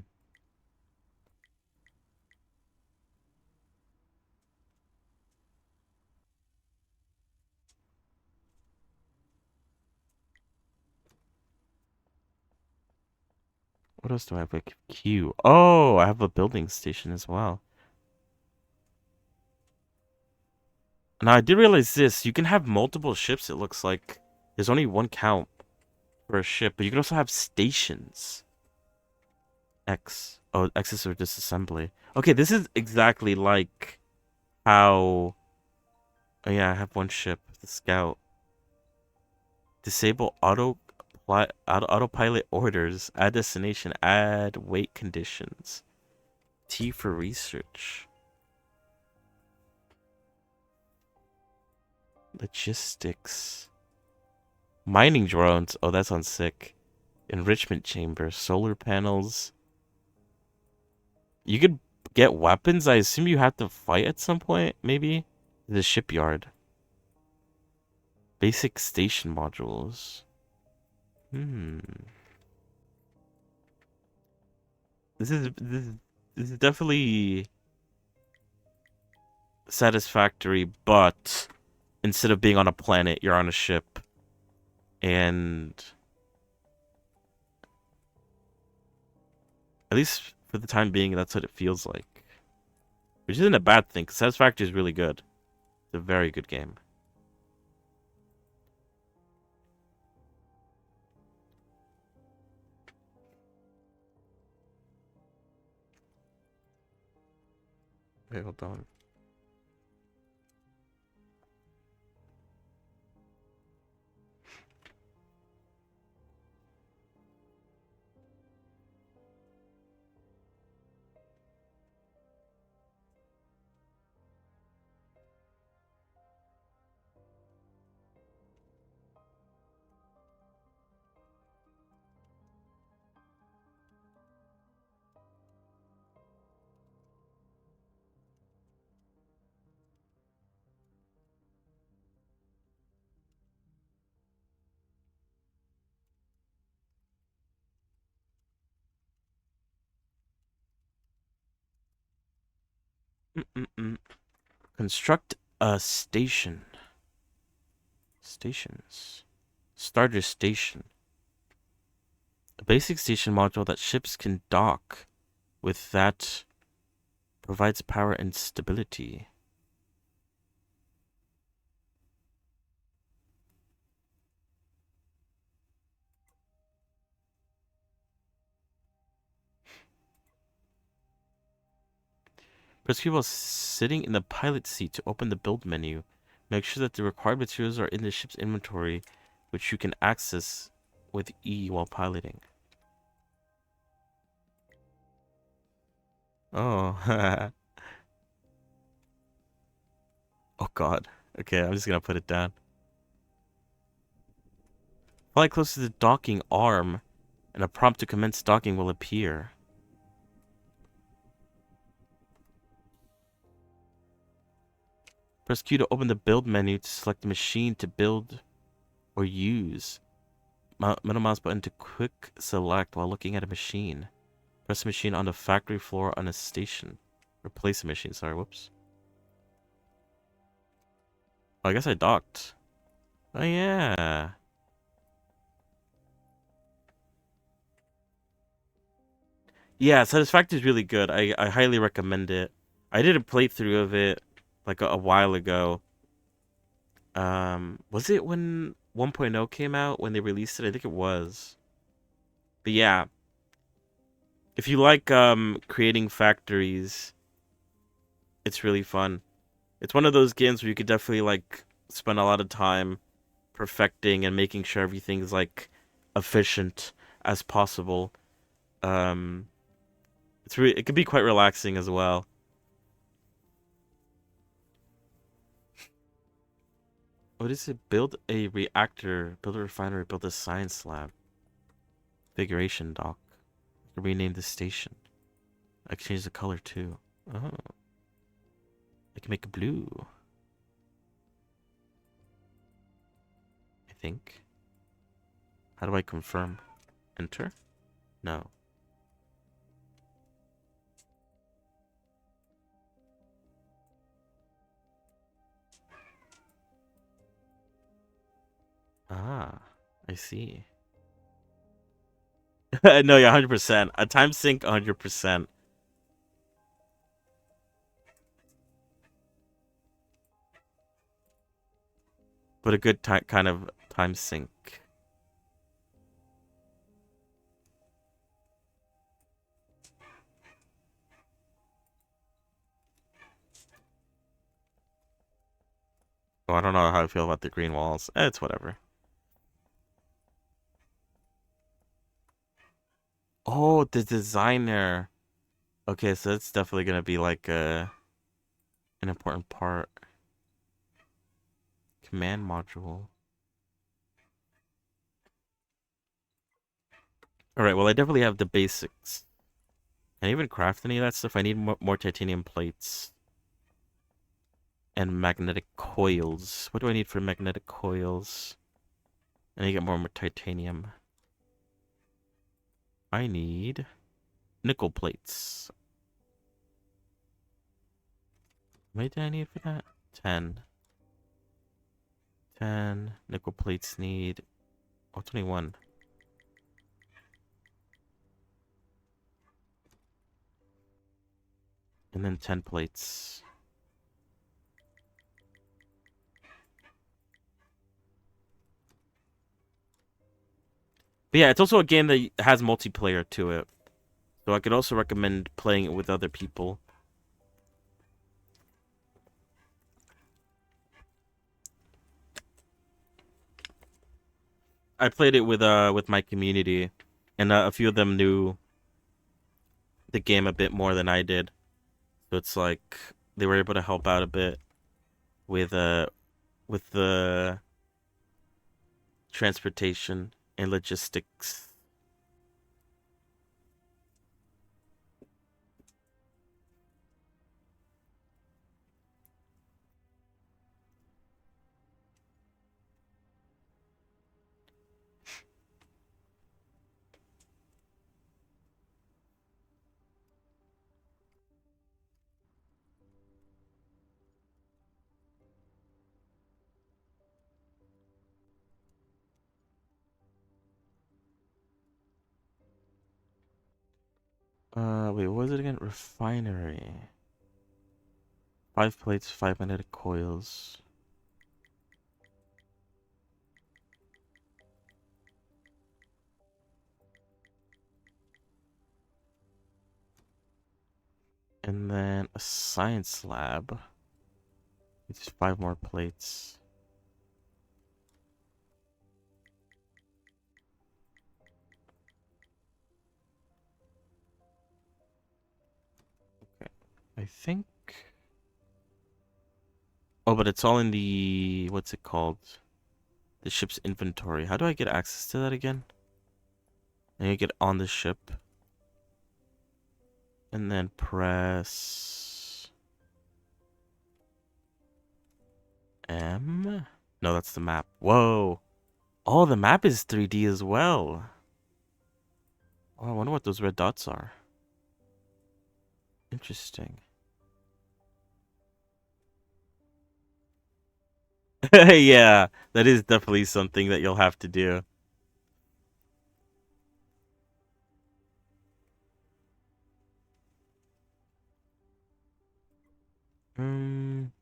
What else do I have? Like Q. Oh, I have a building station as well. Now I did realize this. You can have multiple ships, it looks like. There's only one count for a ship, but you can also have stations. X. Oh, X is for disassembly. Okay, this is exactly like how. Oh yeah, I have one ship, the Scout. Disable autopilot orders. Add destination. Add weight conditions. T for research. Logistics. Mining drones. Oh, that sounds sick. Enrichment chamber. Solar panels. You could get weapons. I assume you have to fight at some point, maybe? The shipyard. Basic station modules. Hmm. This is definitely satisfactory, but instead of being on a planet, you're on a ship. And at least for the time being, that's what it feels like. Which isn't a bad thing, because Satisfactory is really good. It's a very good game. Wait, hold on. Mm-mm-mm. Construct Station. Stations. Starter station. A basic station module that ships can dock with that provides power and stability. Press Q while sitting in the pilot seat to open the build menu. Make sure that the required materials are in the ship's inventory, which you can access with E while piloting. Oh. Oh god. Okay, I'm just gonna put it down. Fly close to the docking arm, and a prompt to commence docking will appear. Press Q to open the build menu to select the machine to build or use. Middle mouse button to quick select while looking at a machine. Press the machine on the factory floor on a station. Replace the machine, sorry, whoops. Oh, I guess I docked. Oh yeah. Yeah, Satisfactory is really good. I highly recommend it. I did a playthrough of it like a while ago. Was it when 1.0 came out when they released it? I think it was. But yeah, if you like creating factories, it's really fun. It's one of those games where you could definitely like spend a lot of time perfecting and making sure everything's like efficient as possible. Um, it could be quite relaxing as well. What is it? Build a reactor, build a refinery, build a science lab. Configuration dock. Rename the station. I can change the color too. Oh, I can make it blue. I think. How do I confirm? Enter? No. Ah, I see. No, yeah, 100%. A time sync, 100%. But a good kind of time sync. Oh, I don't know how I feel about the green walls. It's whatever. Oh, the designer. Okay, so it's definitely gonna be like an important part. Command module. All right, well, I definitely have the basics. Can I even craft any of that stuff? I need more titanium plates and magnetic coils. What do I need for magnetic coils? I need to get more titanium. I need nickel plates. How many do I need for that? 10. 10. Nickel plates need... Oh, 21. And then 10 plates. But yeah, it's also a game that has multiplayer to it. So I could also recommend playing it with other people. I played it with my community, and a few of them knew the game a bit more than I did. So it's like they were able to help out a bit with with the transportation and logistics. Wait, what was it again? Refinery. 5 plates, 5 magnetic coils. And then a science lab. Which is 5 more plates. Okay. I think. Oh, but it's all in the. What's it called? The ship's inventory. How do I get access to that again? I need to get on the ship. And then press M? No, that's the map. Whoa. Oh, the map is 3D as well. Oh, I wonder what those red dots are. Interesting. Yeah, that is definitely something that you'll have to do. Um,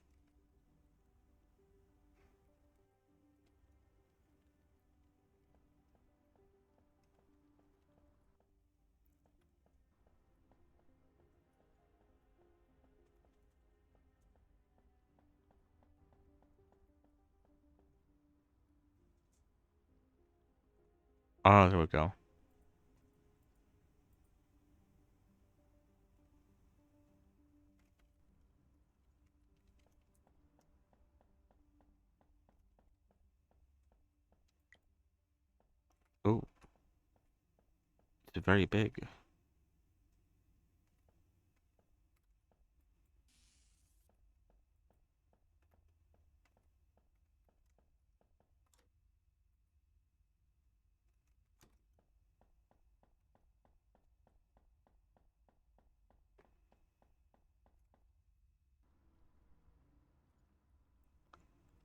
oh, there we go. Oh, it's very big.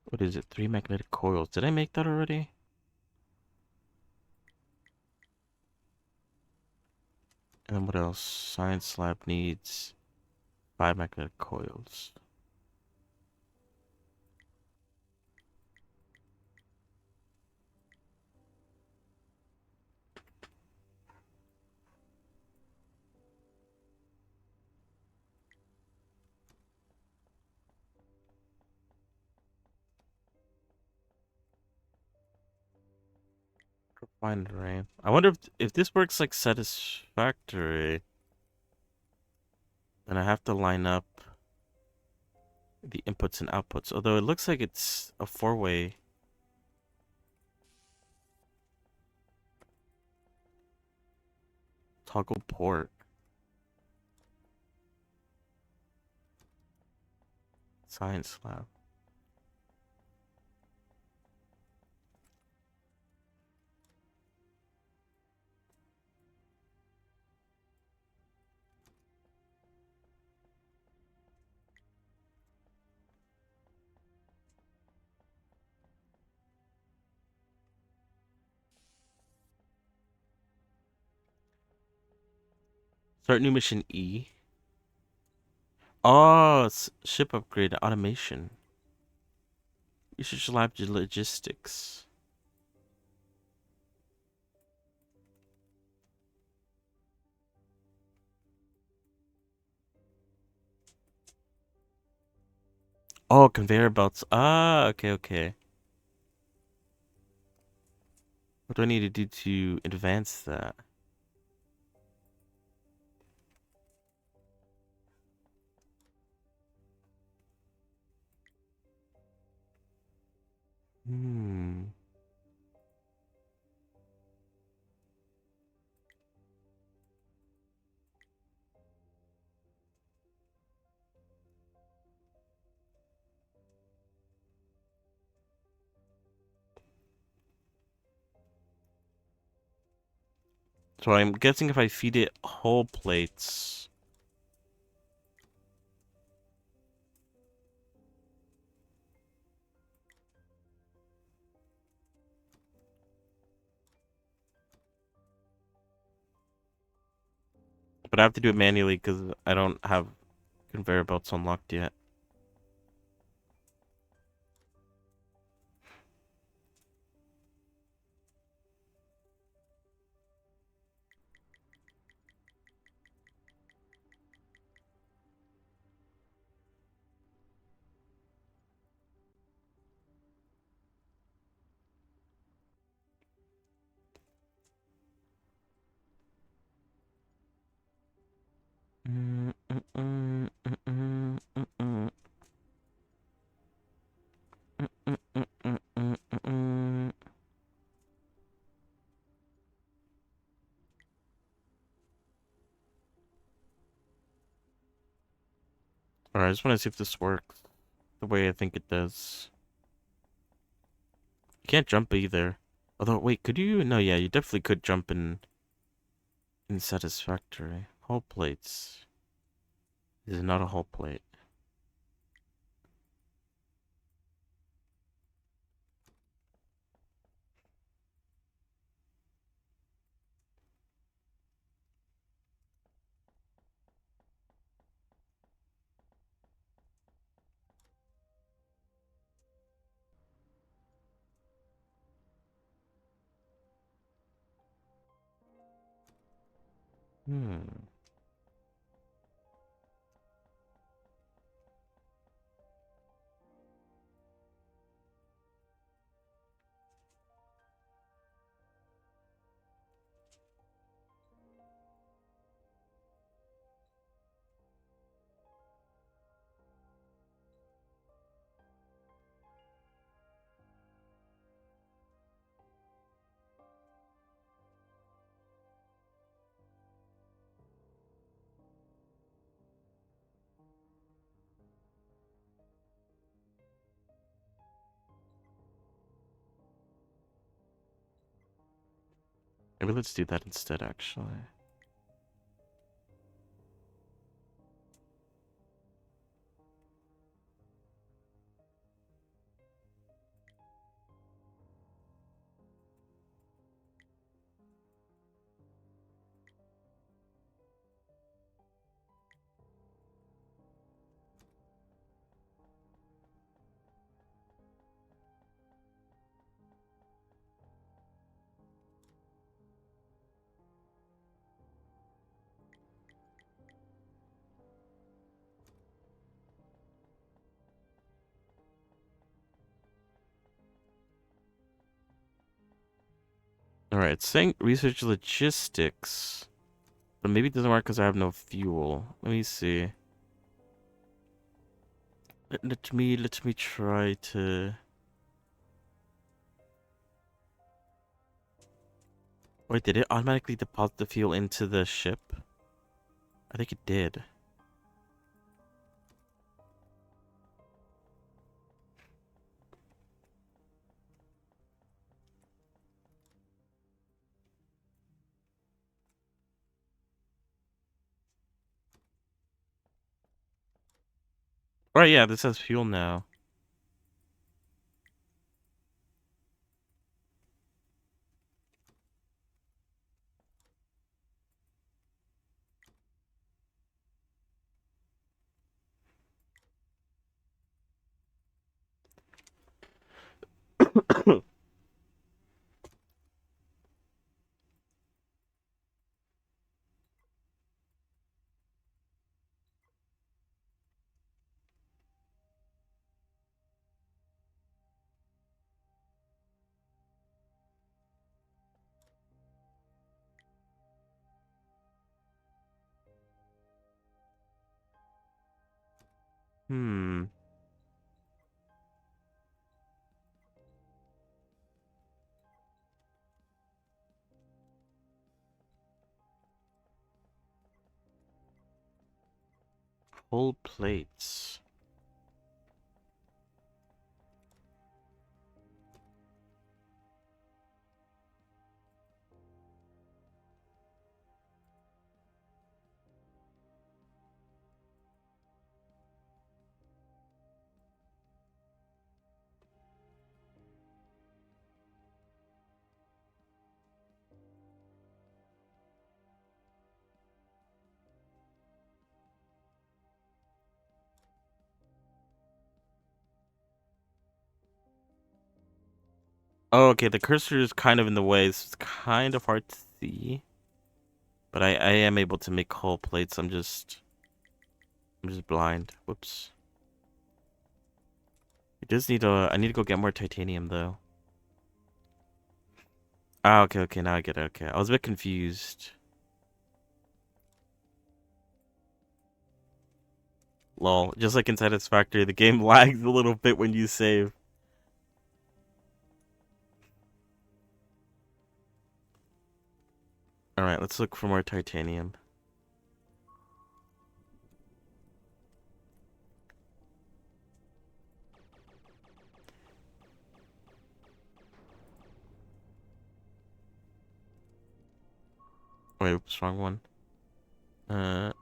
What is it? 3 magnetic coils. Did I make that already? And then what else? Science lab needs 5 magnetic coils. Refinery. I wonder if this works like satisfactory. Then I have to line up the inputs and outputs. Although it looks like it's a 4-way. Toggle port. Science lab. Start new mission E. Oh, it's ship upgrade automation. Research lab logistics. Oh, conveyor belts. Ah, okay, okay. What do I need to do to advance that? Hmm. So I'm guessing if I feed it whole plates. But I have to do it manually because I don't have conveyor belts unlocked yet. Alright, I just want to see if this works the way I think it does. You can't jump either. Although, wait, could you? No, yeah, you definitely could jump in Satisfactory. Hull plates. This is not a hull plate. Hmm. Maybe let's do that instead, actually. Alright, it's saying research logistics. But maybe it doesn't work because I have no fuel. Let me see. Let me try to... Wait, did it automatically deposit the fuel into the ship? I think it did. Alright, yeah, this has fuel now. Hmm. Whole plates. Oh, okay, the cursor is kind of in the way, so it's kind of hard to see. But I am able to make whole plates. I'm just blind. Whoops. It does need I need to go get more titanium though. Ah, okay, okay, now I get it. Okay. I was a bit confused. Lol. Just like in Satisfactory, the game lags a little bit when you save. Alright, let's look for more titanium. Wait, oops, wrong one. Uh,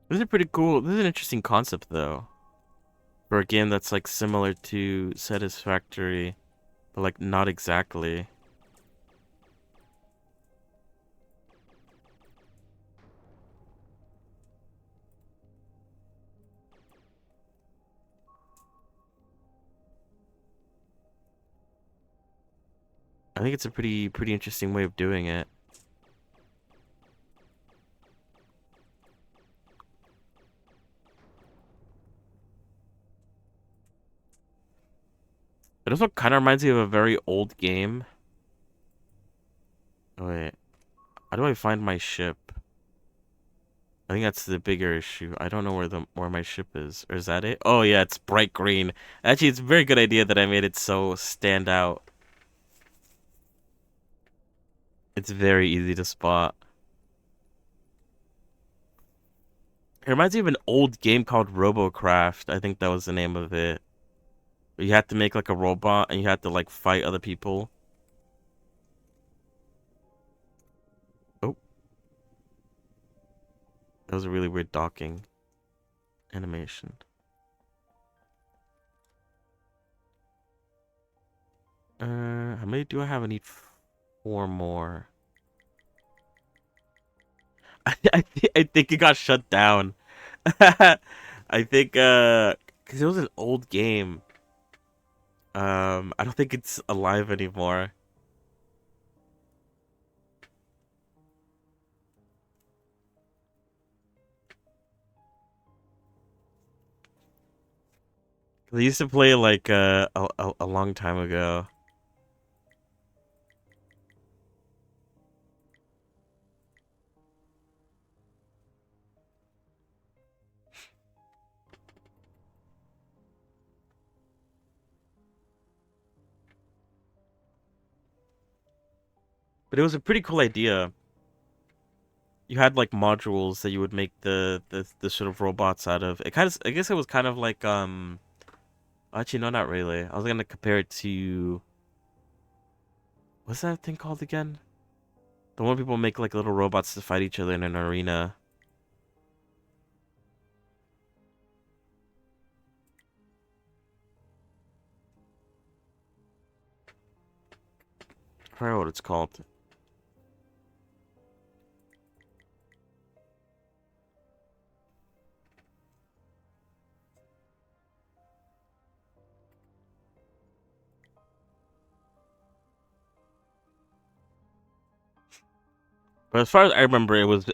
this is pretty cool. This is an interesting concept though. For a game that's like similar to Satisfactory, but like not exactly. I think it's a pretty interesting way of doing it. It also kind of reminds me of a very old game. Oh, wait, how do I find my ship? I think that's the bigger issue. I don't know where my ship is. Or is that it? Oh yeah, it's bright green. Actually, it's a very good idea that I made it so stand out. It's very easy to spot. It reminds me of an old game called RoboCraft. I think that was the name of it. You had to make like a robot and you had to like fight other people. Oh, that was a really weird docking animation. How many do I have? I need four more. I think it got shut down. I think because it was an old game. I don't think it's alive anymore. I used to play like a long time ago. But it was a pretty cool idea. You had like modules that you would make the sort of robots out of. It kind of I guess it was kind of like actually no, not really. I was gonna compare it to what's that thing called again? The one people make like little robots to fight each other in an arena. I forgot what it's called. But as far as I remember, it was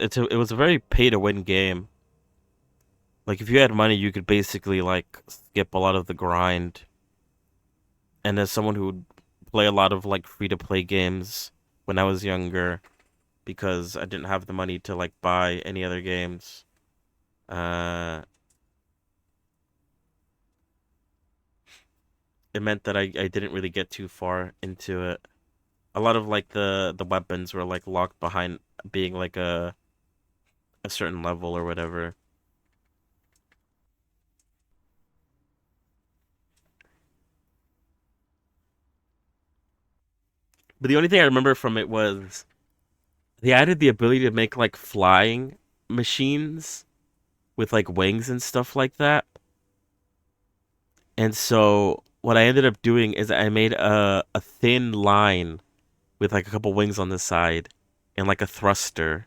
a very pay to win game. Like if you had money, you could basically like skip a lot of the grind. And as someone who would play a lot of like free to play games when I was younger, because I didn't have the money to like buy any other games, uh, it meant that I didn't really get too far into it. A lot of like the weapons were like locked behind being like a certain level or whatever. But the only thing I remember from it was they added the ability to make like flying machines with like wings and stuff like that. And so what I ended up doing is I made a thin line with like a couple wings on the side and like a thruster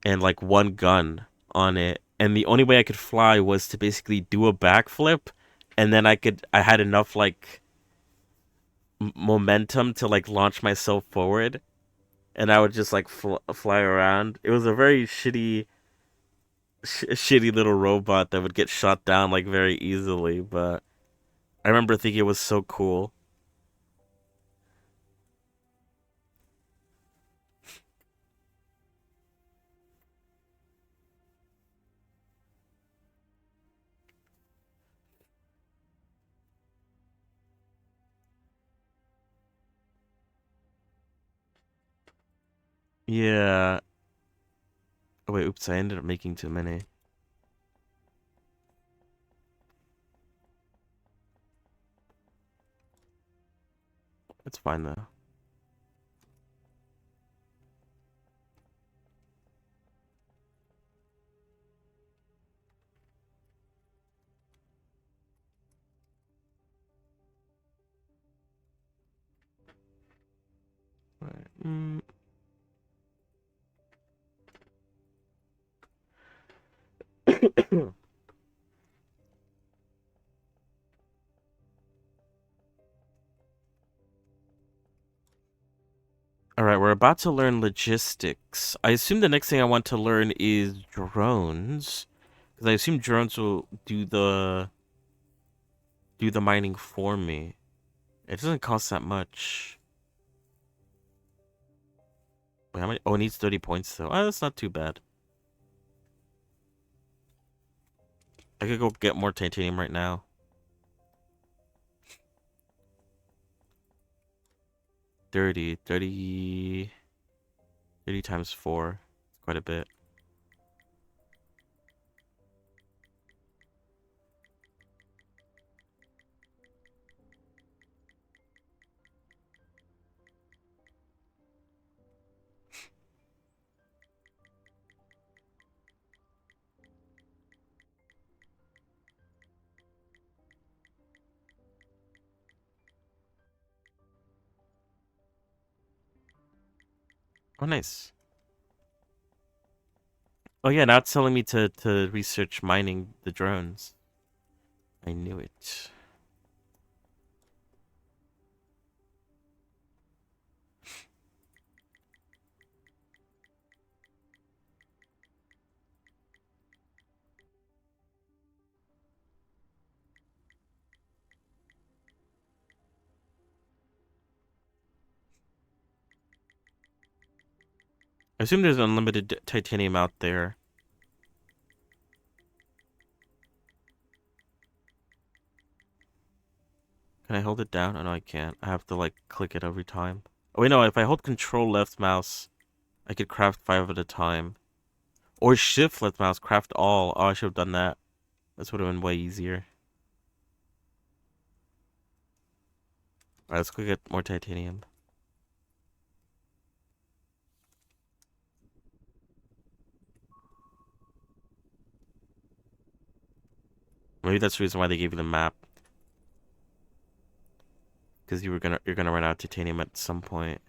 and like one gun on it. And the only way I could fly was to basically do a backflip, and then I had enough like momentum to like launch myself forward, and I would just like fly around. It was a very shitty little robot that would get shot down like very easily, but I remember thinking it was so cool. Yeah. Oh wait, oops, I ended up making too many. It's fine though. Right. All right, we're about to learn logistics. I assume the next thing I want to learn is drones, because I assume drones will do the mining for me. It doesn't cost that much. Wait, how many? Oh, it needs 30 points though. Oh, that's not too bad. I could go get more titanium right now. 30 times 4. It's quite a bit. Oh, nice. Oh yeah, now it's telling me to research mining the drones. I knew it. I assume there's unlimited titanium out there. Can I hold it down? Oh no, I can't. I have to like click it every time. Oh wait, no, if I hold control left mouse, I could craft 5 at a time. Or shift left mouse, craft all. Oh, I should have done that. This would have been way easier. Alright, let's go get more titanium. Maybe that's the reason why they gave you the map. Because you're gonna run out of titanium at some point.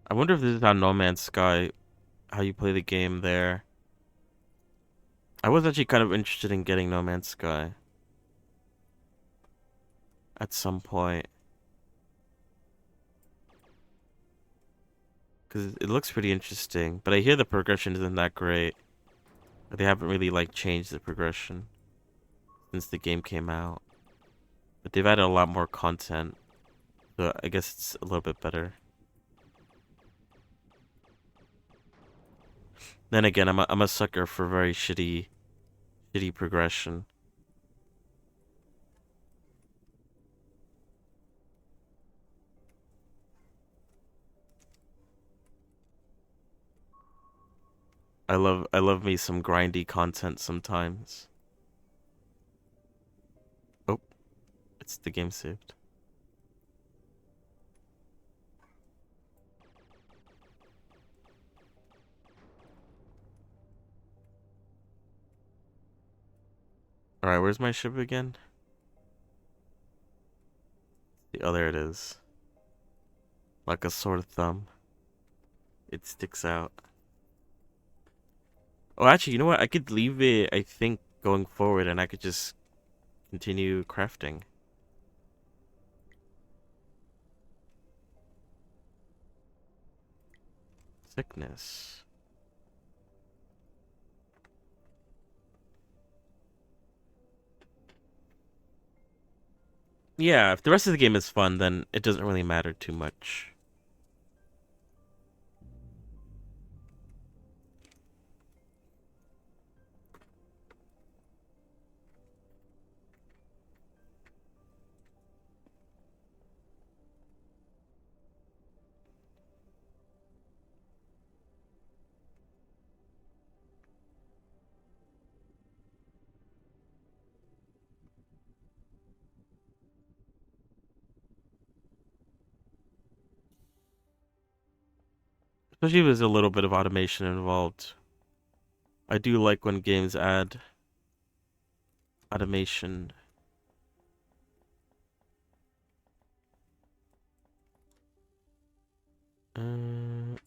I wonder if this is how No Man's Sky, how you play the game there. I was actually kind of interested in getting No Man's Sky at some point. Because it looks pretty interesting. But I hear the progression isn't that great. They haven't really like changed the progression since the game came out. But they've added a lot more content. So I guess it's a little bit better. Then again, I'm a sucker for very shitty progression. I love me some grindy content sometimes. Oh, it's the game saved. All right, where's my ship again? Oh, there it is. Like a sore thumb. It sticks out. Oh, actually, you know what? I could leave it, I think, going forward, and I could just continue crafting. Sickness. Yeah, if the rest of the game is fun, then it doesn't really matter too much. Especially if there's a little bit of automation involved. I do like when games add automation. Uh,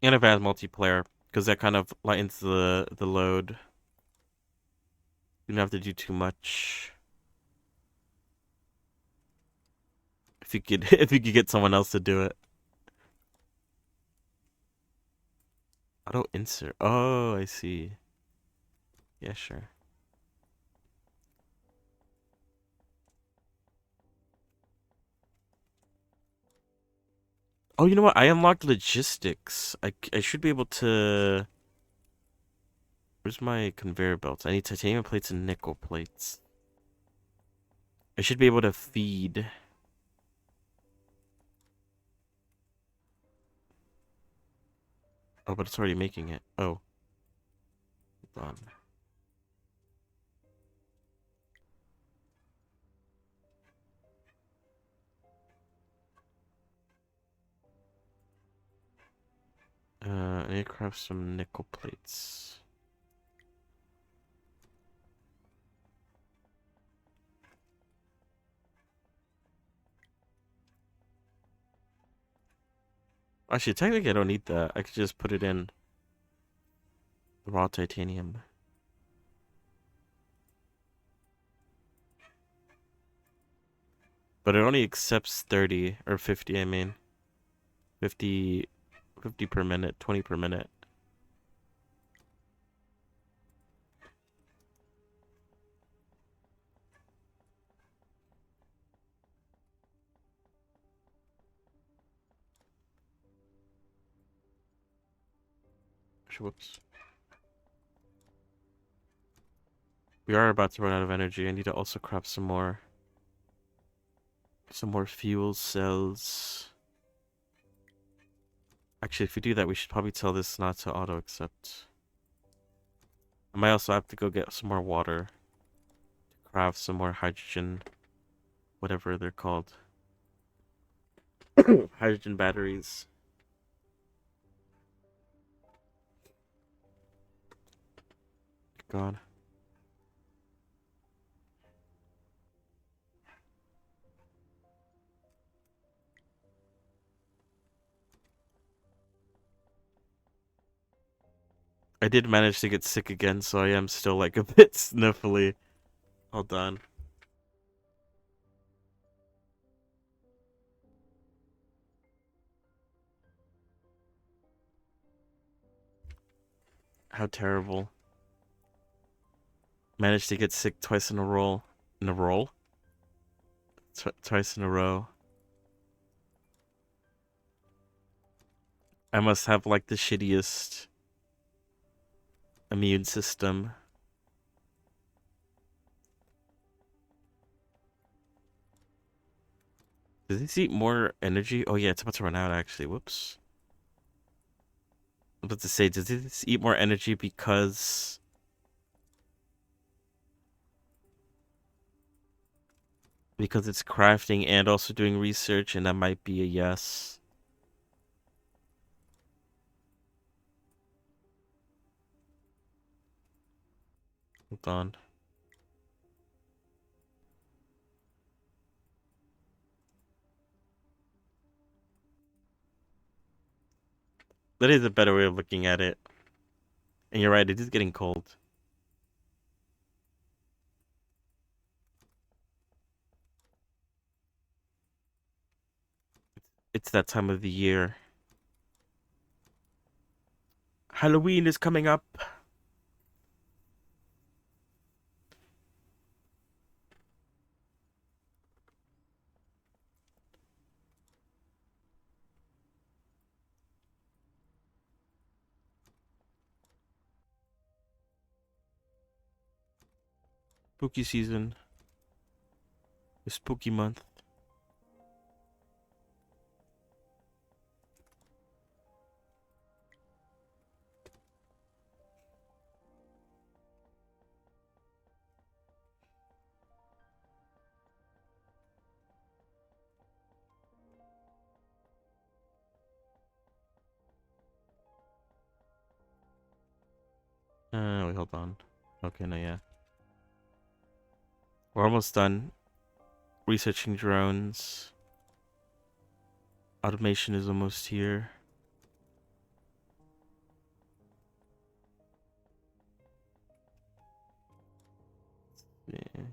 and advanced multiplayer, because that kind of lightens the load. You don't have to do too much. If you could if you could get someone else to do it. Auto insert. Oh, I see. Yeah, sure. Oh, you know what? I unlocked logistics. I should be able to. Where's my conveyor belts? I need titanium plates and nickel plates. I should be able to feed. Oh, but it's already making it. Oh, hold on. I need to craft some nickel plates. Actually, technically, I don't need that. I could just put it in raw titanium. But it only accepts 30 or 50, I mean. 50, 50 per minute, 20 per minute. Whoops. We are about to run out of energy. I need to also craft some more fuel cells. Actually, if we do that, we should probably tell this not to auto accept. I might also have to go get some more water to craft some more hydrogen, whatever they're called. Hydrogen batteries. God. I did manage to get sick again, so I am still like a bit sniffly. Hold on. How terrible. Managed to get sick twice in a row. In a row? Twice in a row. I must have like the shittiest immune system. Does this eat more energy? Oh yeah, it's about to run out actually. Whoops. I was about to say, does this eat more energy because it's crafting and also doing research, and that might be a yes. Hold on. That is a better way of looking at it. And you're right, it is getting cold. It's that time of the year. Halloween is coming up. Spooky season. The spooky month. Wait, hold on. Okay, no, yeah. We're almost done. Researching drones. Automation is almost here. Yeah.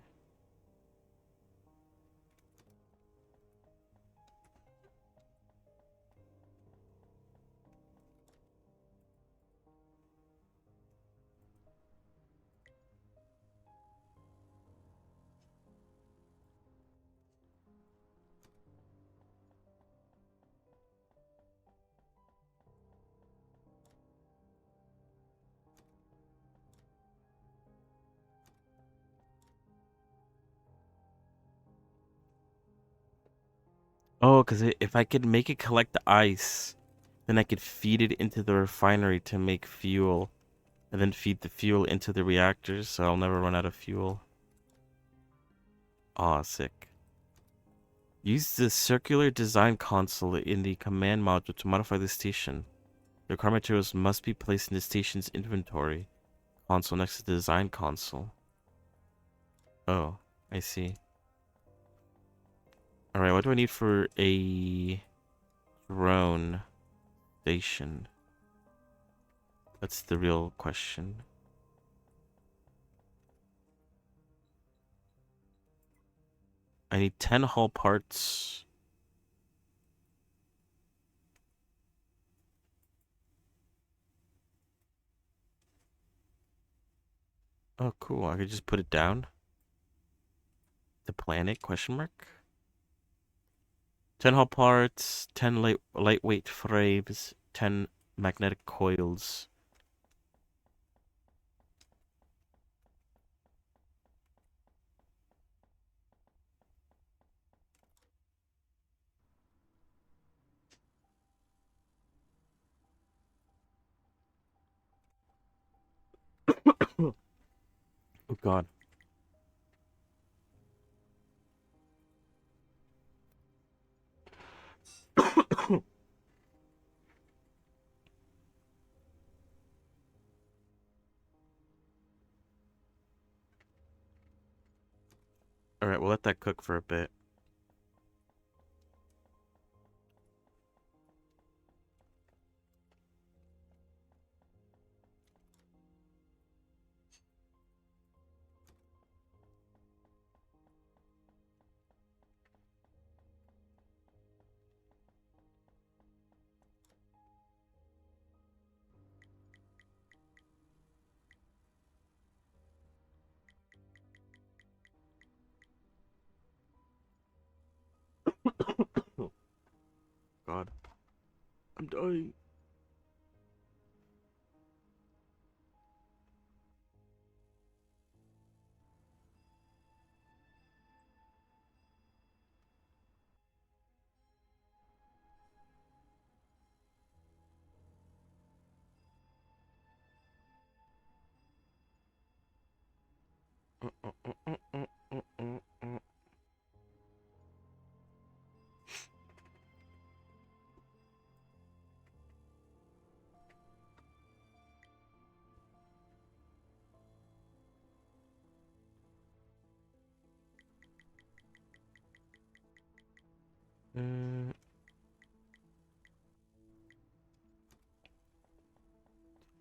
Oh, because if I could make it collect the ice, then I could feed it into the refinery to make fuel, and then feed the fuel into the reactors, so I'll never run out of fuel. Aw, sick. Use the circular design console in the command module to modify the station. The required materials must be placed in the station's inventory console next to the design console. Oh, I see. Alright, what do I need for a drone station? That's the real question. I need 10 hull parts. Oh, cool. I could just put it down. The planet, question mark? 10 hull parts, 10 lightweight frames, 10 magnetic coils. Oh, God. Alright, we'll let that cook for a bit. dying.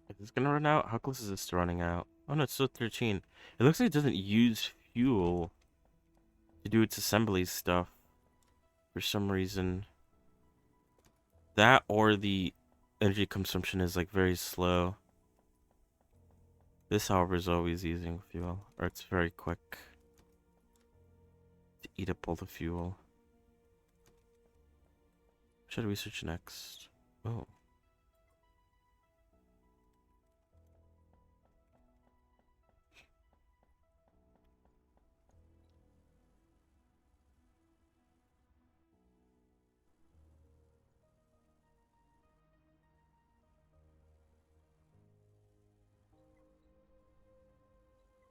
Is this gonna run out? How close is this to running out? Oh no, it's still 13. It looks like it doesn't use fuel to do its assembly stuff for some reason. That or the energy consumption is like very slow. This, however, is always using fuel, or it's very quick to eat up all the fuel. What should I research next? Oh.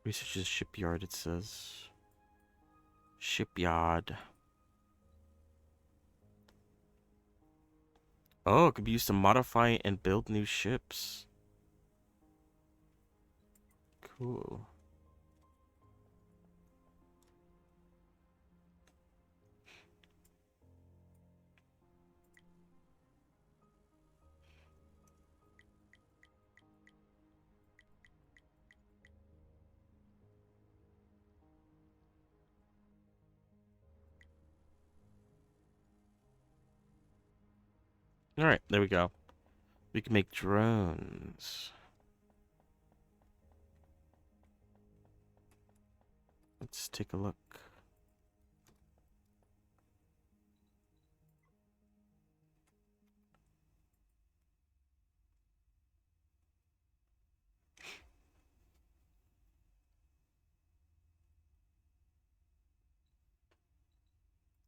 Researches shipyard, it says. Shipyard. Oh, it could be used to modify and build new ships. Cool. Alright, there we go. We can make drones. Let's take a look.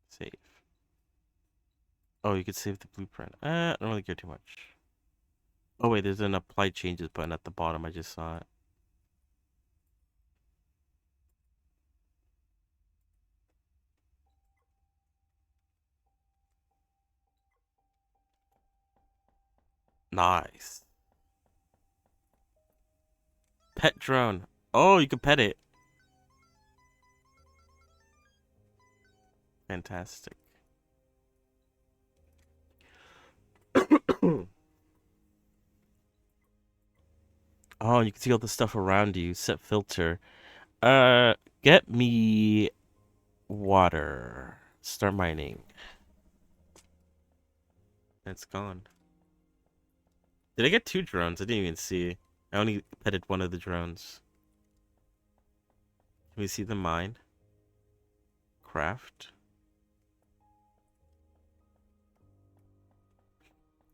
Save. Oh, you could save the blueprint. I don't really care too much. Oh wait, there's an apply changes button at the bottom. I just saw it. Nice. Pet drone. Oh, you can pet it. Fantastic. Oh, you can see all the stuff around you. Set filter. Get me water. Start mining. It's gone. Did I get 2 drones? I didn't even see. I only petted one of the drones. Can we see the mine? Craft.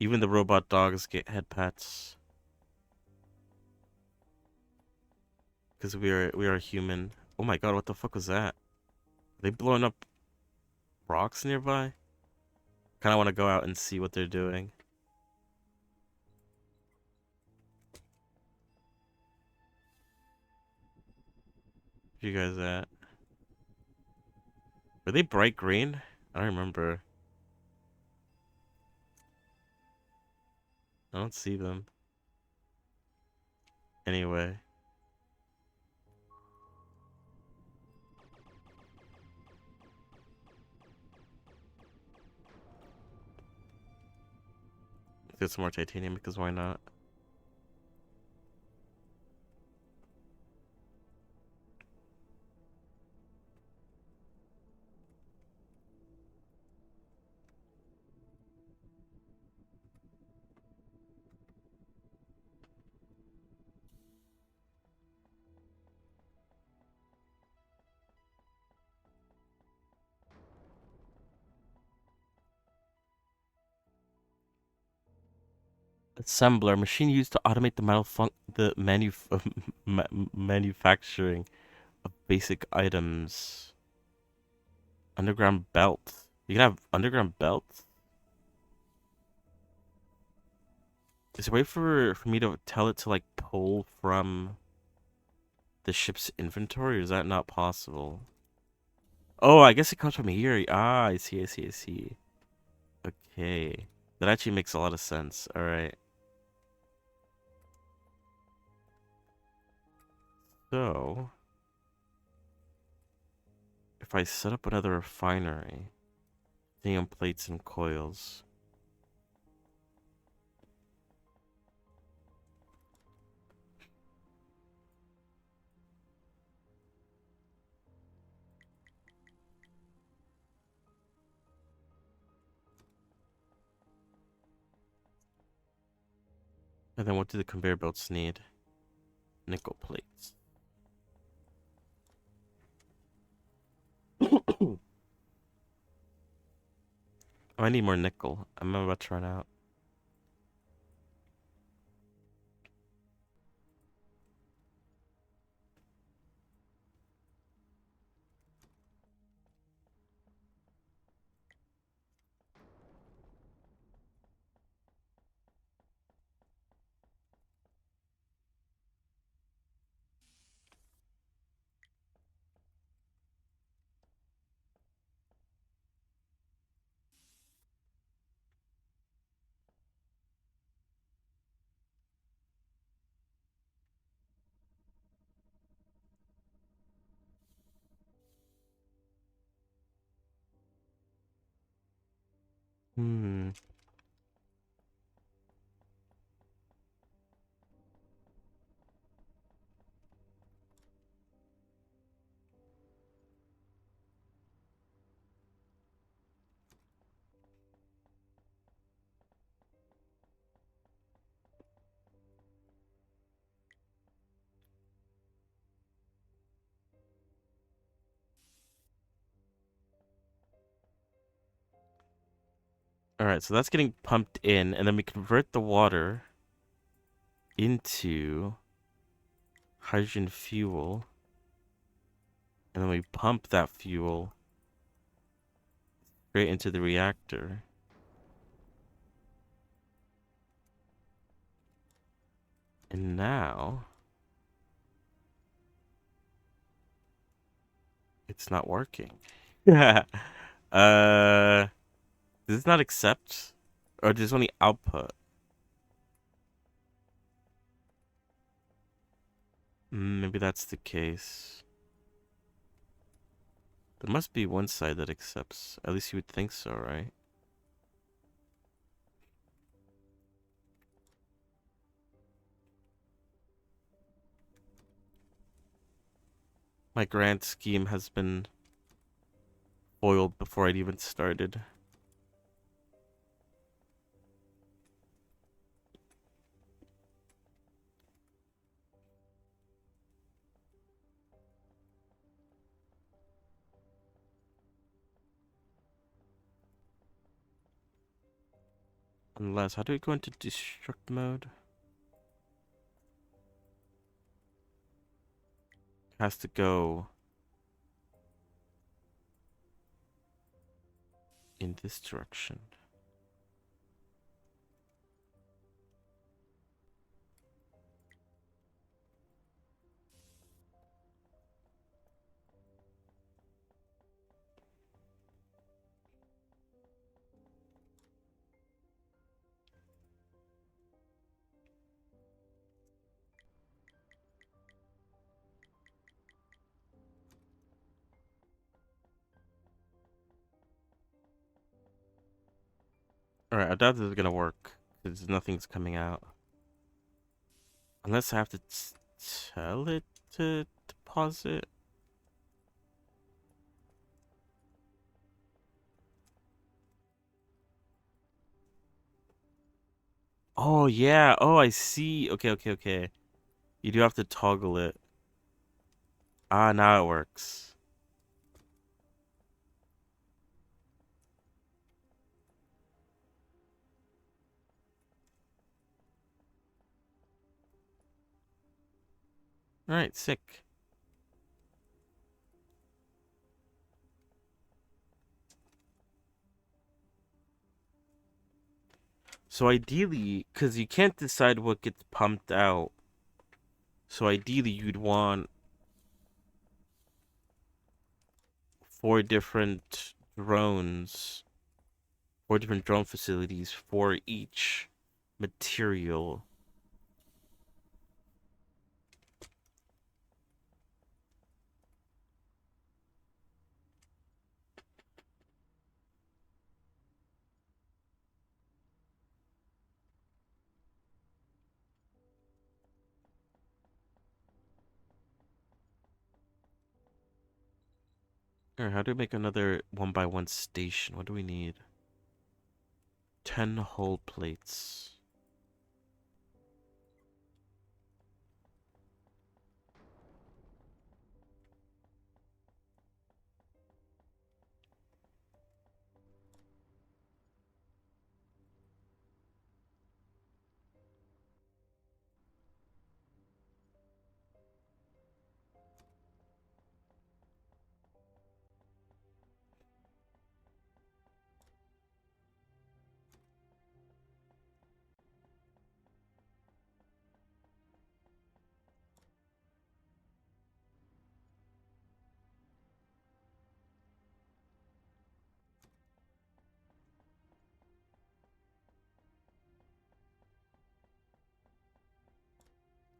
Even the robot dogs get head pats. Because we are human. Oh my god, what the fuck was that? Are they blowing up rocks nearby? Kinda wanna go out and see what they're doing. Where you guys at? Were they bright green? I don't remember. I don't see them. Anyway. Let's get some more titanium because why not? Assembler, machine used to automate the manufacturing of basic items. Underground belt. You can have underground belts? Is there a way for me to tell it to like pull from the ship's inventory, or is that not possible? Oh, I guess it comes from here. Ah, I see, I see, I see. Okay. That actually makes a lot of sense. Alright. So, if I set up another refinery, titanium plates and coils. And then what do the conveyor belts need? Nickel plates. Oh, I need more nickel. I'm about to run out. Hmm. Alright, so that's getting pumped in, and then we convert the water into hydrogen fuel, and then we pump that fuel straight into the reactor. And now it's not working. Yeah. Does this not accept? Or does only output? Maybe that's the case. There must be one side that accepts. At least you would think so, right? My grand scheme has been foiled before I'd even started. Unless, how do we go into destruct mode? Has to go in this direction. Alright, I doubt this is gonna work. Because nothing's coming out. Unless I have to tell it to deposit. Oh, yeah. Oh, I see. Okay, okay, okay. You do have to toggle it. Ah, now it works. Alright, sick. So ideally, because you can't decide what gets pumped out, so ideally you'd want 4 different drones, 4 different drone facilities for each material. Alright, how do we make another 1x1 station? What do we need? 10 hull plates.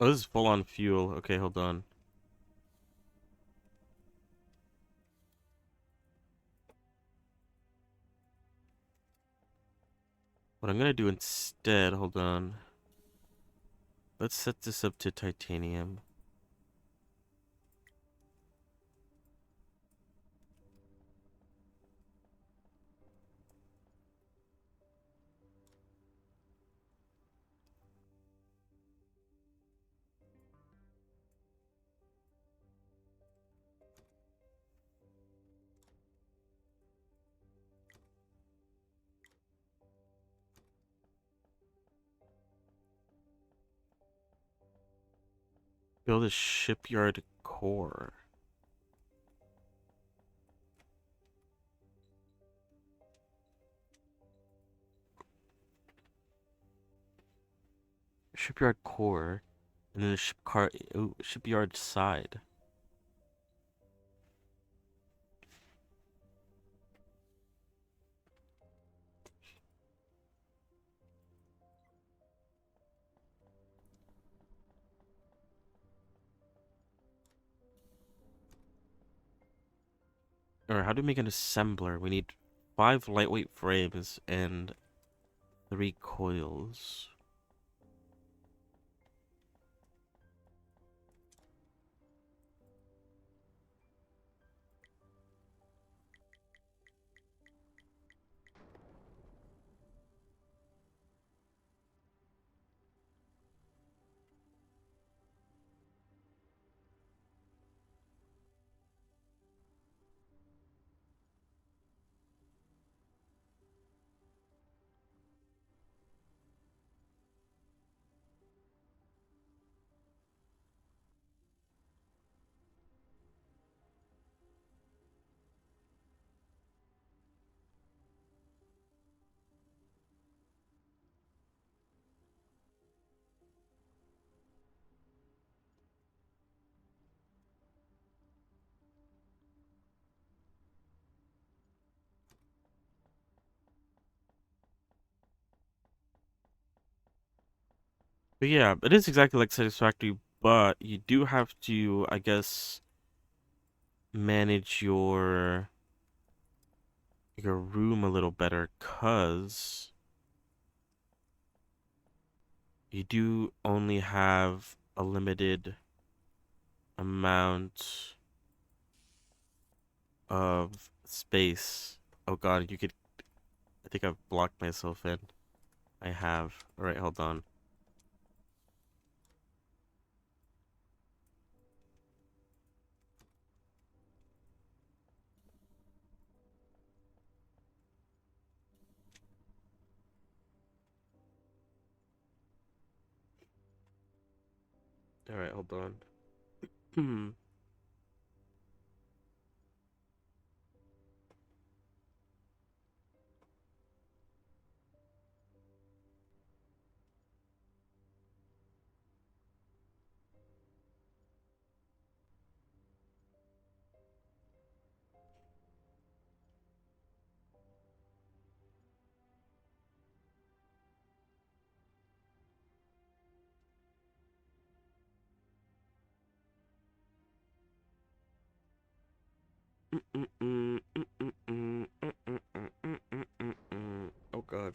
Oh, this is full on fuel. Okay, hold on. What I'm gonna do instead, hold on. Let's set this up to titanium. Build a shipyard core. Shipyard core. And then a shipyard side. Alright, how do we make an assembler? We need 5 lightweight frames and 3 coils. But yeah, it is exactly like Satisfactory, but you do have to, I guess, manage your room a little better, cause you do only have a limited amount of space. Oh god, you could. I think I've blocked myself in. I have. Alright, hold on. Alright, hold on. Hmm. Oh god.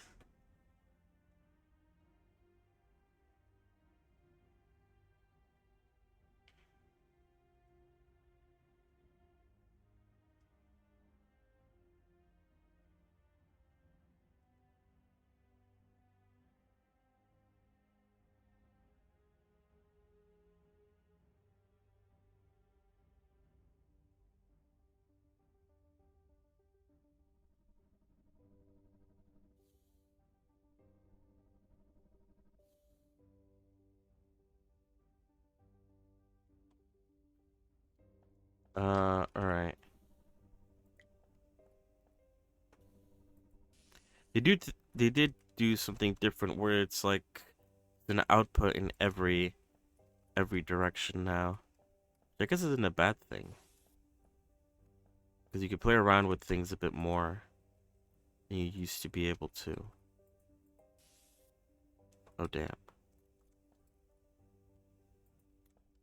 Alright. They did do something different where it's like an output in every direction now. I guess isn't a bad thing because you can play around with things a bit more than you used to be able to. Oh damn.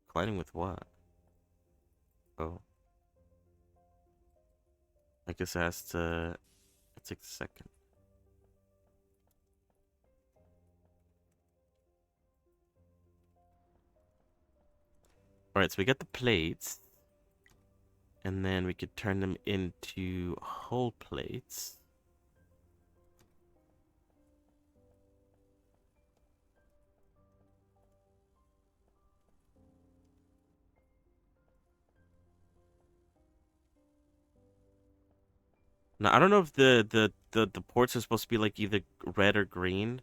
Colliding with what? Oh, I guess it has to. It takes a second. All right, so we got the plates, and then we could turn them into hull plates. Now I don't know if the ports are supposed to be like either red or green.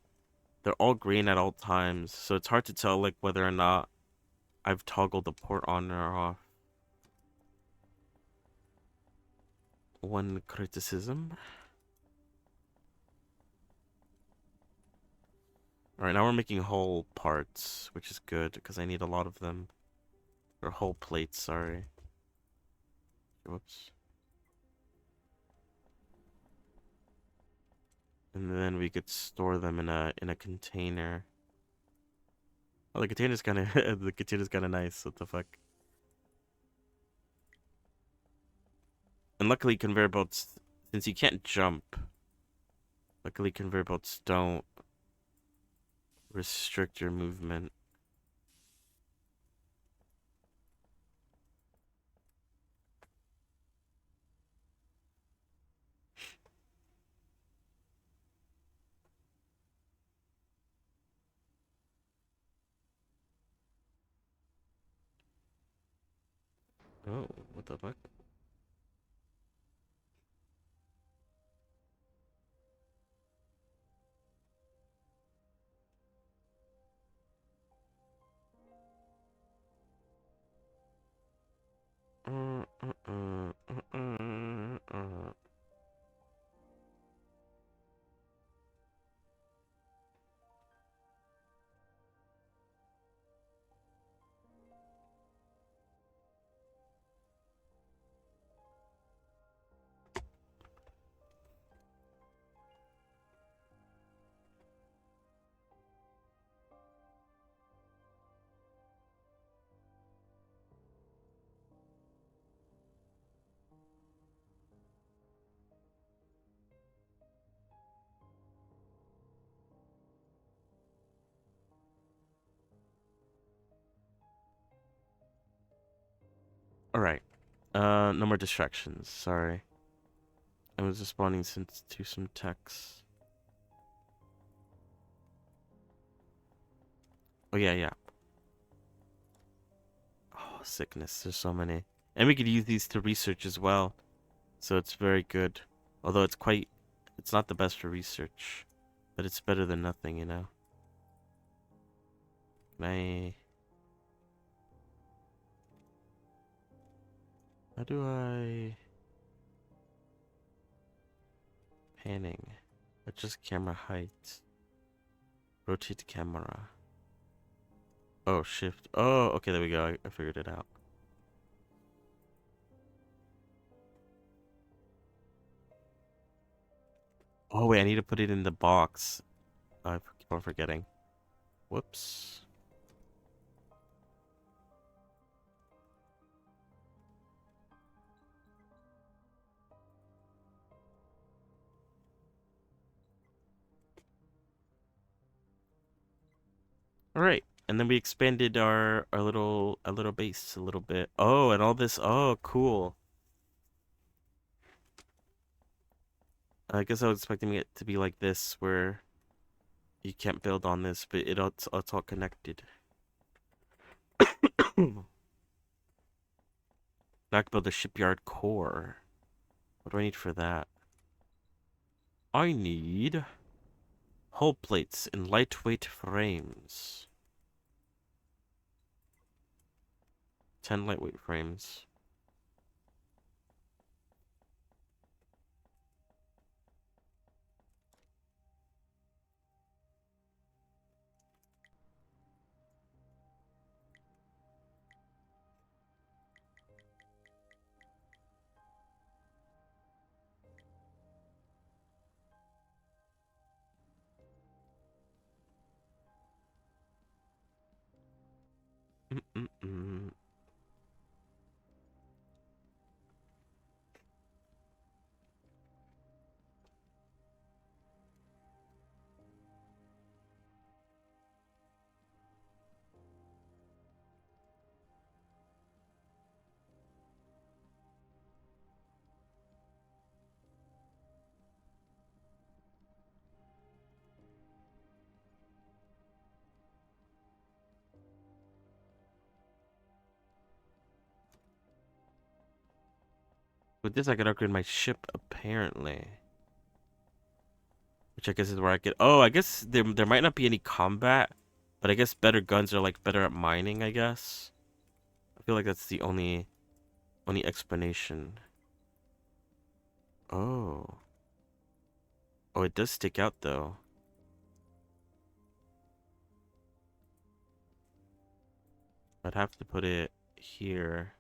They're all green at all times, so it's hard to tell like whether or not I've toggled the port on or off. One criticism. All right, now we're making hull parts, which is good because I need a lot of them. Or hull plates, sorry. Whoops. And then we could store them in a container. Oh, the container's kind of the container's kind of nice. What the fuck? And luckily, conveyor belts, since you can't jump, luckily conveyor belts don't restrict your movement. Oh, what the fuck? Uh, uh, uh, uh, uh. All right. No more distractions. Sorry. I was responding to some texts. Oh yeah, yeah. Oh, sickness. There's so many. And we could use these to research as well. So it's very good. Although it's not the best for research. But it's better than nothing, you know? Can I... How do I... Panning. Adjust camera height. Rotate camera. Oh, shift. Oh, okay, there we go. I figured it out. Oh, wait, I need to put it in the box. I keep on forgetting. Whoops. All right. And then we expanded our little base a little bit. Oh, and all this. Oh, cool. I guess I was expecting it to be like this, where you can't build on this, but it's all connected. Now I can build a shipyard core. What do I need for that? I need hull plates and lightweight frames. 10 lightweight frames. Mm-mm-mm. With this, I could upgrade my ship, apparently. Which I guess is where I could... Oh, I guess there might not be any combat, but I guess better guns are, like, better at mining, I guess. I feel like that's the only explanation. Oh. Oh, it does stick out, though. I'd have to put it here.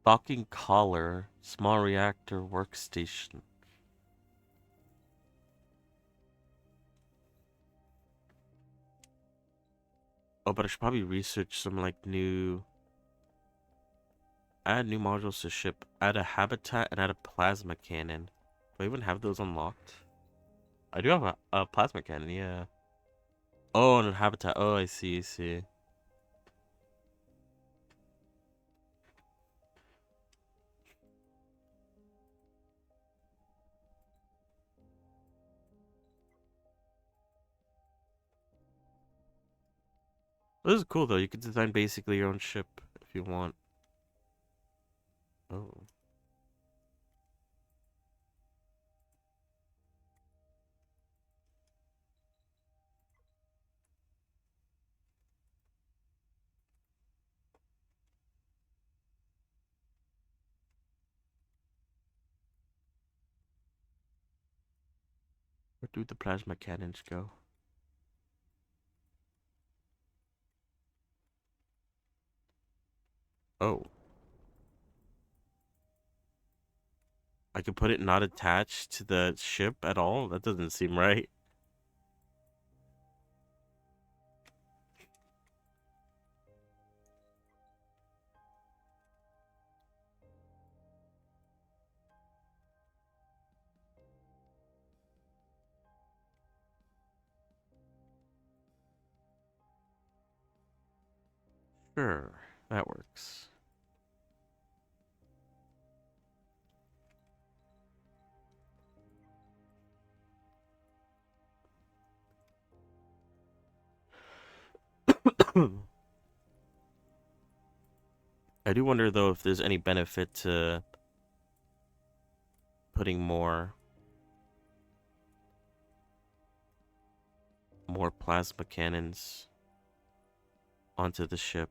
Docking collar, small reactor workstation. Oh, but I should probably research some, like, new... Add new modules to ship. Add a habitat and add a plasma cannon. Do I even have those unlocked? I do have a plasma cannon, yeah. Oh, and a habitat. Oh, I see, I see. This is cool, though. You can design basically your own ship if you want. Oh. Where do the plasma cannons go? Oh. I could put it not attached to the ship at all? That doesn't seem right. Sure. That works. I do wonder though if there's any benefit to putting more plasma cannons onto the ship,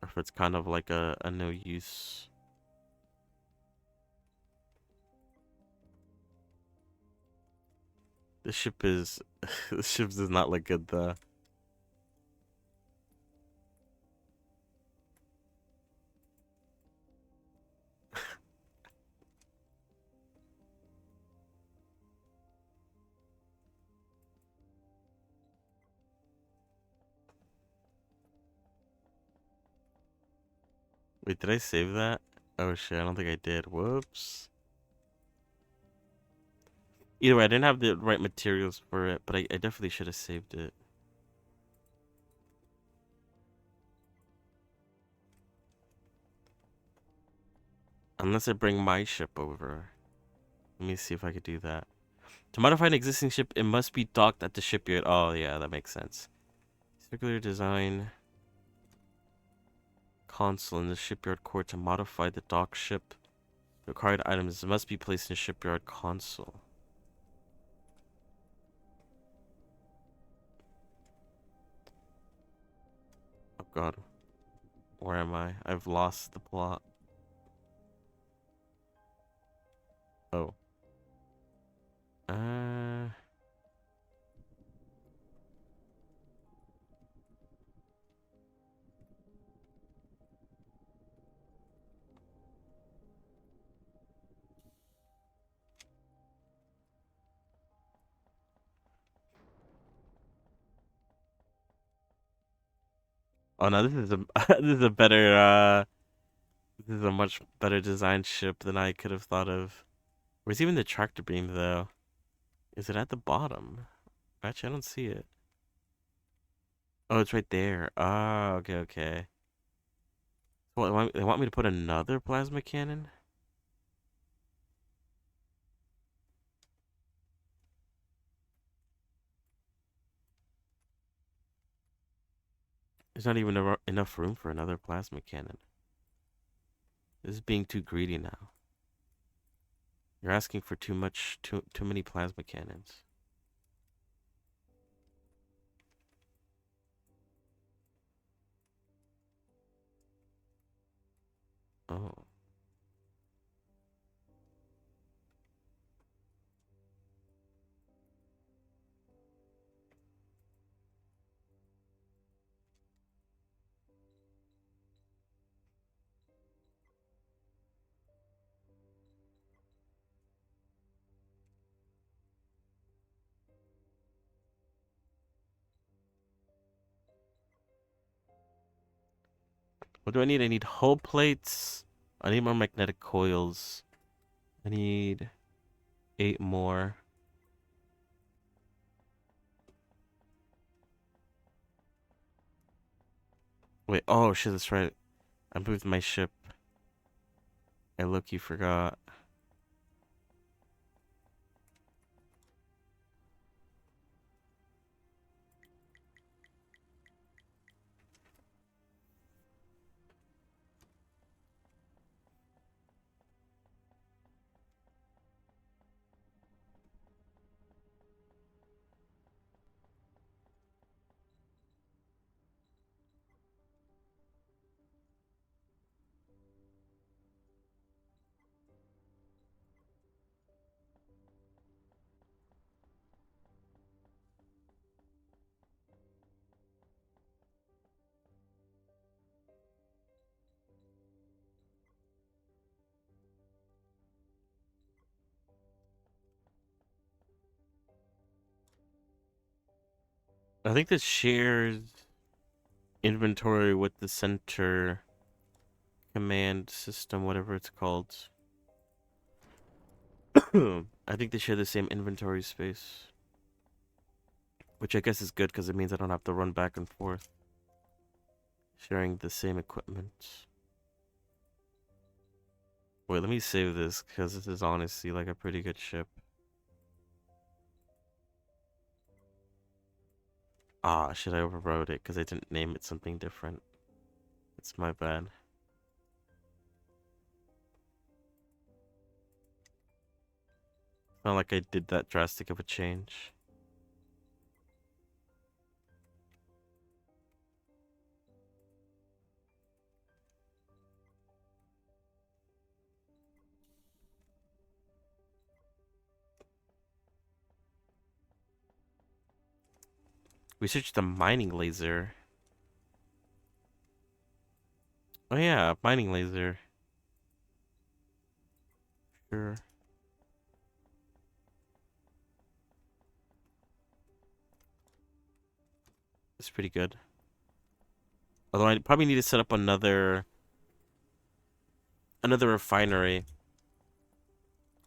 or if it's kind of like a no use. The ship is the ship does not look good though. Wait, did I save that? Oh shit, I don't think I did. Whoops. Either way, I didn't have the right materials for it, but I definitely should have saved it. Unless I bring my ship over. Let me see if I could do that. To modify an existing ship, it must be docked at the shipyard. Oh, yeah, that makes sense. Circular design console in the shipyard core to modify the dock ship. Required items must be placed in the shipyard console. Oh, God. Where am I? I've lost the plot. Oh. Uh... Oh no, this is a this is a better this is a much better designed ship than I could have thought of. Where's even the tractor beam though? Is it at the bottom? Actually, I don't see it. Oh, it's right there. Ah, okay, okay. What, they want me to put another plasma cannon? There's not even enough room for another plasma cannon. This is being too greedy now. You're asking for too many plasma cannons. Oh. What do I need? I need hull plates. I need more magnetic coils. I need 8 more. Wait, oh shit, that's right. I moved my ship. I look, you forgot. I think this shares inventory with the center command system, whatever it's called. I think they share the same inventory space. Which I guess is good because it means I don't have to run back and forth. Sharing the same equipment. Wait, let me save this because this is honestly like a pretty good ship. Ah, shit, I overrode it because I didn't name it something different. It's my bad. Not like I did that drastic of a change. Research the mining laser. Oh yeah, mining laser. Sure. It's pretty good. Although I probably need to set up another refinery.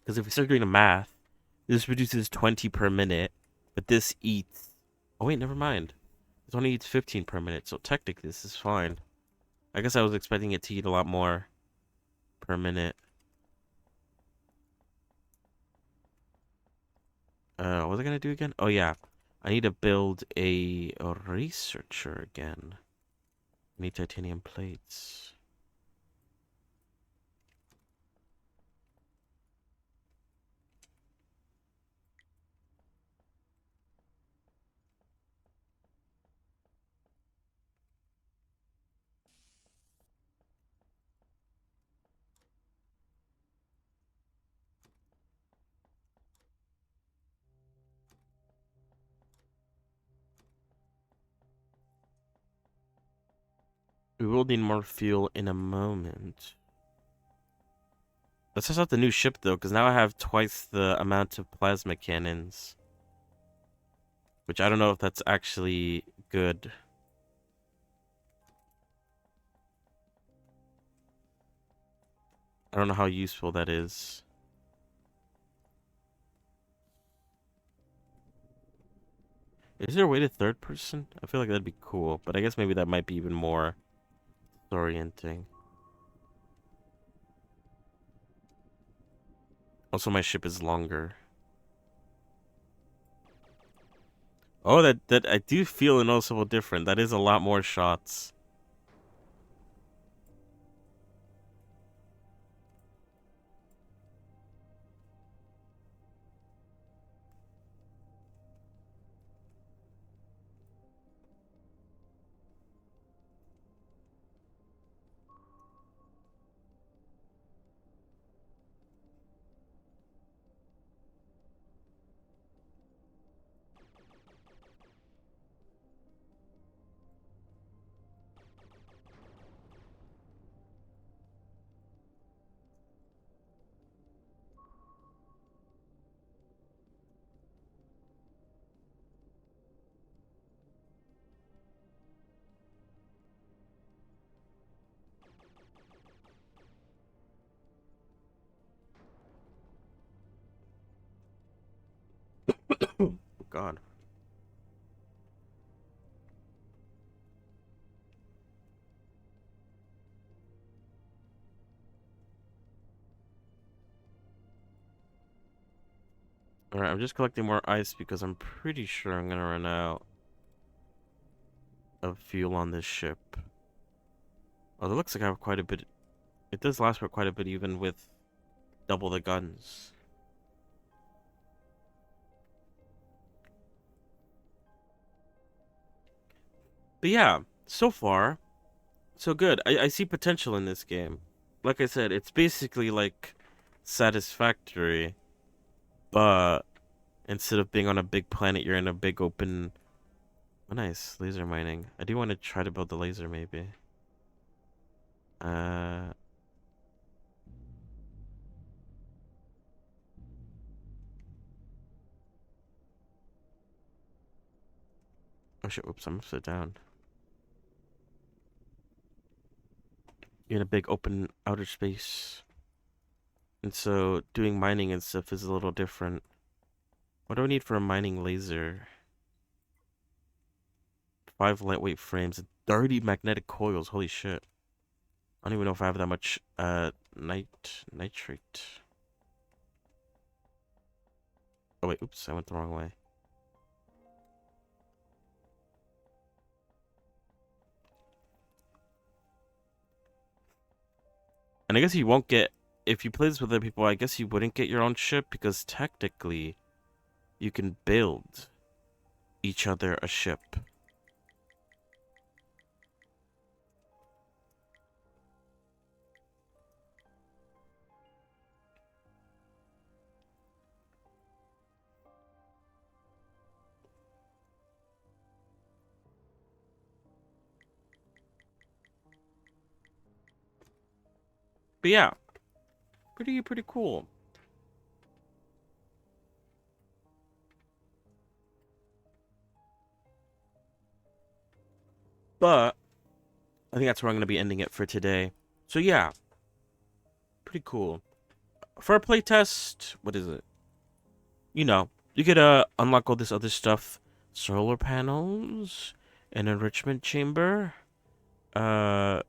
Because if we start doing the math, this produces 20 per minute, but this eats... Oh wait, never mind. This only eats 15 per minute, so technically this is fine. I guess I was expecting it to eat a lot more per minute. What was I gonna do again? Oh yeah, I need to build a researcher again. I need titanium plates. We will need more fuel in a moment. Let's test out the new ship though, because now I have twice the amount of plasma cannons. Which I don't know if that's actually good. I don't know how useful that is. Is there a way to third person? I feel like that'd be cool, but I guess maybe that might be even more orienting. Also, my ship is longer. Oh, that I do feel a noticeable difference. That is a lot more shots. Oh, God. Alright, I'm just collecting more ice because I'm pretty sure I'm gonna run out of fuel on this ship. Oh, it looks like I have quite a bit. It does last for quite a bit even with double the guns. But yeah, so far, so good. I see potential in this game. Like I said, it's basically like Satisfactory, but instead of being on a big planet, you're in a big open... Oh, nice. Laser mining. I do want to try to build the laser, maybe. Uh... Oh shit, oops, I'm upside down. You're in a big open outer space. And so doing mining and stuff is a little different. What do I need for a mining laser? 5 lightweight frames and 30 magnetic coils. Holy shit. I don't even know if I have that much nitrate. Oh wait, oops, I went the wrong way. And I guess you won't get, if you play this with other people, I guess you wouldn't get your own ship because technically you can build each other a ship. But yeah, pretty cool. But I think that's where I'm gonna be ending it for today. So yeah, pretty cool. For a playtest, what is it? You know, you could unlock all this other stuff. Solar panels, an enrichment chamber, uh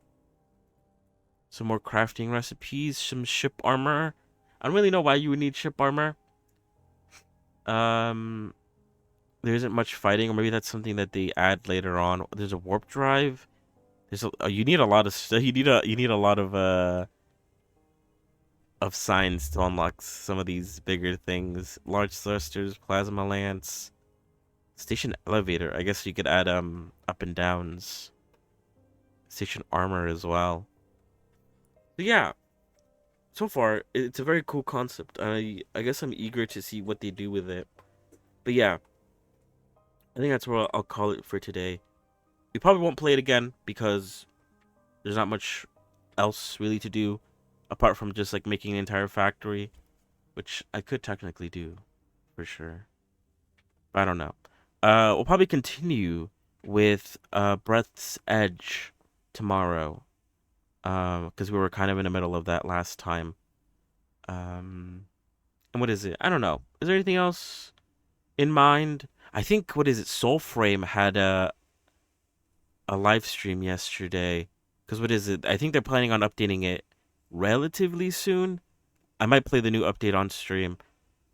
some more crafting recipes, some ship armor. I don't really know why you would need ship armor. Um there isn't much fighting, or maybe that's something that they add later on. There's a warp drive. There's a, you need a lot of you need a lot of signs to unlock some of these bigger things. Large thrusters, plasma lance, station elevator. I guess you could add up and downs. Station armor as well. But yeah, so far it's a very cool concept. I guess I'm eager to see what they do with it. But yeah, I think that's where I'll call it for today. We probably won't play it again because there's not much else really to do apart from just like making an entire factory, which I could technically do for sure. But I don't know. We'll probably continue with Breath's Edge tomorrow. Because we were kind of in the middle of that last time. Um, and what is it? I don't know. Is there anything else in mind? I think what is it? Soulframe had a live stream yesterday. Because what is it? I think they're planning on updating it relatively soon. I might play the new update on stream.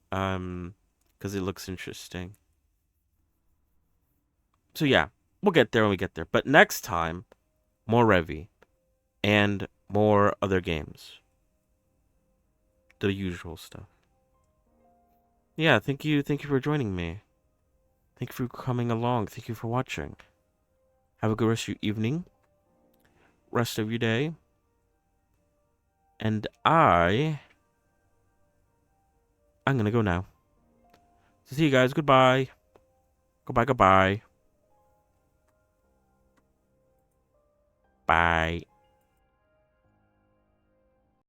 Because it looks interesting. So yeah, we'll get there when we get there. But next time, more Revy and more other games. The usual stuff. Yeah, thank you for joining me. Thank you for coming along. Thank you for watching. Have a good rest of your evening, rest of your day. And I'm gonna go now. So see you guys. Goodbye. Goodbye, goodbye. Bye.